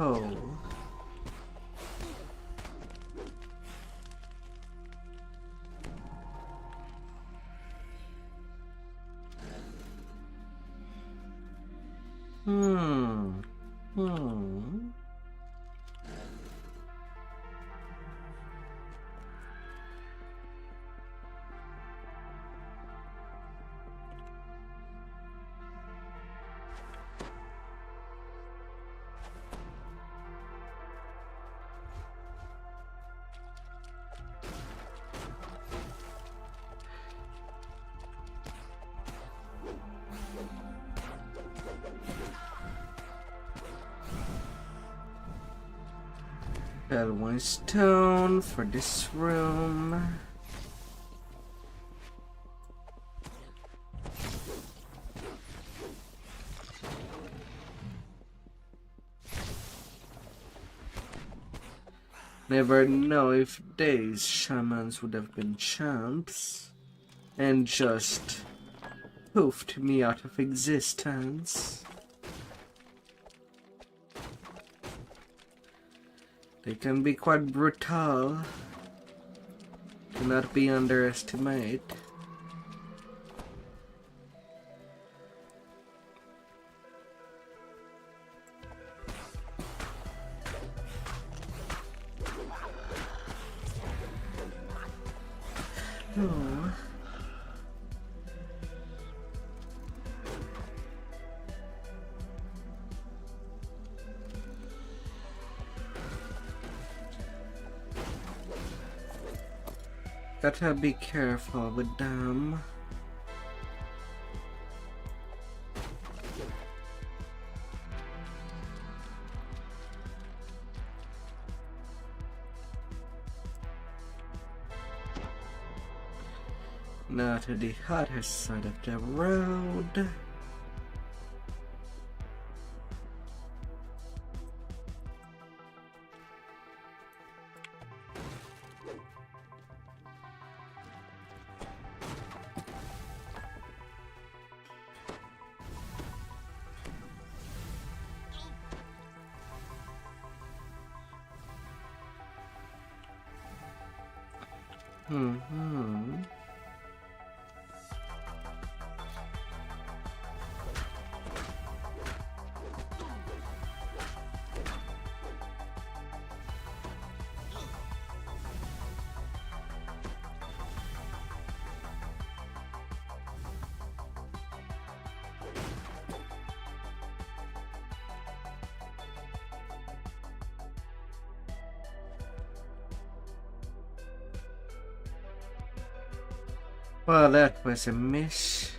Oh. Got one stone for this room. Never know if these shamans would have been champs and just poofed me out of existence. They can be quite brutal. Cannot be underestimated. Oh. Gotta be careful with them. Now to the other side of the road. Well, that was a miss.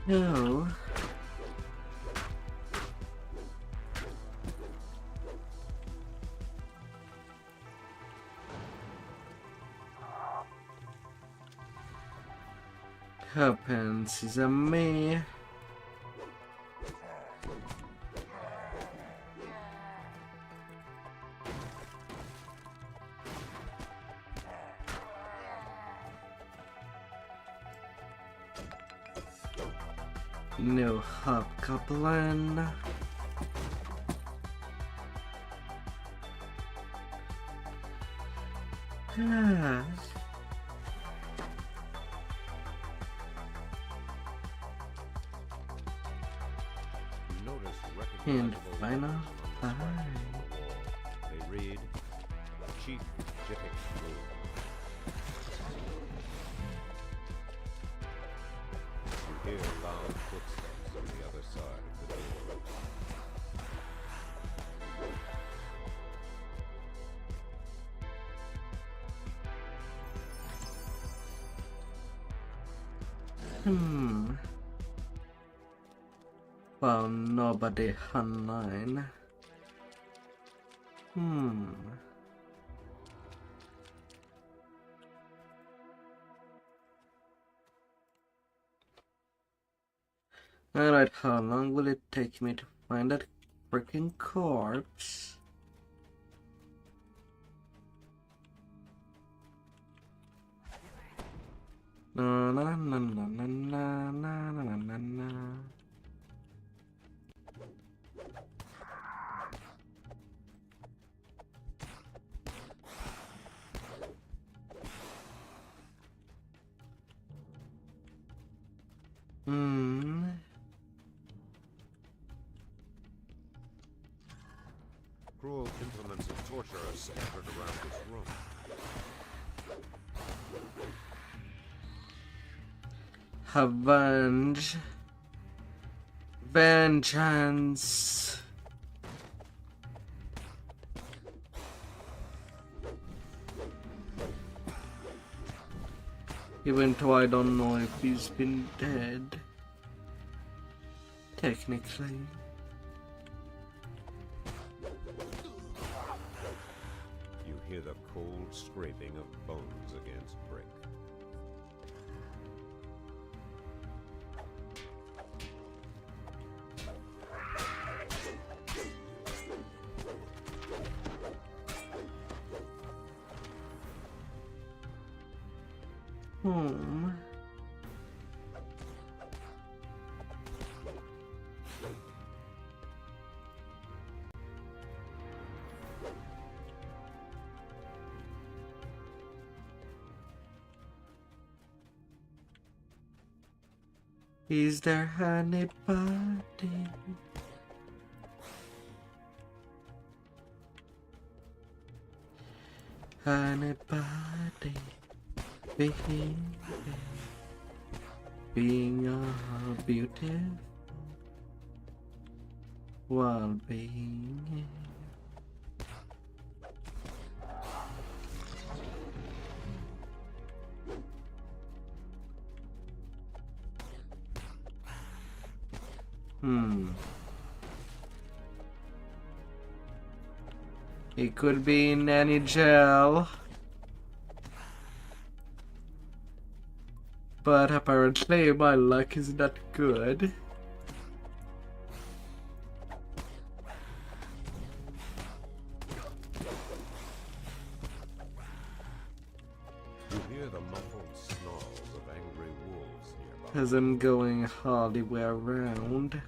No. Happens is a me. No hobgoblin. Ah. And final five. They read Chief Jittick Blue. You hear loud footsteps on the other side of the door. Well, nobody online. Alright, how long will it take me to find that freaking corpse? Na na na na na na na na na na. Cruel implements of torture treasure are scattered around this room. Avenge. Vengeance. Even though I don't know if he's been dead. Technically. You hear the cold scraping of bones against brick. Is there anybody? Anybody being a beautiful while being It could be in any jail. But apparently my luck is not good. You hear the muffled snarls of angry wolves nearby. As I'm going all the way around.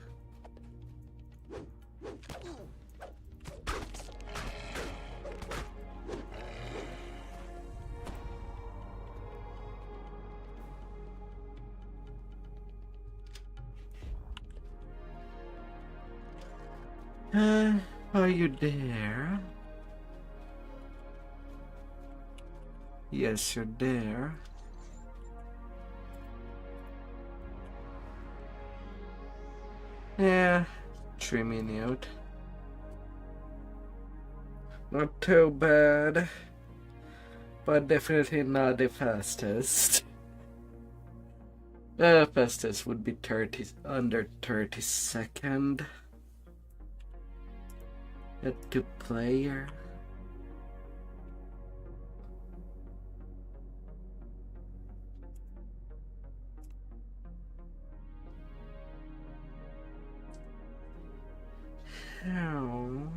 Are you there? Yes, you're there. Yeah, 3 minutes. Not too bad, but definitely not the fastest. The fastest would be under 30 seconds. A 2-player. How?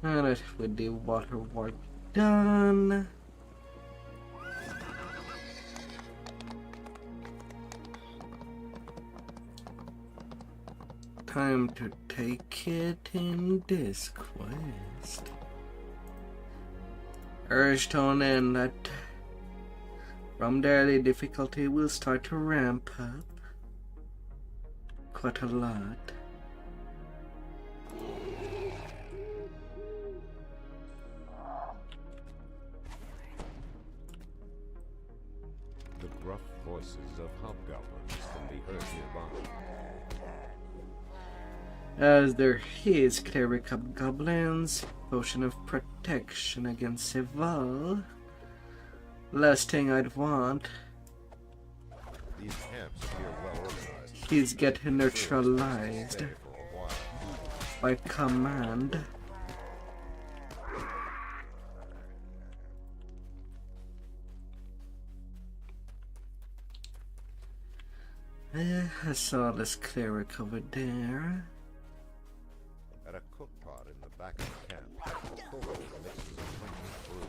Alright, with the water work done. Time to take it in this quest. Urged-on Inlet. From there the difficulty will start to ramp up quite a lot. The gruff voices of hobgoblins can be heard nearby. As there is cleric hobgoblins, potion of protection against evil. Last thing I'd want These camps appear well organized. is get neutralized Stay for a while. by command. I saw this cleric over there. At a cook pot in the back of the camp, Kobo mixes a pungent brew.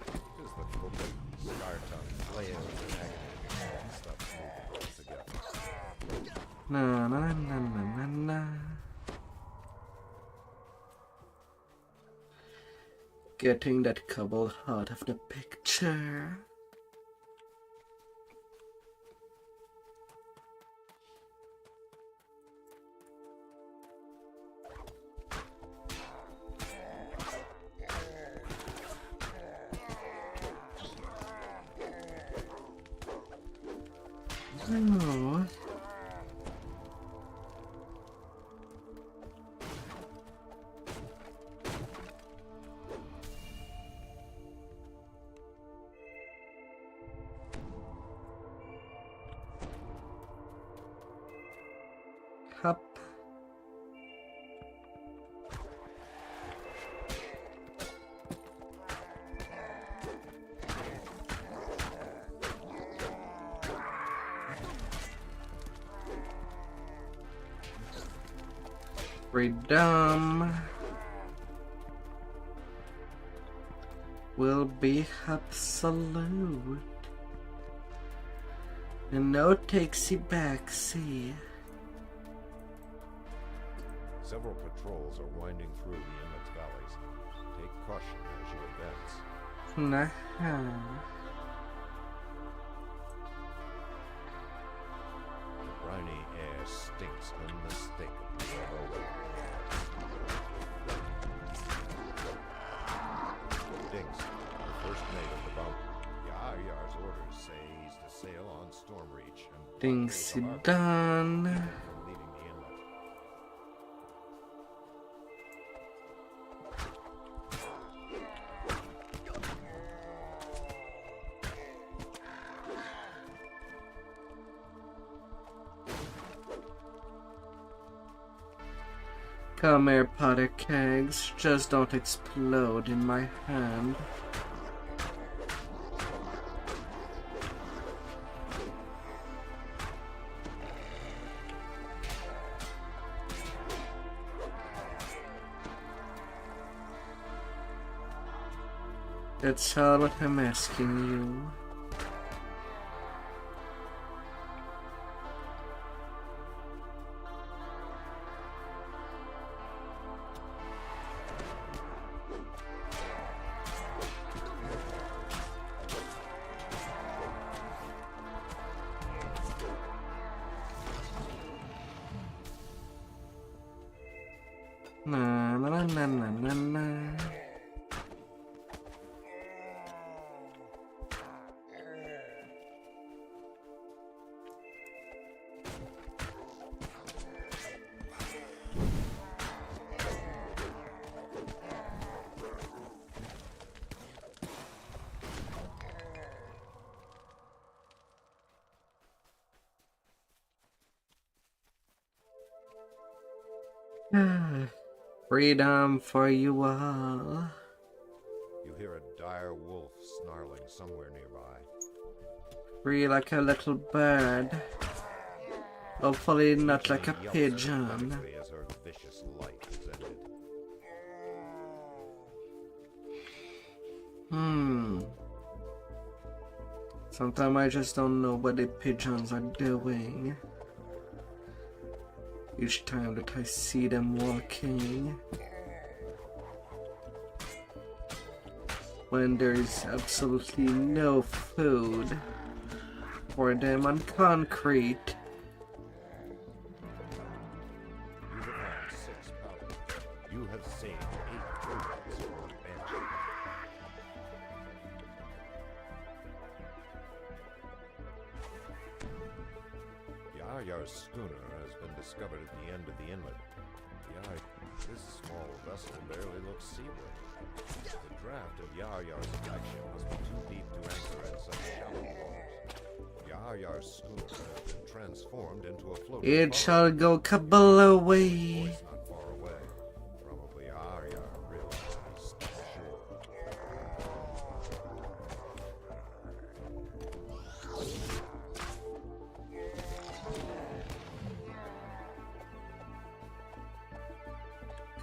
It is the Kobo Scarton flails in agony and stuff moving together. Na na na na na na. Getting that kobold out of the picture. Oh. Hup. Freedom will be absolute. And no takesy backsy. Several patrols are winding through the inlet's valleys. Take caution as you advance. Nah. The briny air stinks unmistakably all over. Dinks, the first mate of the boat. Yar's orders say he's to sail on Stormreach and Things blockade the harbor done. from leaving the inlet. Come here, Potter kegs. Just don't explode in my hand. That's all what I'm asking you. Na na na na na na. Freedom for you all. You hear a dire wolf snarling somewhere nearby. Free like a little bird. Hopefully not like a Yelps pigeon. pathetically as her vicious life is ended. Sometimes I just don't know what the pigeons are doing. Each time that I see them walking. When there is absolutely no food for them on concrete. You have had 6 powders. You have saved 8 rodents from the banshee. Yar's schooner has been discovered at the end of the inlet. This small vessel barely looks seaworthy. The draft of Yar's flagship must be too deep to anchor in such shallow waters. Yar's schooner has been transformed into a floating It boat. shall go kabla-away. Voice not far away. Probably Yar realized the shore.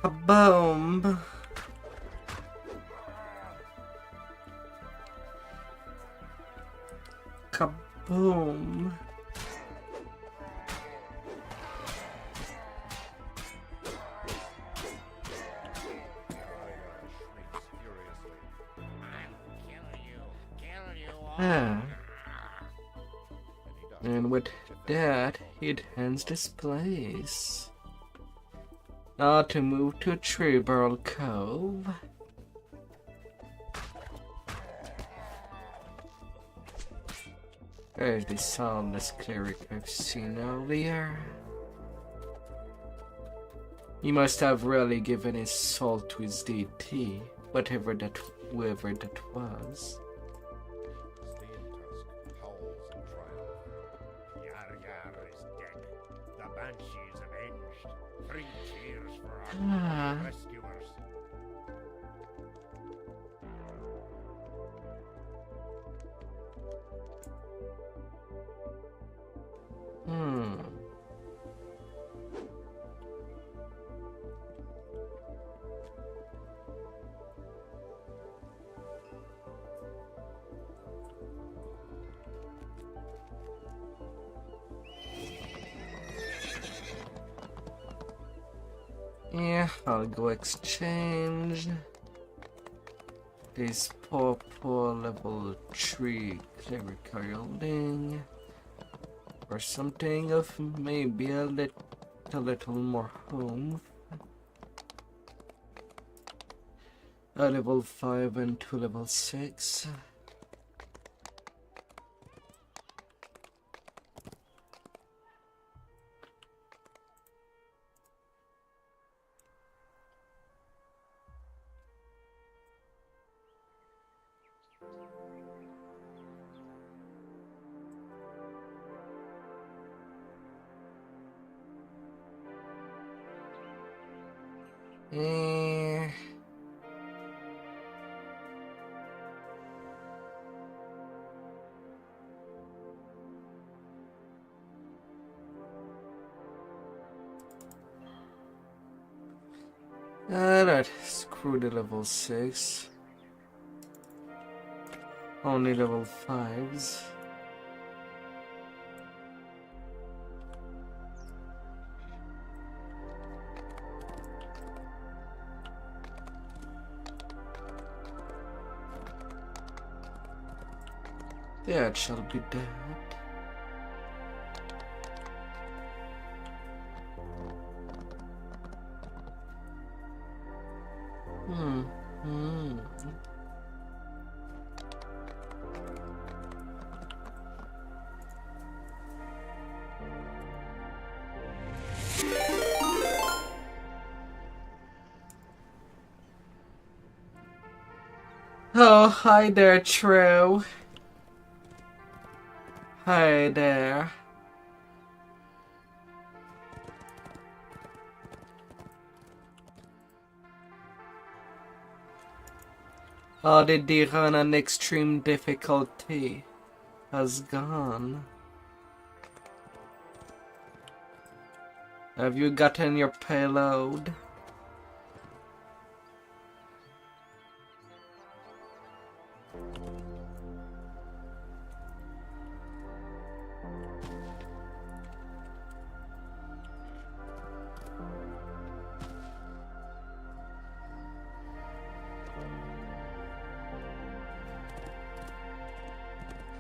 Kaboom! Kaboom! Yar shrieks furiously Ah. And with that, it ends this place. Now to move to Tree Barrel Cove. There's the soundless cleric I've seen earlier. He must have really given his soul to his deity, whoever that was. Stay in Tusk howls in triumph. Yar Yar is dead. The Banshee is avenged. 3 cheers for our rescuers. Yeah, I'll go exchange this poor level 3 clerical building for something of maybe a little more home. A level 5 and 2 level 6. Alright, screw the level 6. Only level 5s. That shall be that. Oh, hi there, True. Hi there. Oh, the run on extreme difficulty has gone. Have you gotten your payload?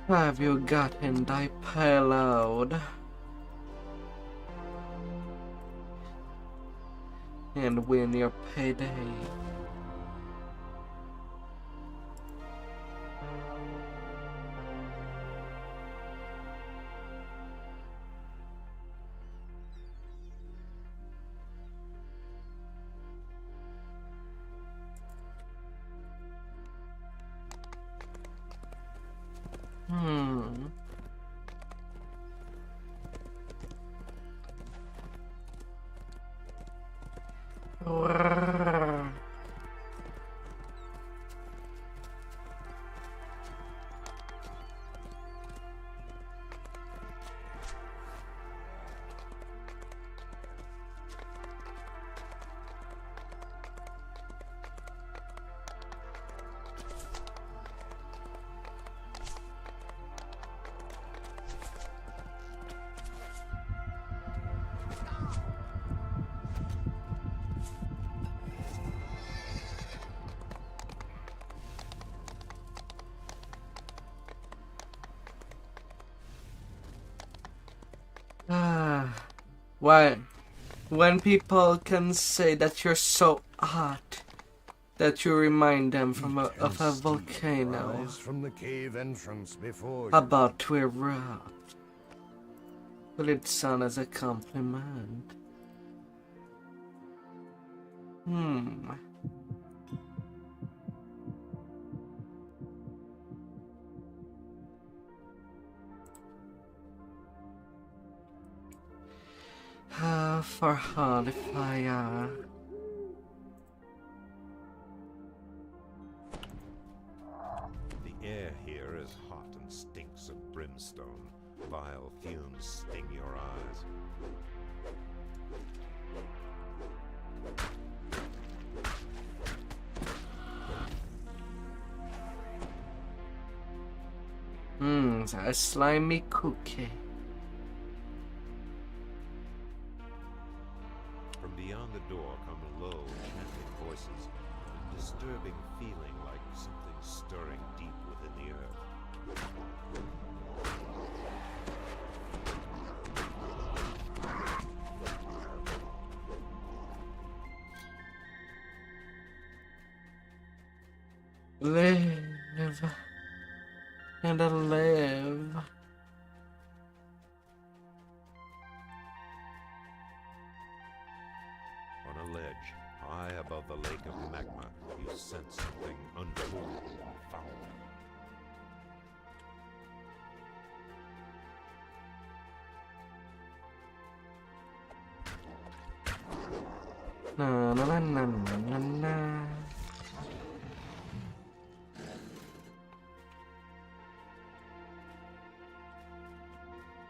Have you gotten thy payload? And win your payday. when people can say that you're so hot that you remind them of a volcano From the cave entrance before about to erupt, will it sound as a compliment? For holy fire. The air here is hot and stinks of brimstone. Vile fumes sting your eyes. A slimy cookie. From beyond the door come low, chanting voices, a disturbing feeling like something stirring deep within the earth. Live and live. On a ledge, high above the lake of magma, you sense something unholy and foul. Na na na na na na.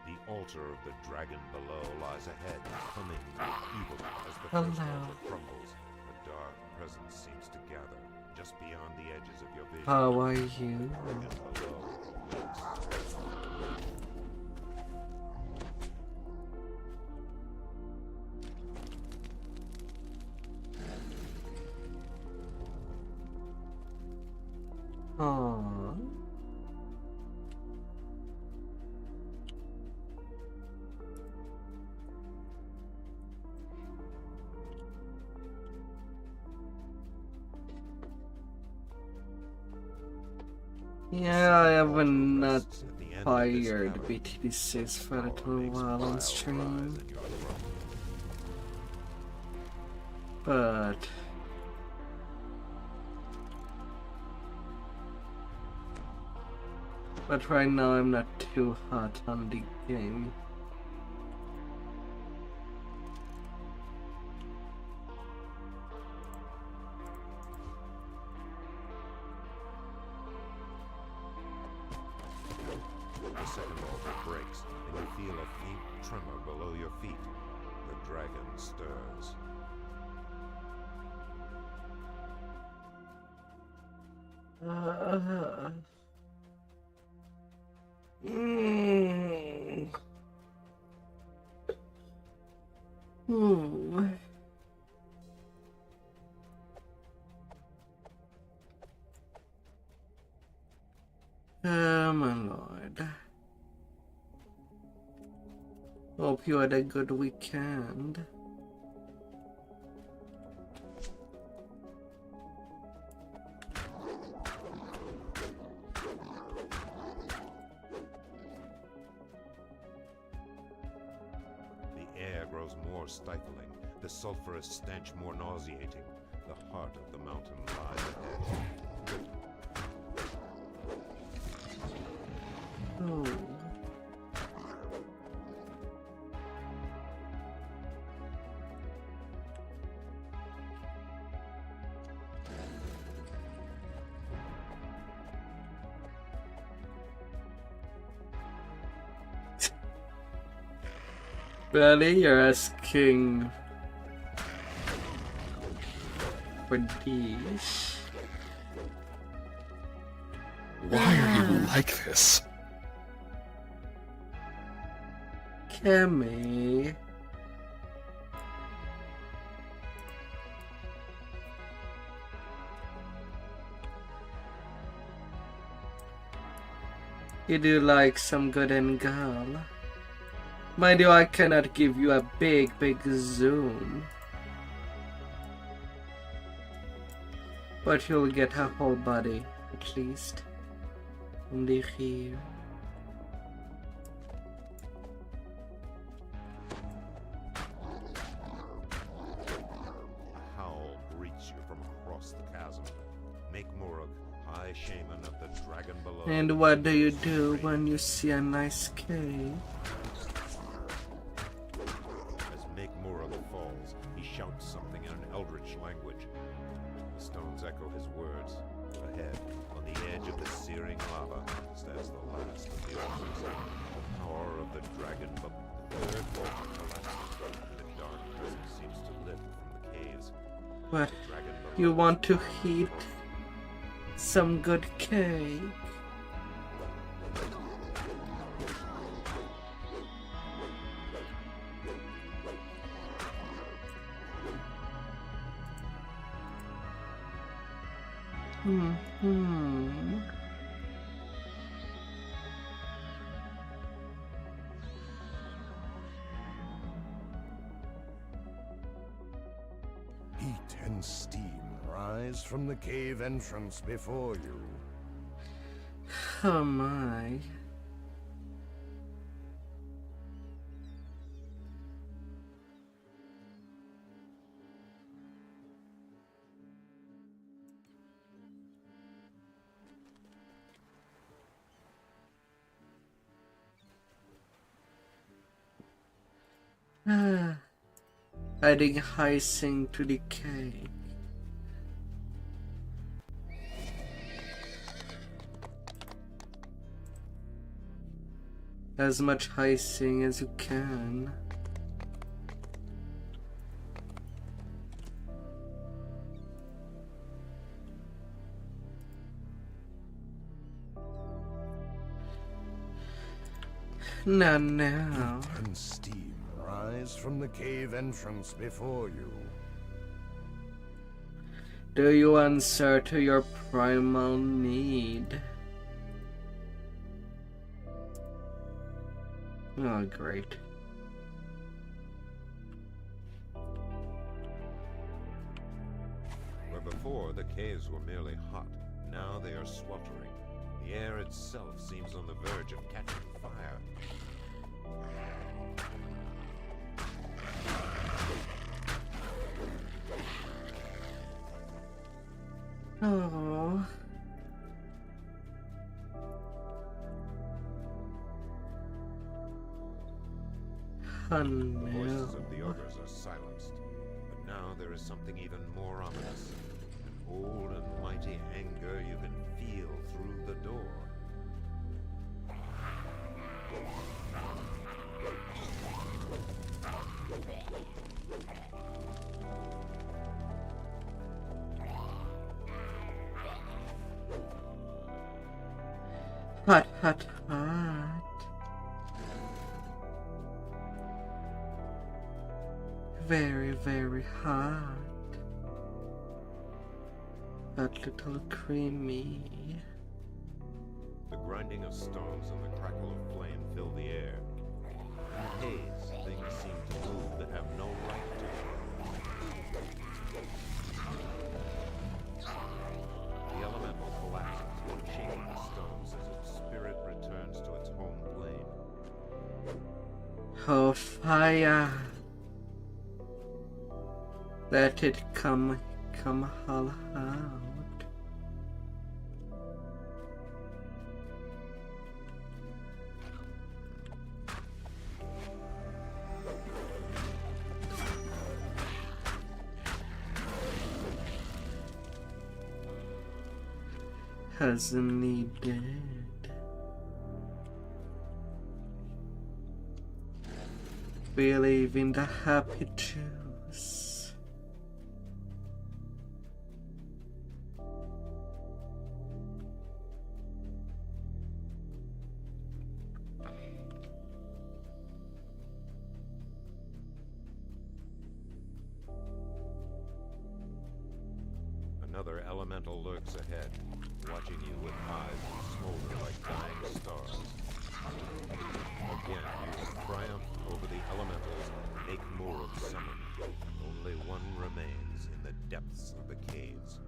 The altar of the dragon below lies ahead, humming with evil as the Hello. first altar crumbles. A dark presence seems to gather just beyond the edges of your vision. How are you? And below, lurks Aww. Yeah, I haven't not at the end of this fired cavern. BTD6 for a little Makes while on vile stream, rise in your throat. but right now I'm not too hot on the game. The second altar breaks, and you feel a faint tremor below your feet. The dragon stirs. My lord. Hope you had a good weekend. The air grows more stifling, the sulphurous stench more nauseating. The heart of the mountain lies ahead. Oh. Really? You're asking for these? Why are you like this? Cammy. You do like some good and girl? Mind you, I cannot give you a big zoom. But you'll get her whole body, at least. Only here. A howl greets you from across the chasm. Make Murug, High Shaman of the dragon below. And what do you do when you see a nice cave? As Make Murug falls, he shouts something in an eldritch language. The stones echo his words. Ahead, on the edge of the searing lava, stands the last of the orcs. The power of the dragon, but the third orc collapses. The dark presence seems to lift from the caves. What? The dragon below You want to eat some good cake? Heat and steam rise from the cave entrance before you. Oh my. Adding icing to the cake. As much icing as you can. Not now. Heat and steam rise from the cave entrance before you. Do you answer to your primal need? Oh, great. Where before the caves were merely hot, now they are sweltering. The air itself seems on the verge of catching fire. Oh. The voices of the ogres are silenced, but now there is something even more ominous. An old and mighty anger you can feel through the door. Hot, hot, hot. Very, very hot. But little creamy. The grinding of stones and the crackle of flame fill the air. In the haze, things seem to move that have no right to. The elemental collapses, shaking the stones as its spirit returns to its home plane. Oh, fire. Let it come all out. Hasn't he dead? Believe in the happy juice. Another elemental lurks ahead, watching you with eyes that smolder like dying stars. Again, you have triumphed over the elementals. Make more of summon. Only one remains in the depths of the caves.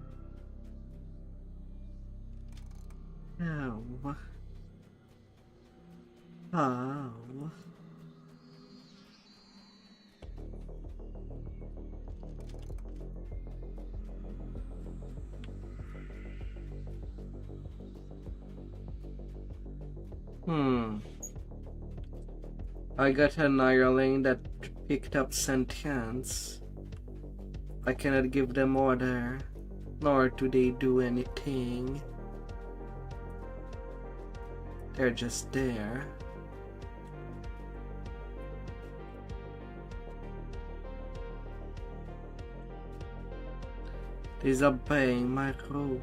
Ow. Ow. I got an hireling that picked up sentience. I cannot give them order, nor do they do anything. They're just there. Disobeying my rule.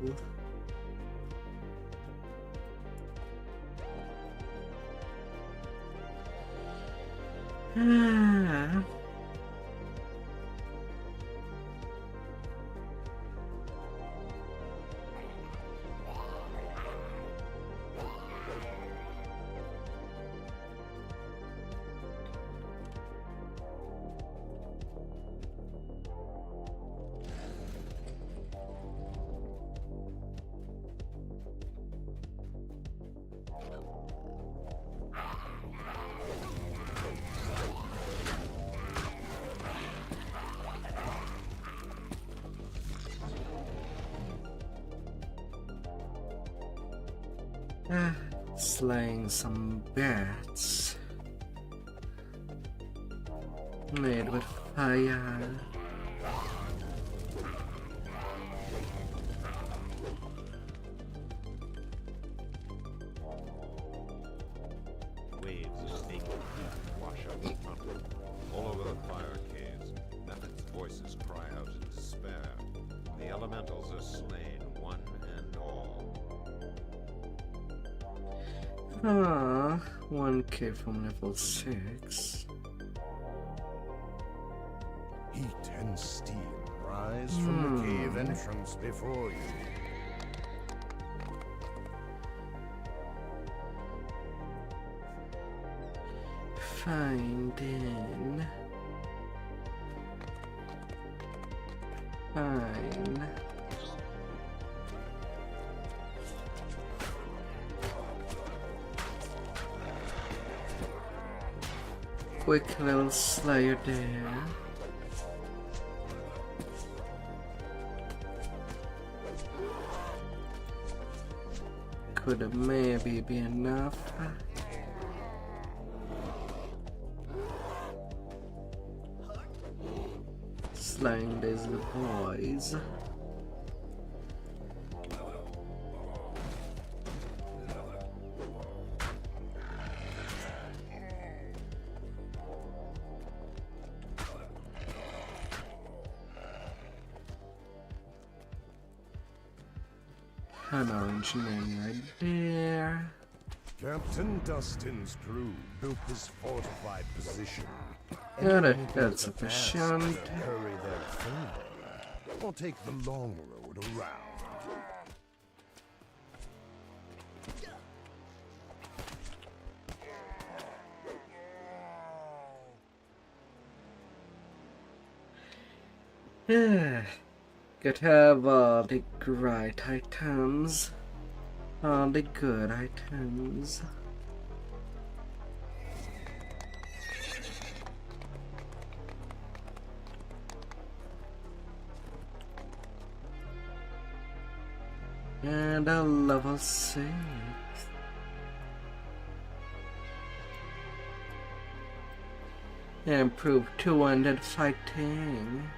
Slaying some bats made with fire. Waves of naked heat wash out the tunnel. All over the fire caves, Method's voices cry out in despair. The elementals are slain, one and all. Ah, 1k from level 6. Heat and steam rise from the cave entrance before you. Finding. Fine. Quick little slayer there. Could maybe be enough. Slaying these boys. An orange man right there. Captain Dustin's crew built this fortified position. Got it, Anyone that's with the task sufficient. to hurry their further, or take the long road around. Could have all the right items. All the good items. And a level 6. Improve 200 fighting.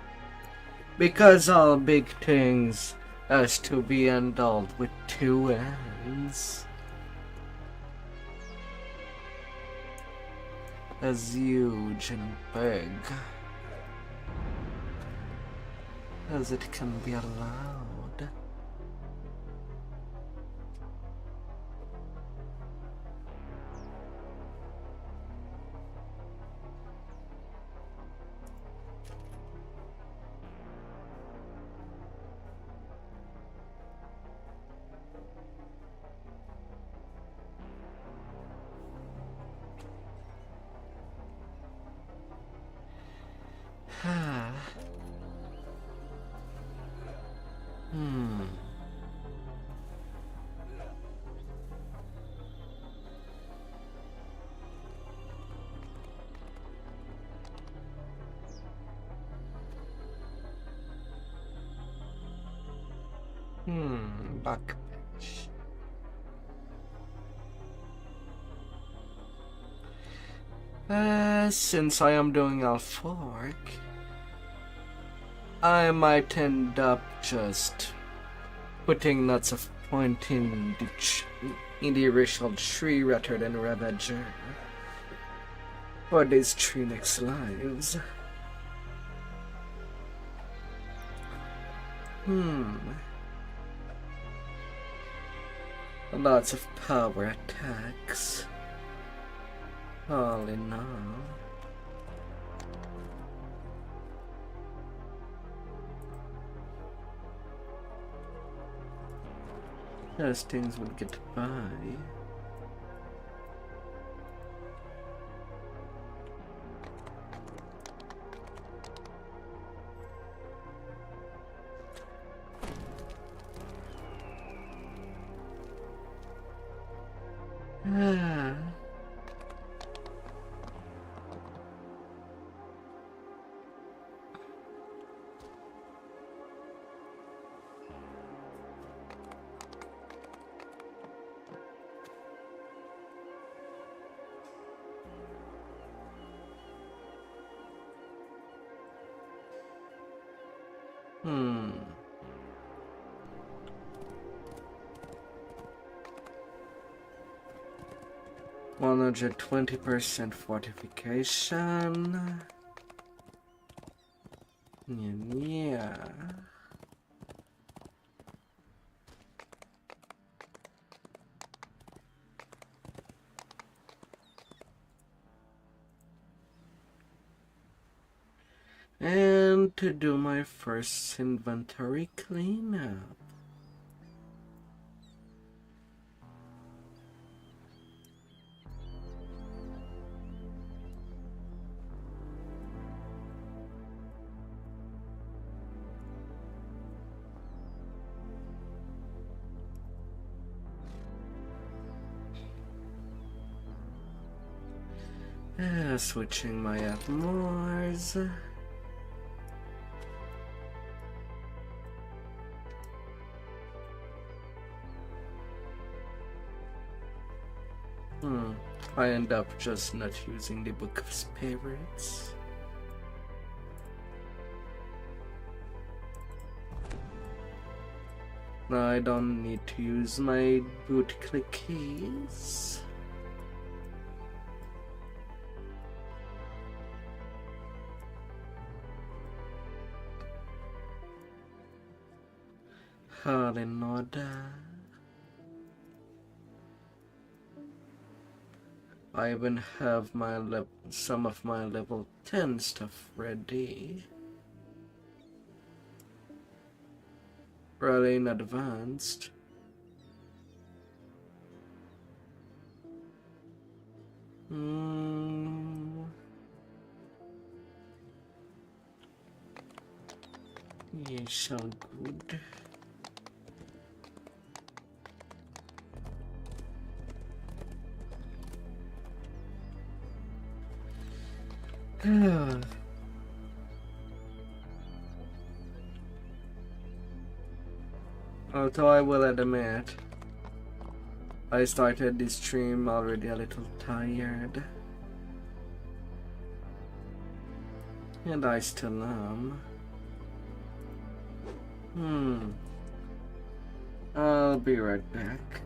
Because all big things has to be handled with 2 hands. As huge and big as it can be allowed. Hmm. Back page. Since I am doing Half-orc, I might end up just putting lots of point in the original tree rather than Ravager for these 3 next lives. Lots of power attacks. All in all. Those things would get by. Ah. Hmm. 120% fortification. Yeah. And to do my first inventory cleanup. Switching my Atmores. I end up just not using the Book of Spirits. Now I don't need to use my boot click keys. All in order. I even have my some of my level 10 stuff ready. Really in advanced. Yeah, so good. Although I will admit, I started this stream already a little tired. And I still am. I'll be right back.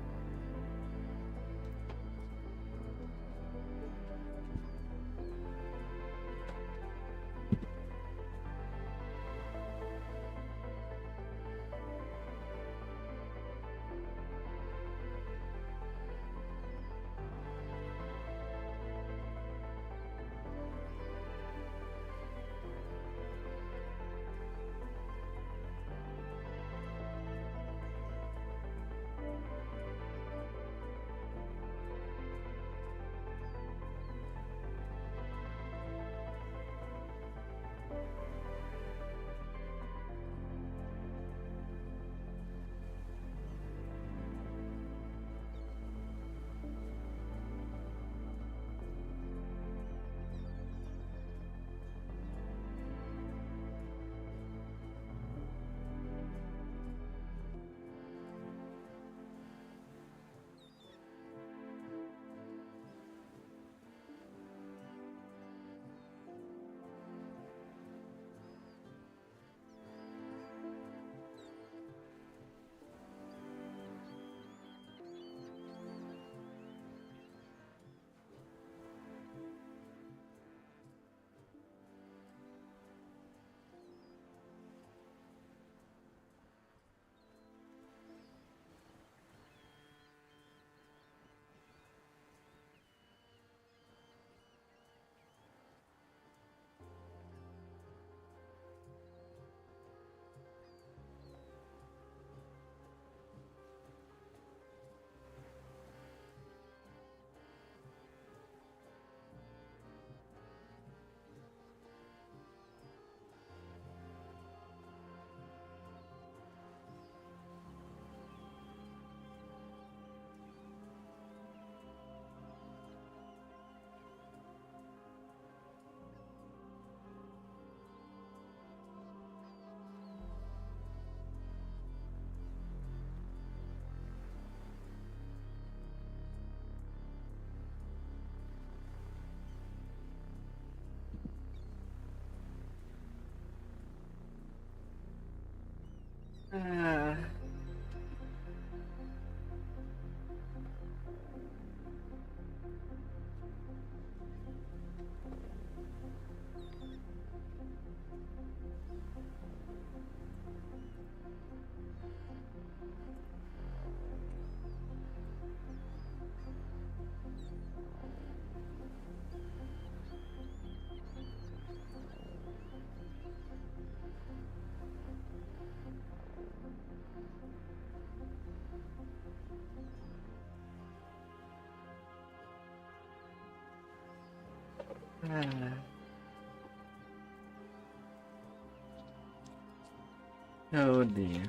Oh dear.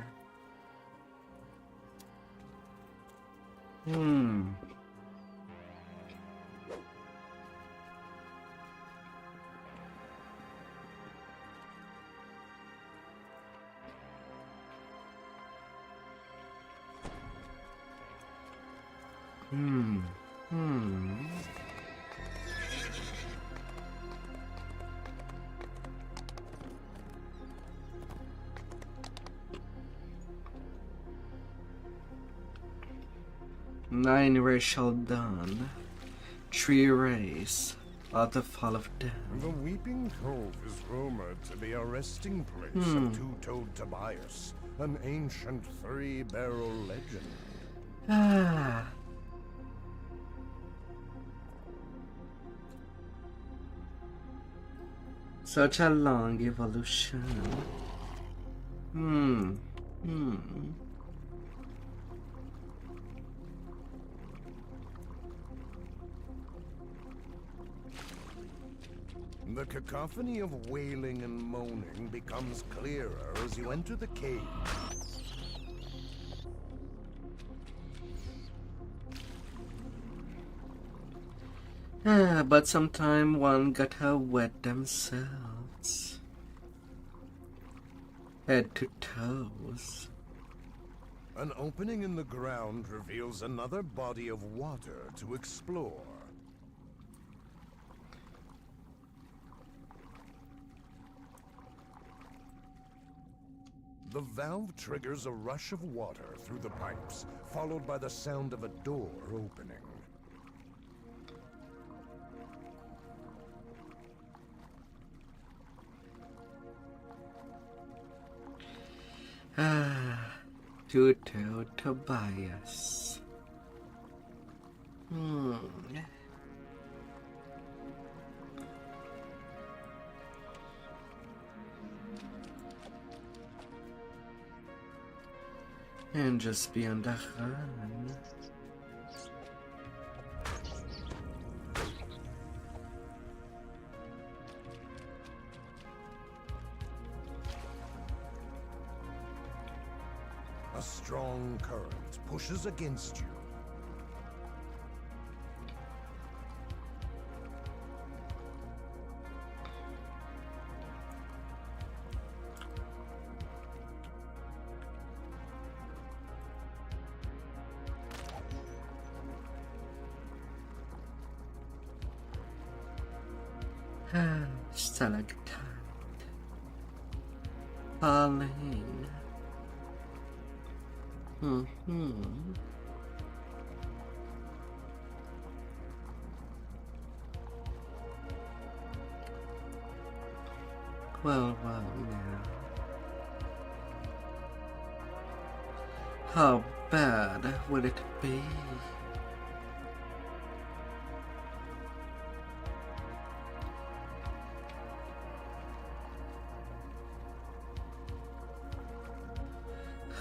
Nine racial dawn, 3 rays, at the fall of The down. Weeping Cove is rumored to be a resting place of two-toed Tobias, an ancient 3-barrel legend. Such a long evolution. The cacophony of wailing and moaning becomes clearer as you enter the cave. But sometime one gotta wet themselves. Head to toes. An opening in the ground reveals another body of water to explore. The valve triggers a rush of water through the pipes, followed by the sound of a door opening. Tuto Tobias. And just beyond the run. A strong current pushes against you. Stalactite. Falling. Well, now. How bad would it be?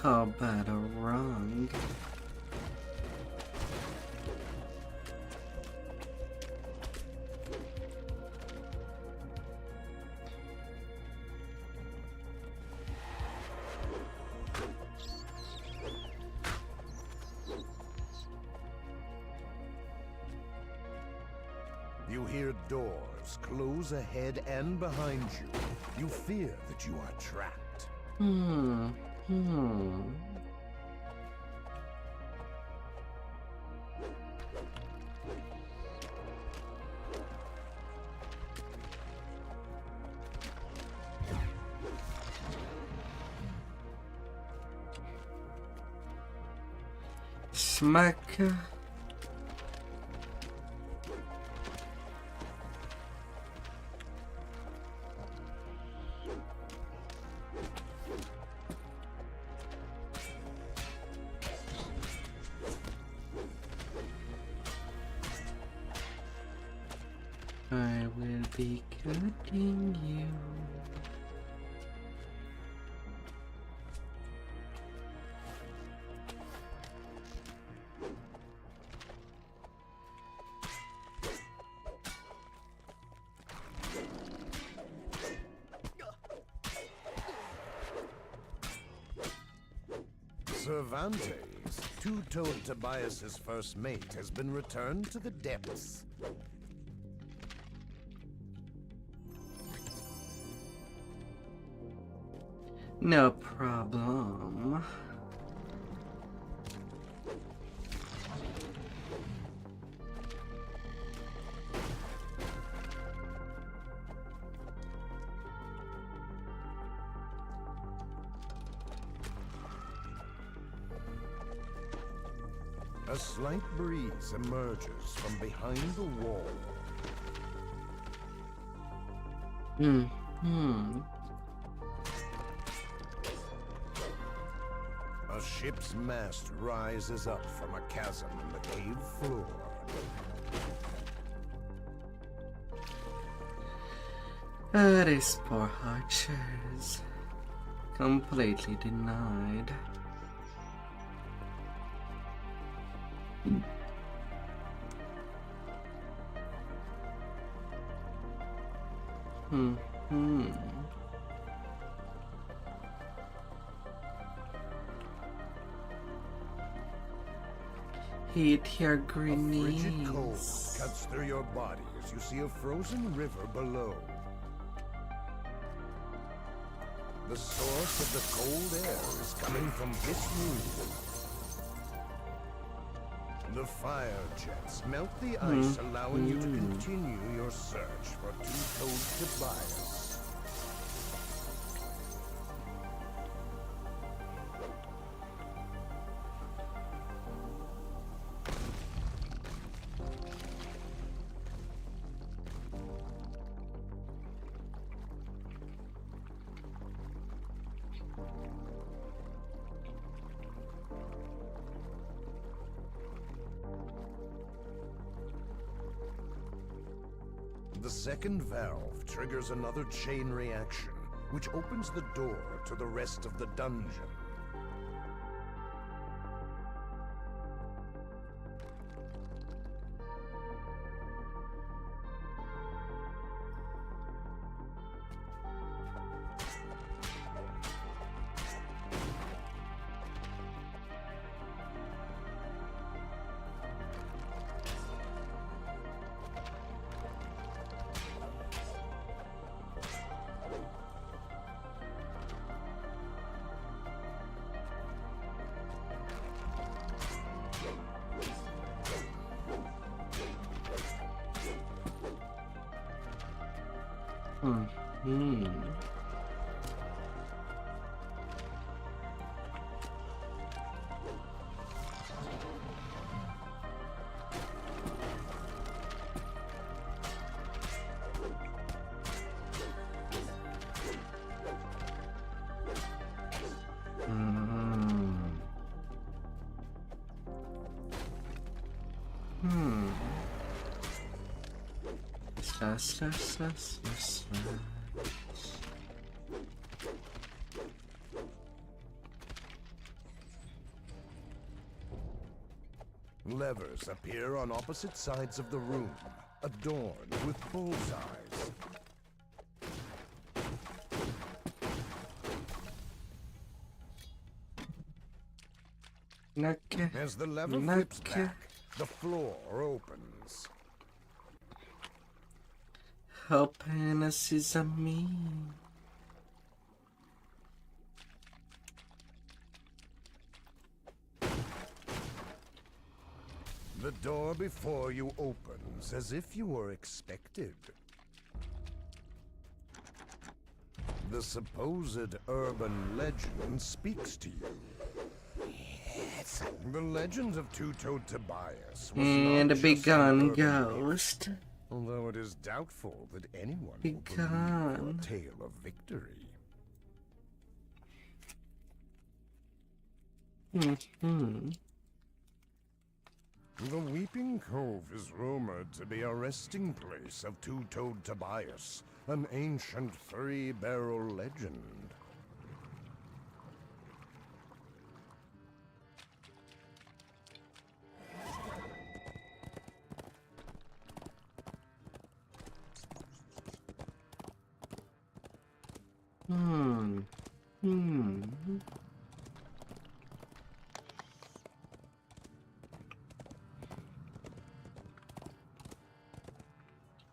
How bad or wrong? You hear doors close ahead and behind you. You fear that you are trapped. Smack. I will be cutting you. Cervantes, two-toed Tobias's first mate, has been returned to the depths. No problem. A slight breeze emerges from behind the wall. A ship's mast rises up from a chasm in the cave floor. These poor archers. Completely denied. Heat your green Frigid cold knees. cuts through your body as you see a frozen river below. The source of the cold air is coming from this room. The fire jets melt the ice, allowing you to continue your search for two-toed Tobias. The second valve triggers another chain reaction, which opens the door to the rest of the dungeon. Slash. Levers appear on opposite sides of the room, adorned with bullseyes. As the lever flips back, the floor opens. Open sesame. The door before you opens as if you were expected. The supposed urban legend speaks to you. this? The legend of two-toed Tobias was And not a big just an gun urban myth, ghost. although it is doubtful that anyone Big will believe for gun. a tale of victory. Mm-hmm. The Weeping Cove is rumored to be a resting place of two-toed Tobias, an ancient three-barrel legend.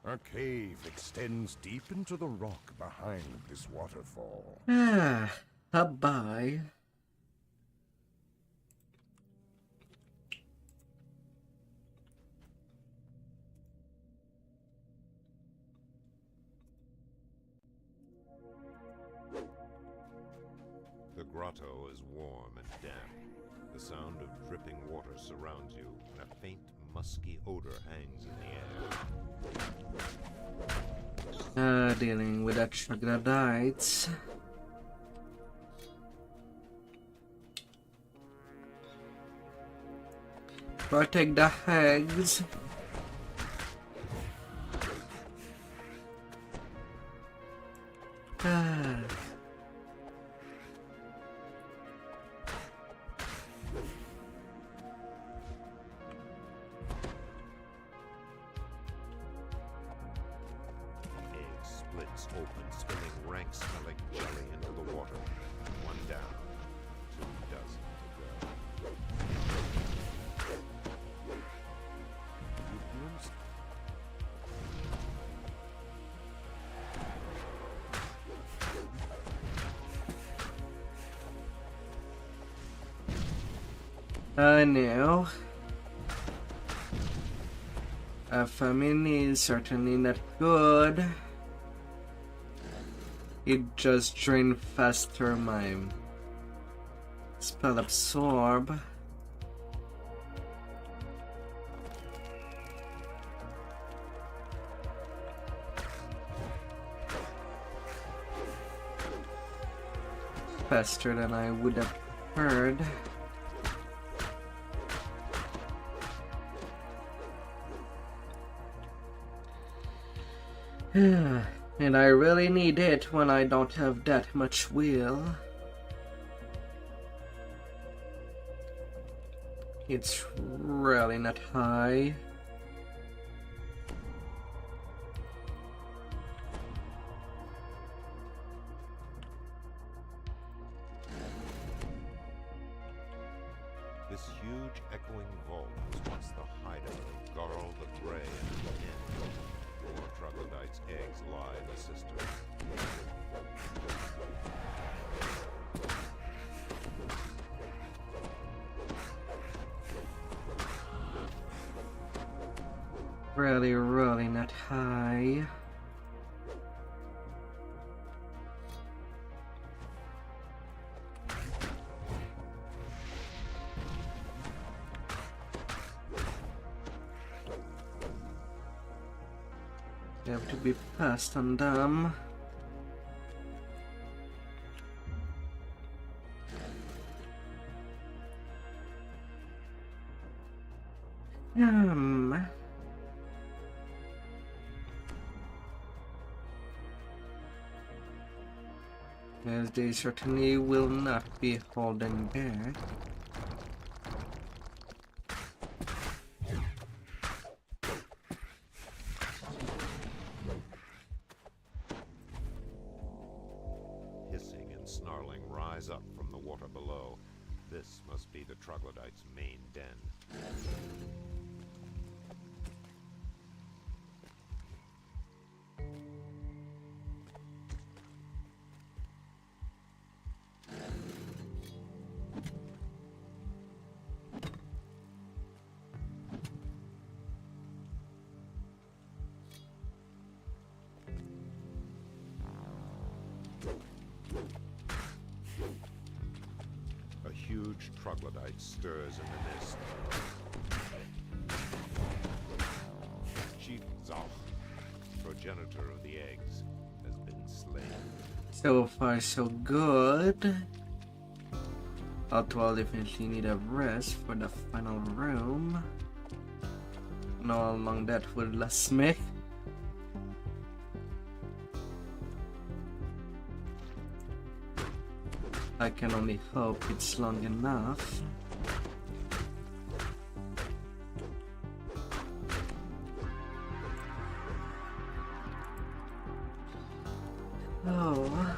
A cave extends deep into the rock behind this waterfall. Bye-bye. The grotto is warm and damp. The sound of dripping water surrounds you, and a faint, musky odor hangs in the air. Dealing with the troglodytes. Protect the hags. Egg splits open, spilling rank-smelling jelly into the water. One down, 2 dozen to go. You glimpse No. A famine is certainly not good. It just drained faster my spell absorb. Faster than I would have heard. And I really need it when I don't have that much will. It's really not high. this huge echoing vault was once the hideout of Garl the Grey and the Inn. More troglodytes' eggs lie in the cistern. Really not high. You have to be fast on them. As they certainly will not be holding back. Hissing and snarling rise up from the water below. This must be the troglodytes' main den. A a huge troglodyte stirs in the mist. Chief Zalch, progenitor of the eggs, has been slain. So far, so good. Although I'll definitely need a rest for the final room. Know how long that would last me. I can only hope it's long enough. Oh.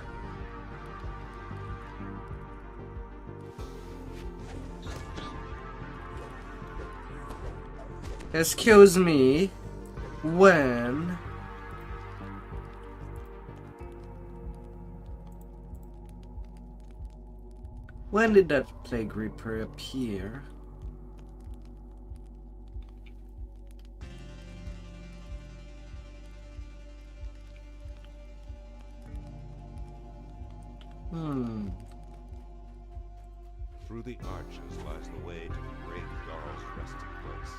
Excuse me, when did that plague reaper appear? Through the arches lies the way to the great Garl's resting place.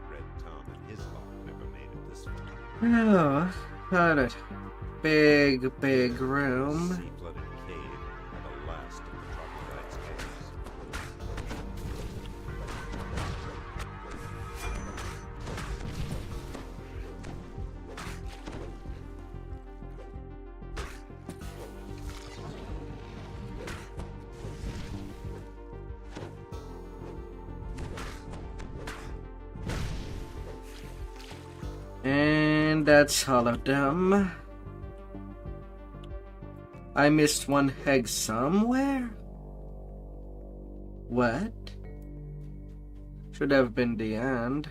Red Tom and his lot never made it this far. Oh, got it. Big room. Sea-flooded cave and the last of the troglodyte's eggs. And that's all of them. I missed one egg somewhere? What? Should have been the end.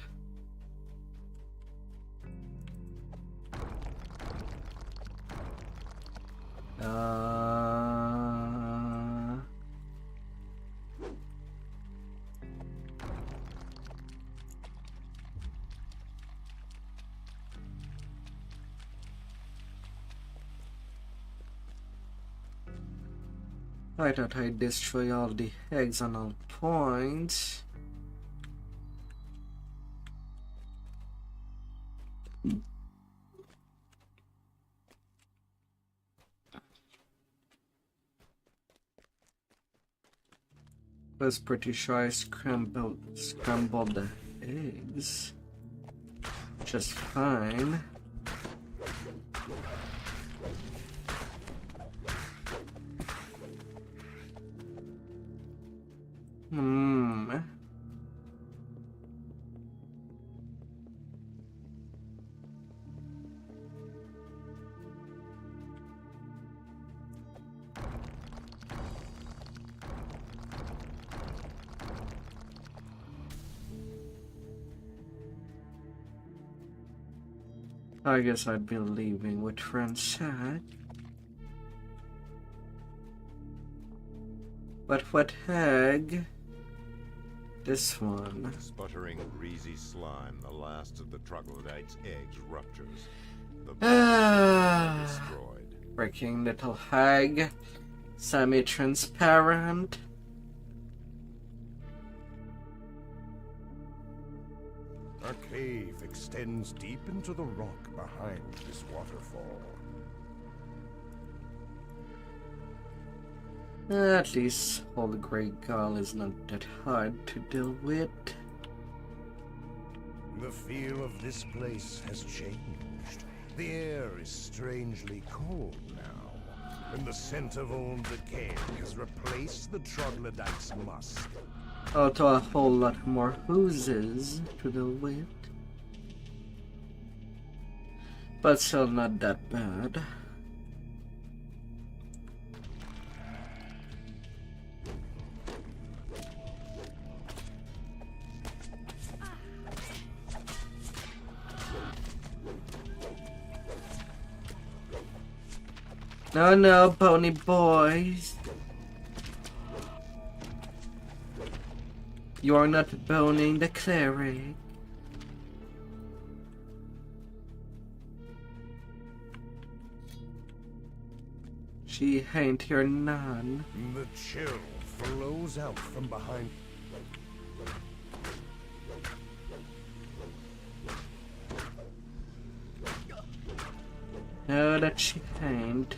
I thought I'd destroy all the eggs on all points. Was pretty sure I scrambled the eggs just fine. I guess I'd be leaving with friends said. But what egg? This one. Sputtering, greasy slime, the last of the troglodyte's eggs ruptures. The body is destroyed. Freaking little hag. Semi-transparent. A cave extends deep into the rock behind this waterfall. At least old Grey Gull is not that hard to deal with. The feel of this place has changed. The air is strangely cold now, and the scent of old decay has replaced the troglodyte's musk. Although a whole lot more oozes to deal with. But still not that bad. No, no, pony boys. You are not boning the cleric. She ain't your nun. The chill flows out from behind. No, that she can't.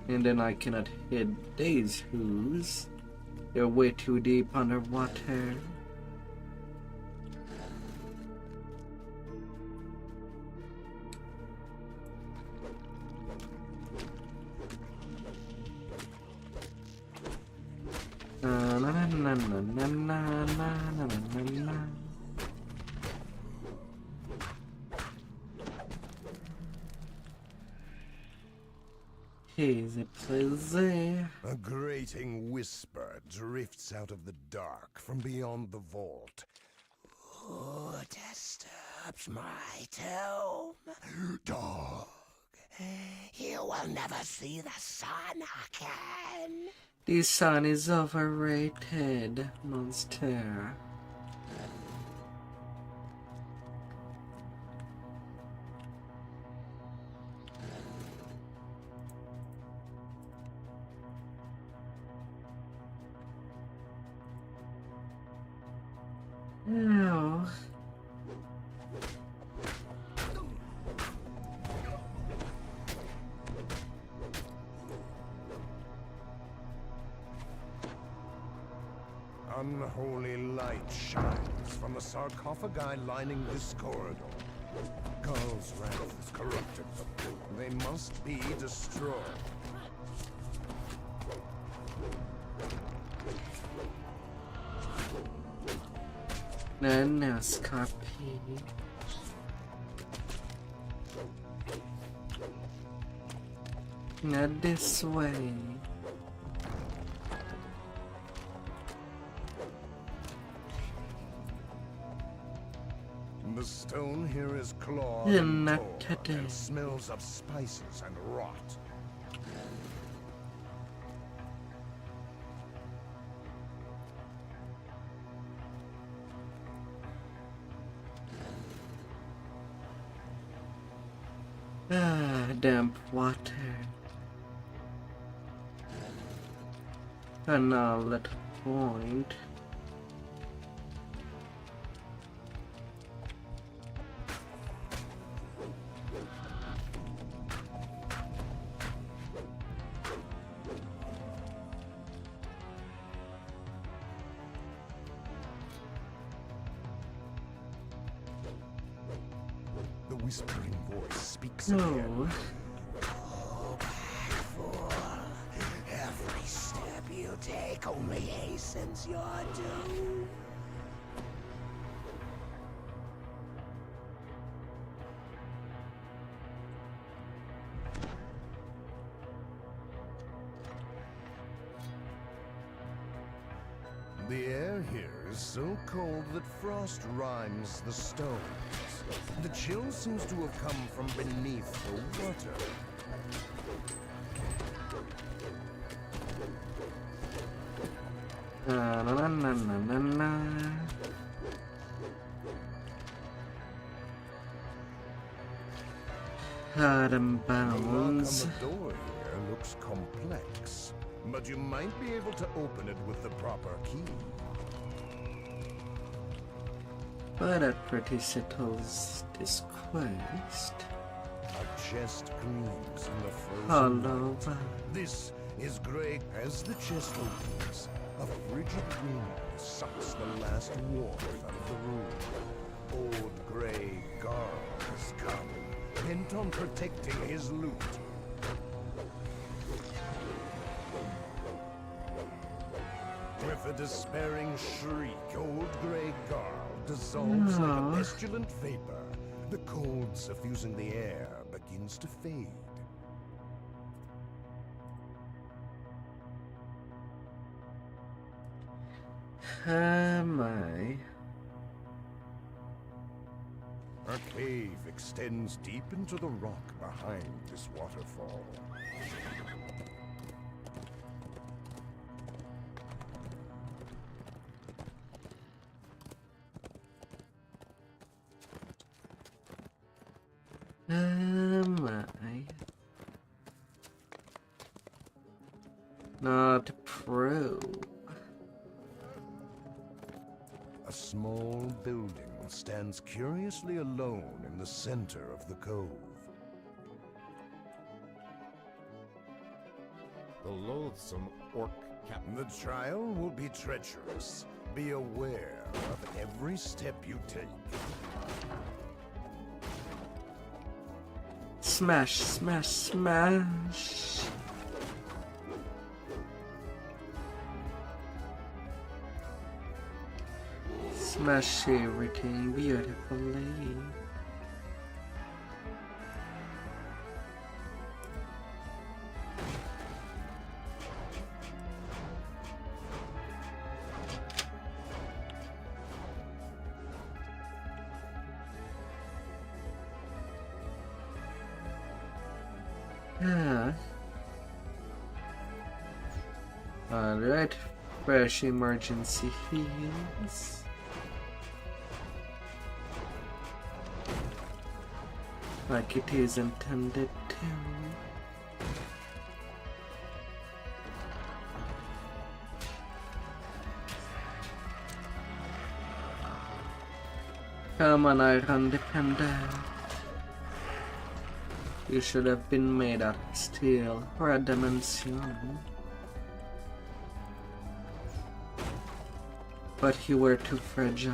And then I cannot hit these who's. They're way too deep underwater. Na na na na na na na na na na. Here's a place. A grating whisper drifts out of the dark from beyond the vault. Who disturbs my tomb? Dog, you will never see the sun again. The sun is overrated, monster. No. Unholy light shines from the sarcophagi lining this corridor. Gul's wrath has corrupted them. They must be destroyed. No, Scarpy. Not this way. The stone here is clawed Yeah, and not torn today. and smells of spices and rot. Damp water. And now that point. The whispering voice speaks again. No. Go back, fool. Every step you take only hastens your doom. The air here is so cold that frost rimes the stones. The chill seems to have come from beneath the water. Na na na na na na. Heart and The lock on bones. the door here looks complex, but you might be able to open it with the proper key. But that pretty settles this quest. A chest gleams in the frozen Hello. light. This is Grey. As the chest opens, a frigid wind sucks the last warmth out of the room. Old Grey Garl has come, bent on protecting his loot. With a despairing shriek, old Grey Garl dissolves like a pestilent vapor. The cold suffusing the air begins to fade. Am I? A cave extends deep into the rock behind this waterfall. Am I? Not pro. A small building stands curiously alone in the center of the cove. The loathsome orc captain. The trial will be treacherous. Be aware of every step you take. Smash, smash, smash. Smash everything beautifully. Alright, fresh emergency heals. Like it is intended to. Come on, Iron Dependent. You should have been made out of steel or a dimension. But you were too fragile.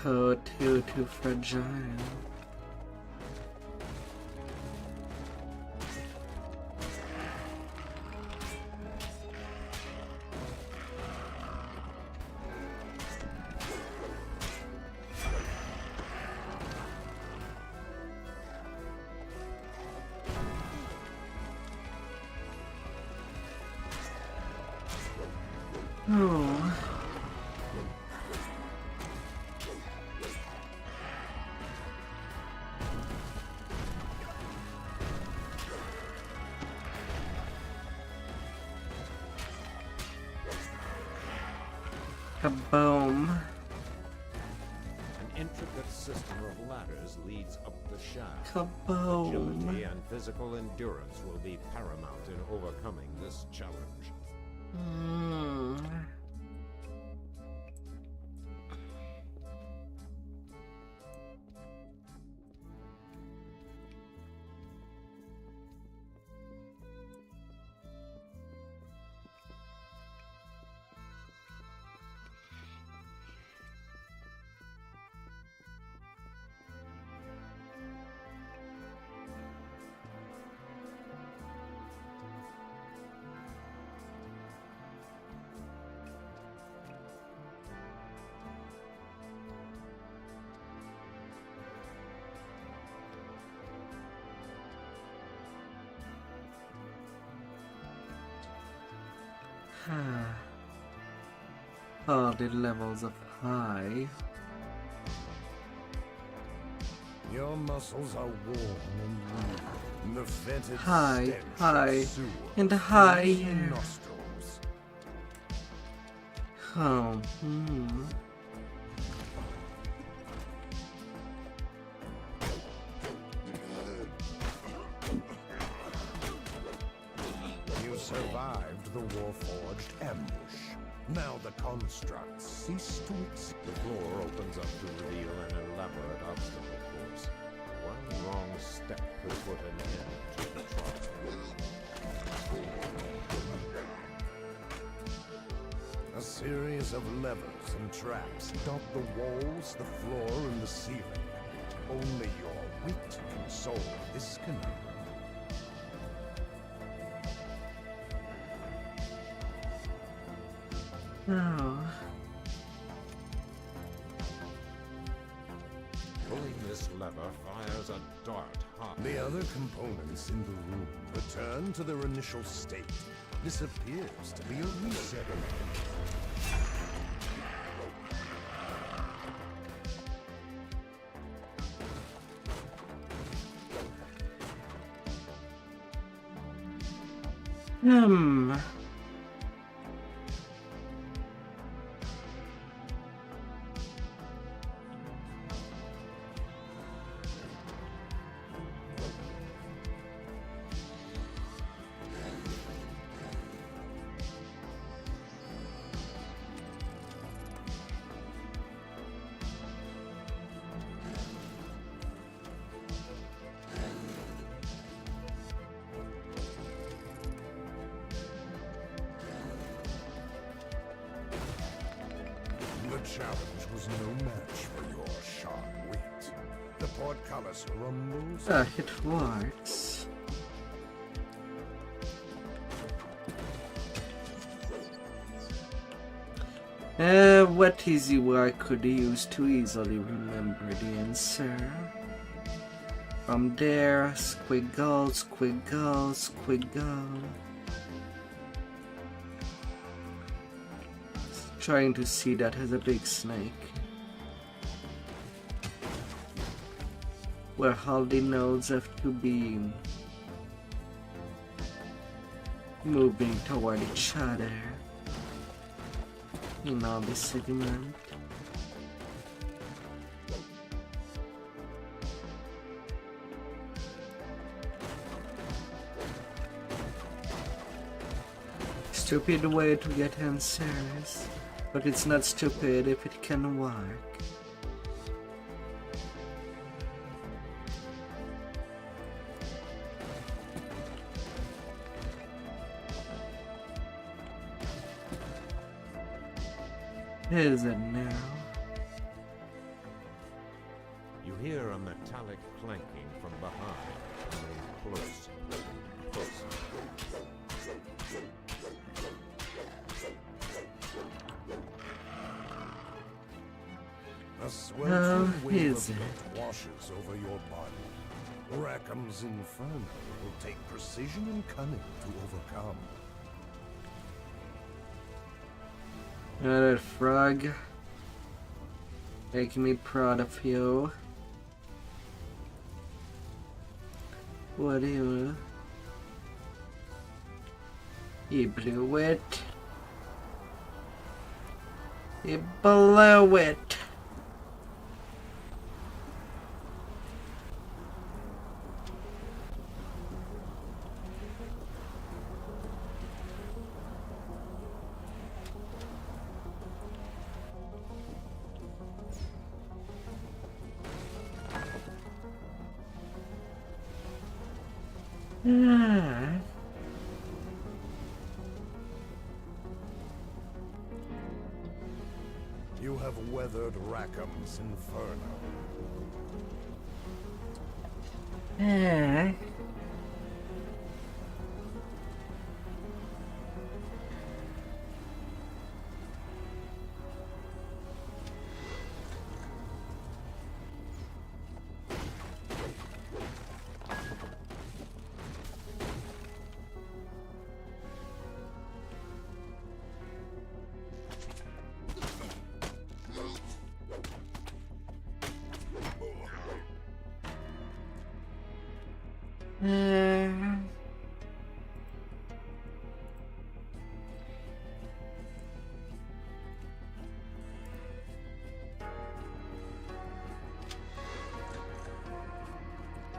Oh, too fragile. Oh. Kaboom. An intricate system of ladders leads up the shaft. Kaboom. Agility and physical endurance will be paramount in overcoming this challenge. All the levels of high. Your muscles are warm and weak. The fetid High, stench of high, sewer in the high fills your air. nostrils. Oh, You survived the Warforged ambush. Now the constructs cease to exist. The floor opens up to reveal an elaborate obstacle course. One wrong step could put an end to the trial. A series of levers and traps dot the walls, the floor, and the ceiling. Only your wit can solve this conundrum. oh. Pulling this lever fires a dart hot. The other components in the room return to their initial state. This appears to be a reset. challenge was no match for your sharp wit. The portcullis rumbles. It works. What is it I could use to easily remember the answer? From there, squiggle, squiggle, squiggle. Trying to see that as a big snake. Where all the nodes have to be moving toward each other in all this segment. Stupid way to get answers, but it's not stupid if it can work. Is it now? You hear a metallic clanking from behind. Move close. Close. A sweltering wave is of it? light washes over your body. Rackham's Inferno will take precision and cunning to overcome. Alright, frog. Make me proud of you. What do you? You blew it. You blew it. You have weathered Rackham's Inferno.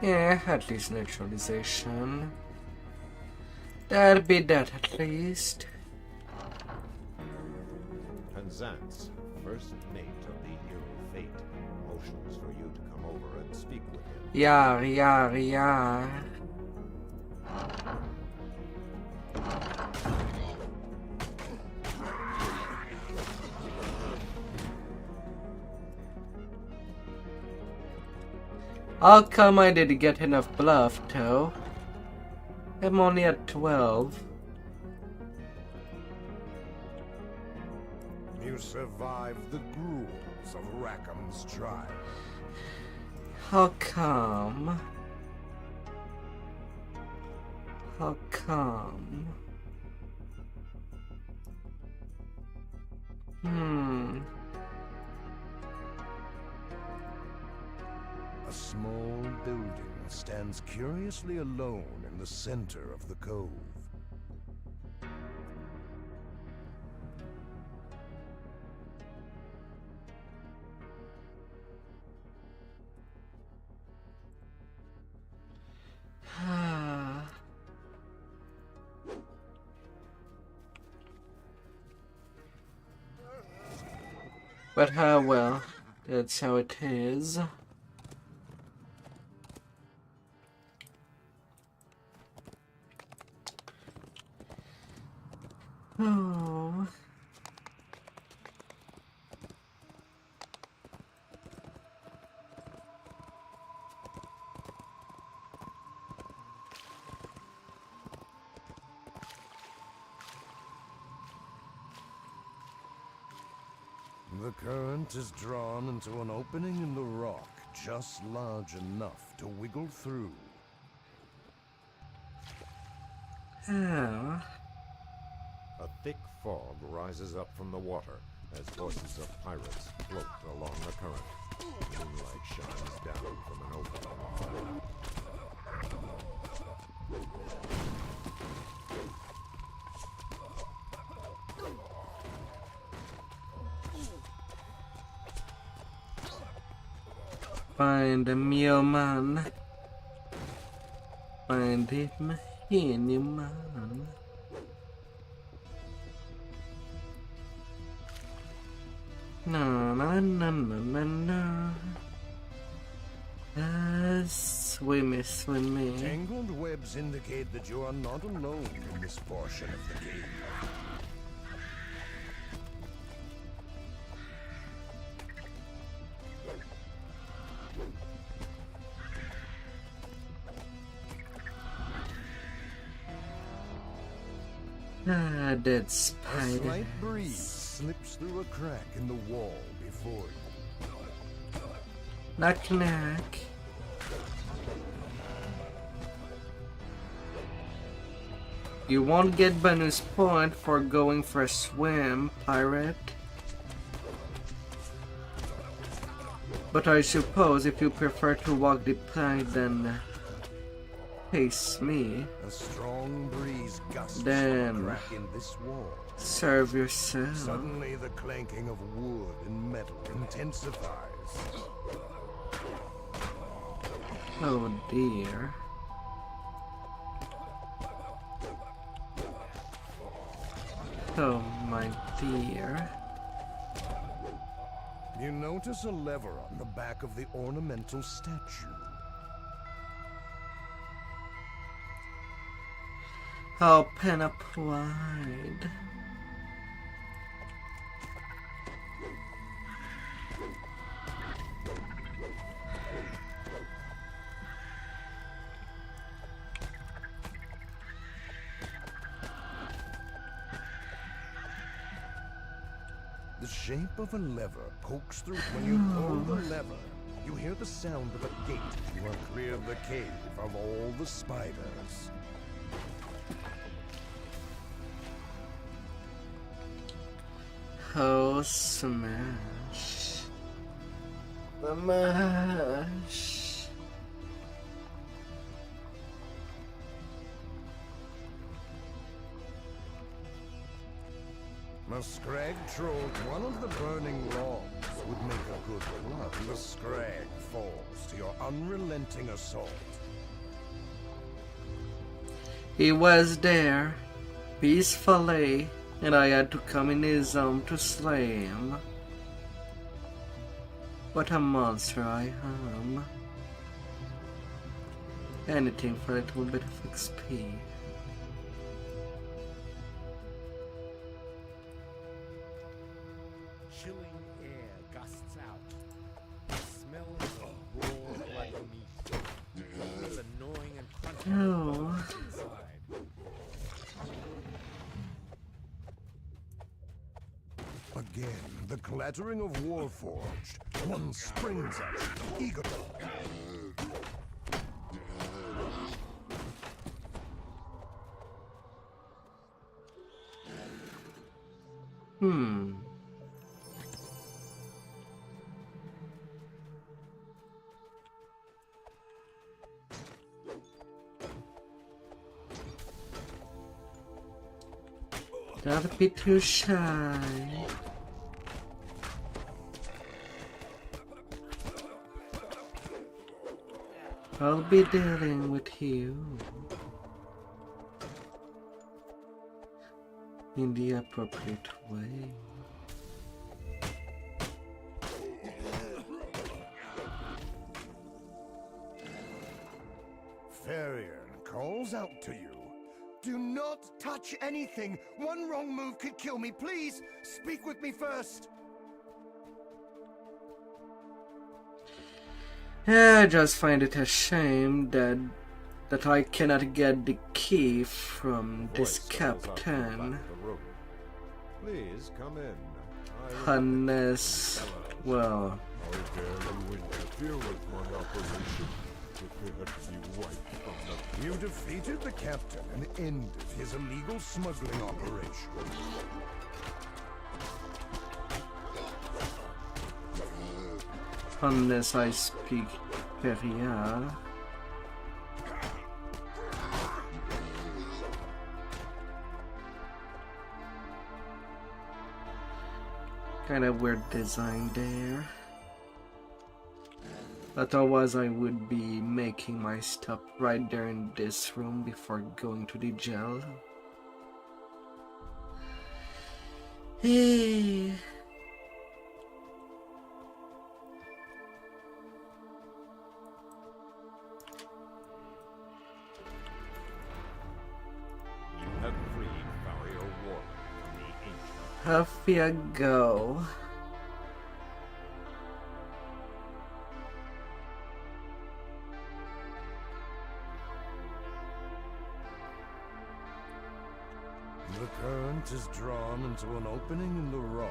Yeah, at least neutralization. That'll be that at least. Penzance, first mate of the ill fate, motions for you to come over and speak with him. Yar, yar, yar. How come I didn't get enough bluff, though? I'm only at 12. You survived the gruels of Rackham's trial. How come? How come? A small building stands curiously alone in the center of the cove. But well, that's how it is. Oh. The current is drawn into an opening in the rock just large enough to wiggle through. Oh. A thick fog rises up from the water as voices of pirates float along the current. Moonlight shines down from an opening. Find the mule man. Find him here, man. No, no, no, no, no, no. Swimmy, swimmy. Tangled webs indicate that you are not alone in this portion of the cave. Dead A spider. slight breeze slips through a crack in the wall before you. Knock, knock. You won't get bonus point for going for a swim, pirate. But I suppose if you prefer to walk the plank, then face me. A strong breeze gusts Then from a crack in this wall. serve yourself. Suddenly the clanking of wood and metal intensifies. Oh dear. Oh my dear. You notice a lever on the back of the ornamental statue. Open up wide. The shape of a lever pokes through. When you pull the lever, you hear the sound of a gate. You have cleared the cave of all the spiders. Oh, smash. Smash. A scrag troll, one of the burning logs, would make a good club. The scrag falls to your unrelenting assault. He was there, peacefully, and I had to come in his zone to slay him. What a monster I am. Anything for a little bit of XP. Chilling air gusts out. The smell of raw blood meat. It's annoying and crunching Oh. inside. Again, the clattering of Warforged. One springs at you, eager. Don't be too shy. I'll be dealing with you in the appropriate way. Farrier calls out to you. Do not touch anything. One wrong move could kill me. Please, speak with me first. I just find it a shame that I cannot get the key from this Voice calls out from the captain. back of the room. Please come in. Unless, well, How dare you interfere with my operation? Prepare to be wiped from the... You defeated the captain and ended his illegal smuggling operation. unless I speak Perrier. Kind of weird design there. Otherwise I would be making my stop right there in this room before going to the jail. Hey. You have freed Farrier Warlock from the ancient. Off you go. The current is drawn into an opening in the rock,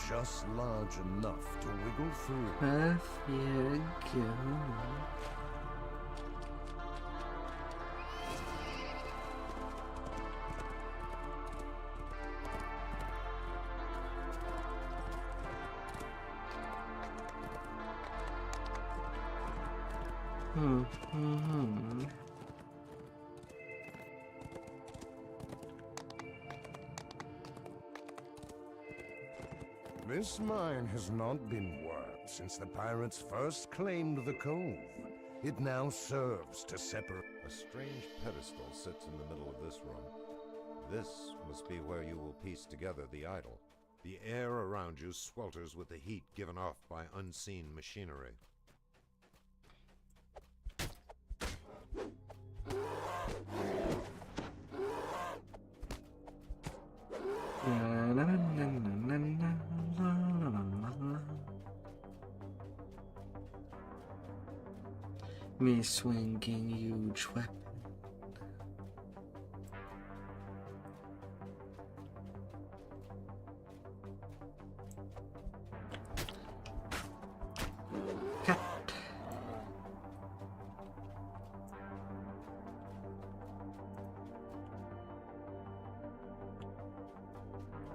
just large enough to wiggle through. Off you go. This mine has not been worked since the pirates first claimed the cove. It now serves to separate... A strange pedestal sits in the middle of this room. This must be where you will piece together the idol. The air around you swelters with the heat given off by unseen machinery. Me swinging huge weapon. Cut.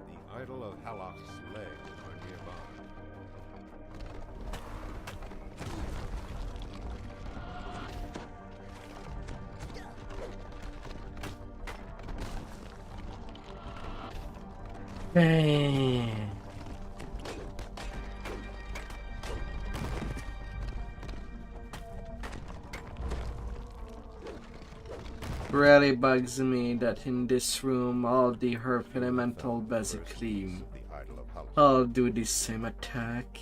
The idol of Half-orc's legs are nearby. Hey. Really bugs me that in this room all the herb elemental basically The idol of Half-orc. all do the same attack.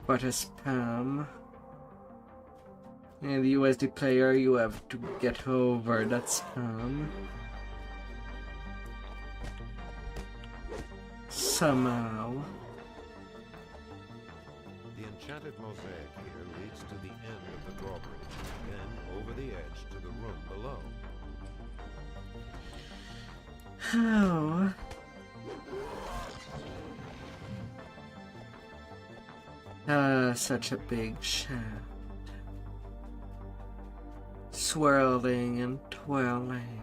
But a spam. And you as the player you have to get over that spam. Somehow. The enchanted mosaic here leads to the end of the drawbridge, then over the edge to the room below. How? Such a big shaft. Swirling and twirling.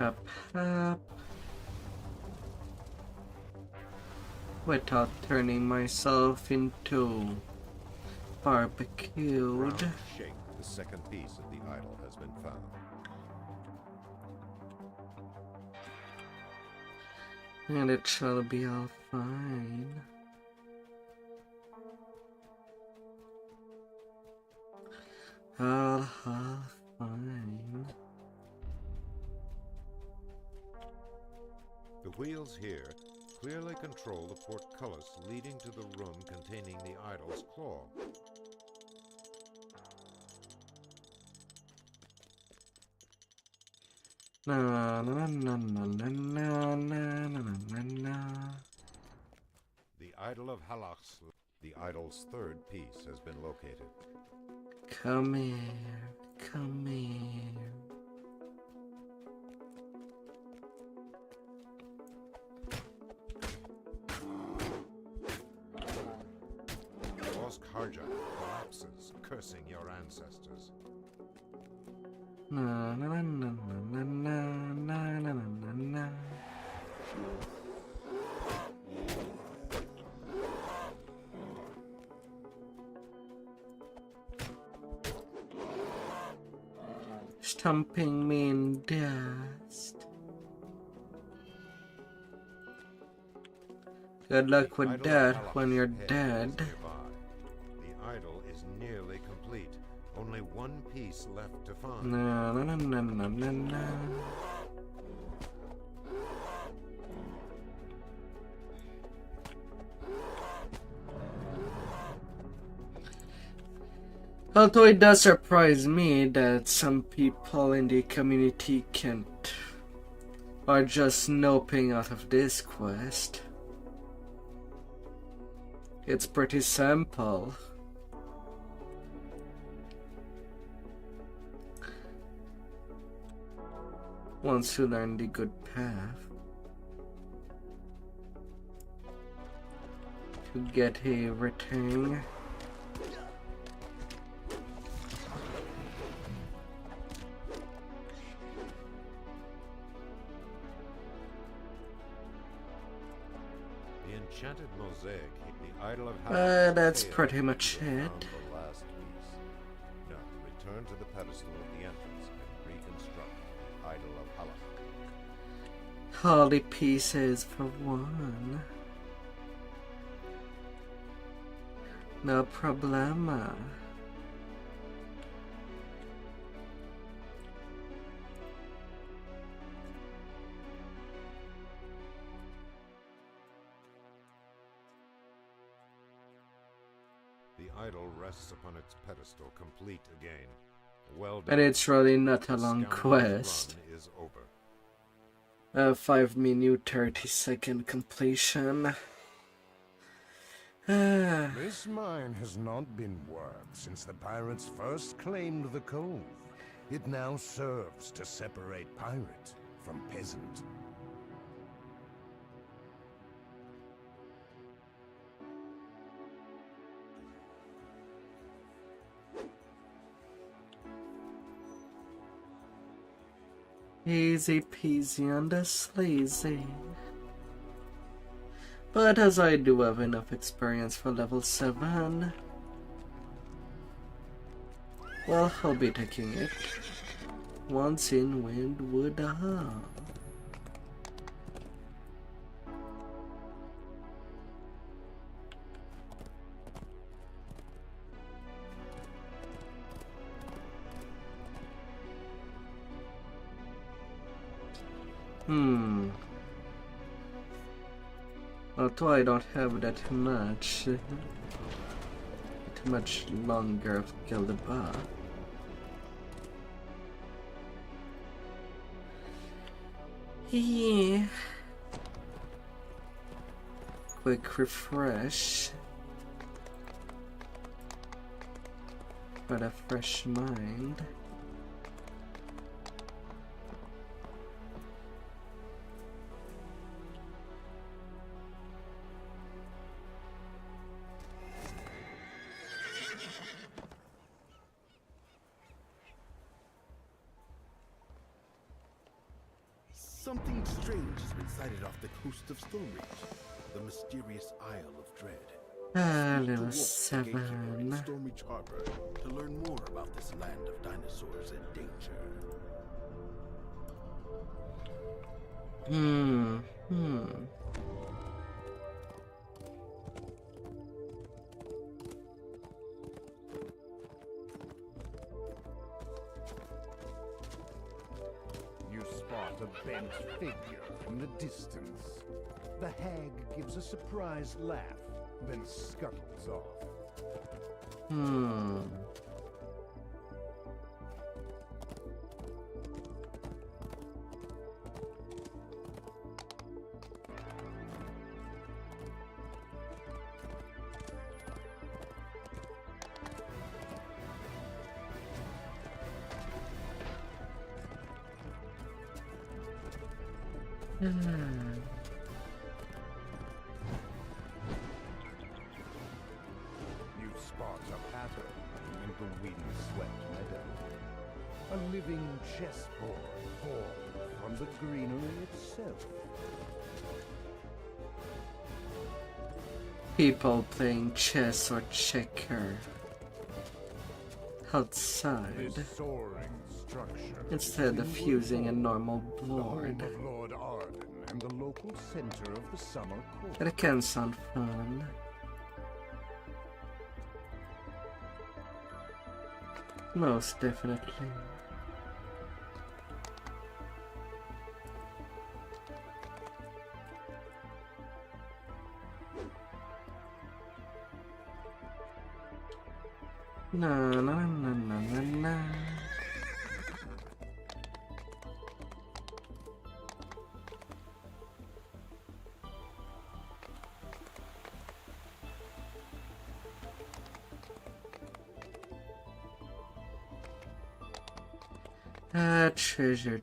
Up. Without turning myself into barbecued. Ground shake. The second piece of the idol has been found. And it shall be all fine. All fine. The wheels here clearly control the portcullis leading to the room containing the idol's claw. Na na na na na na na na na na. The idol of Halach's, the idol's third piece has been located. Come here, come here. Austrakear collapses, cursing your ancestors. Na na na na na na na na na na. Stomping me in dust. Good luck with that when you're dead. The idol is nearly complete. Only one piece left to find. Na na na na na na na. Although it does surprise me that some people in the community are just noping out of this quest. It's pretty simple. Once you learn the good path to get everything. The enchanted mosaic, the idol of Halach. That's pretty much it. The last piece. Now return to the pedestal at the entrance and reconstruct the idol of Halach. Holy pieces for one. No problema. The idol rests upon its pedestal, complete again. Well done. And it's really not a The long scoundrel's quest. run is over. 5-minute 30-second completion. This mine has not been worked since the pirates first claimed the cove. It now serves to separate pirate from peasant. Easy peasy on the sleazy. But as I do have enough experience for level 7, well, I'll be taking it. Once in Windwood Hall. Although I don't have that much longer to kill the boss. Yeah. Quick refresh. For a fresh mind. Something strange has been sighted off the coast of Stonereach, the mysterious Isle of Dread. Little 7. In Stonereach Harbor to learn more about this land of dinosaurs and danger. You spot a bent figure from the distance. The hag gives a surprised laugh, then scuttles off. You spot a pattern in the wind-swept meadow. A living chessboard formed from the greenery itself. People playing chess or checker outside This soaring structure instead of using a normal the home board. of Lord Arden and the local center of the summer court. That can sound fun. Most definitely. Na na na na na na.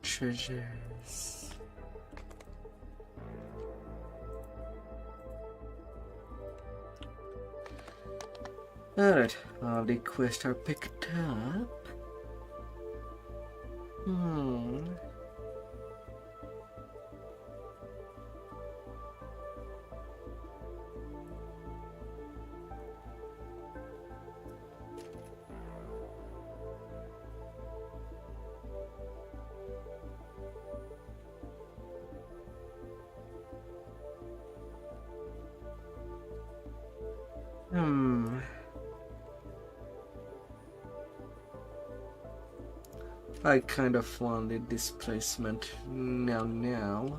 Treasures. Alright, all the quests are picked up. I kind of want the displacement now.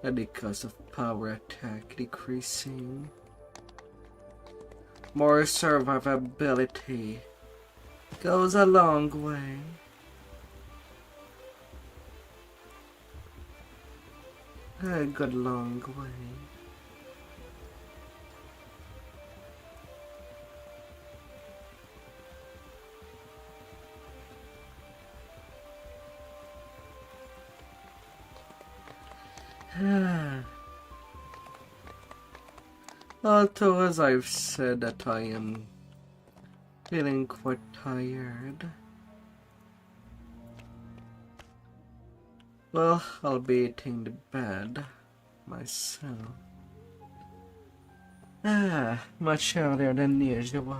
And because of power attack decreasing. More survivability goes a long way. A good long way. Although, as I've said, that I am feeling quite tired. Well, I'll be eating the bed myself. Much earlier than usual.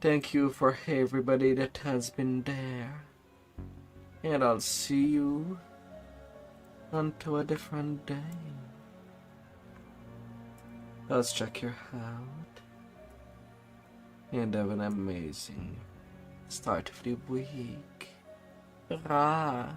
Thank you for everybody that has been there. And I'll see you until a different day. Let's check your out. And have an amazing start of the week. Ra.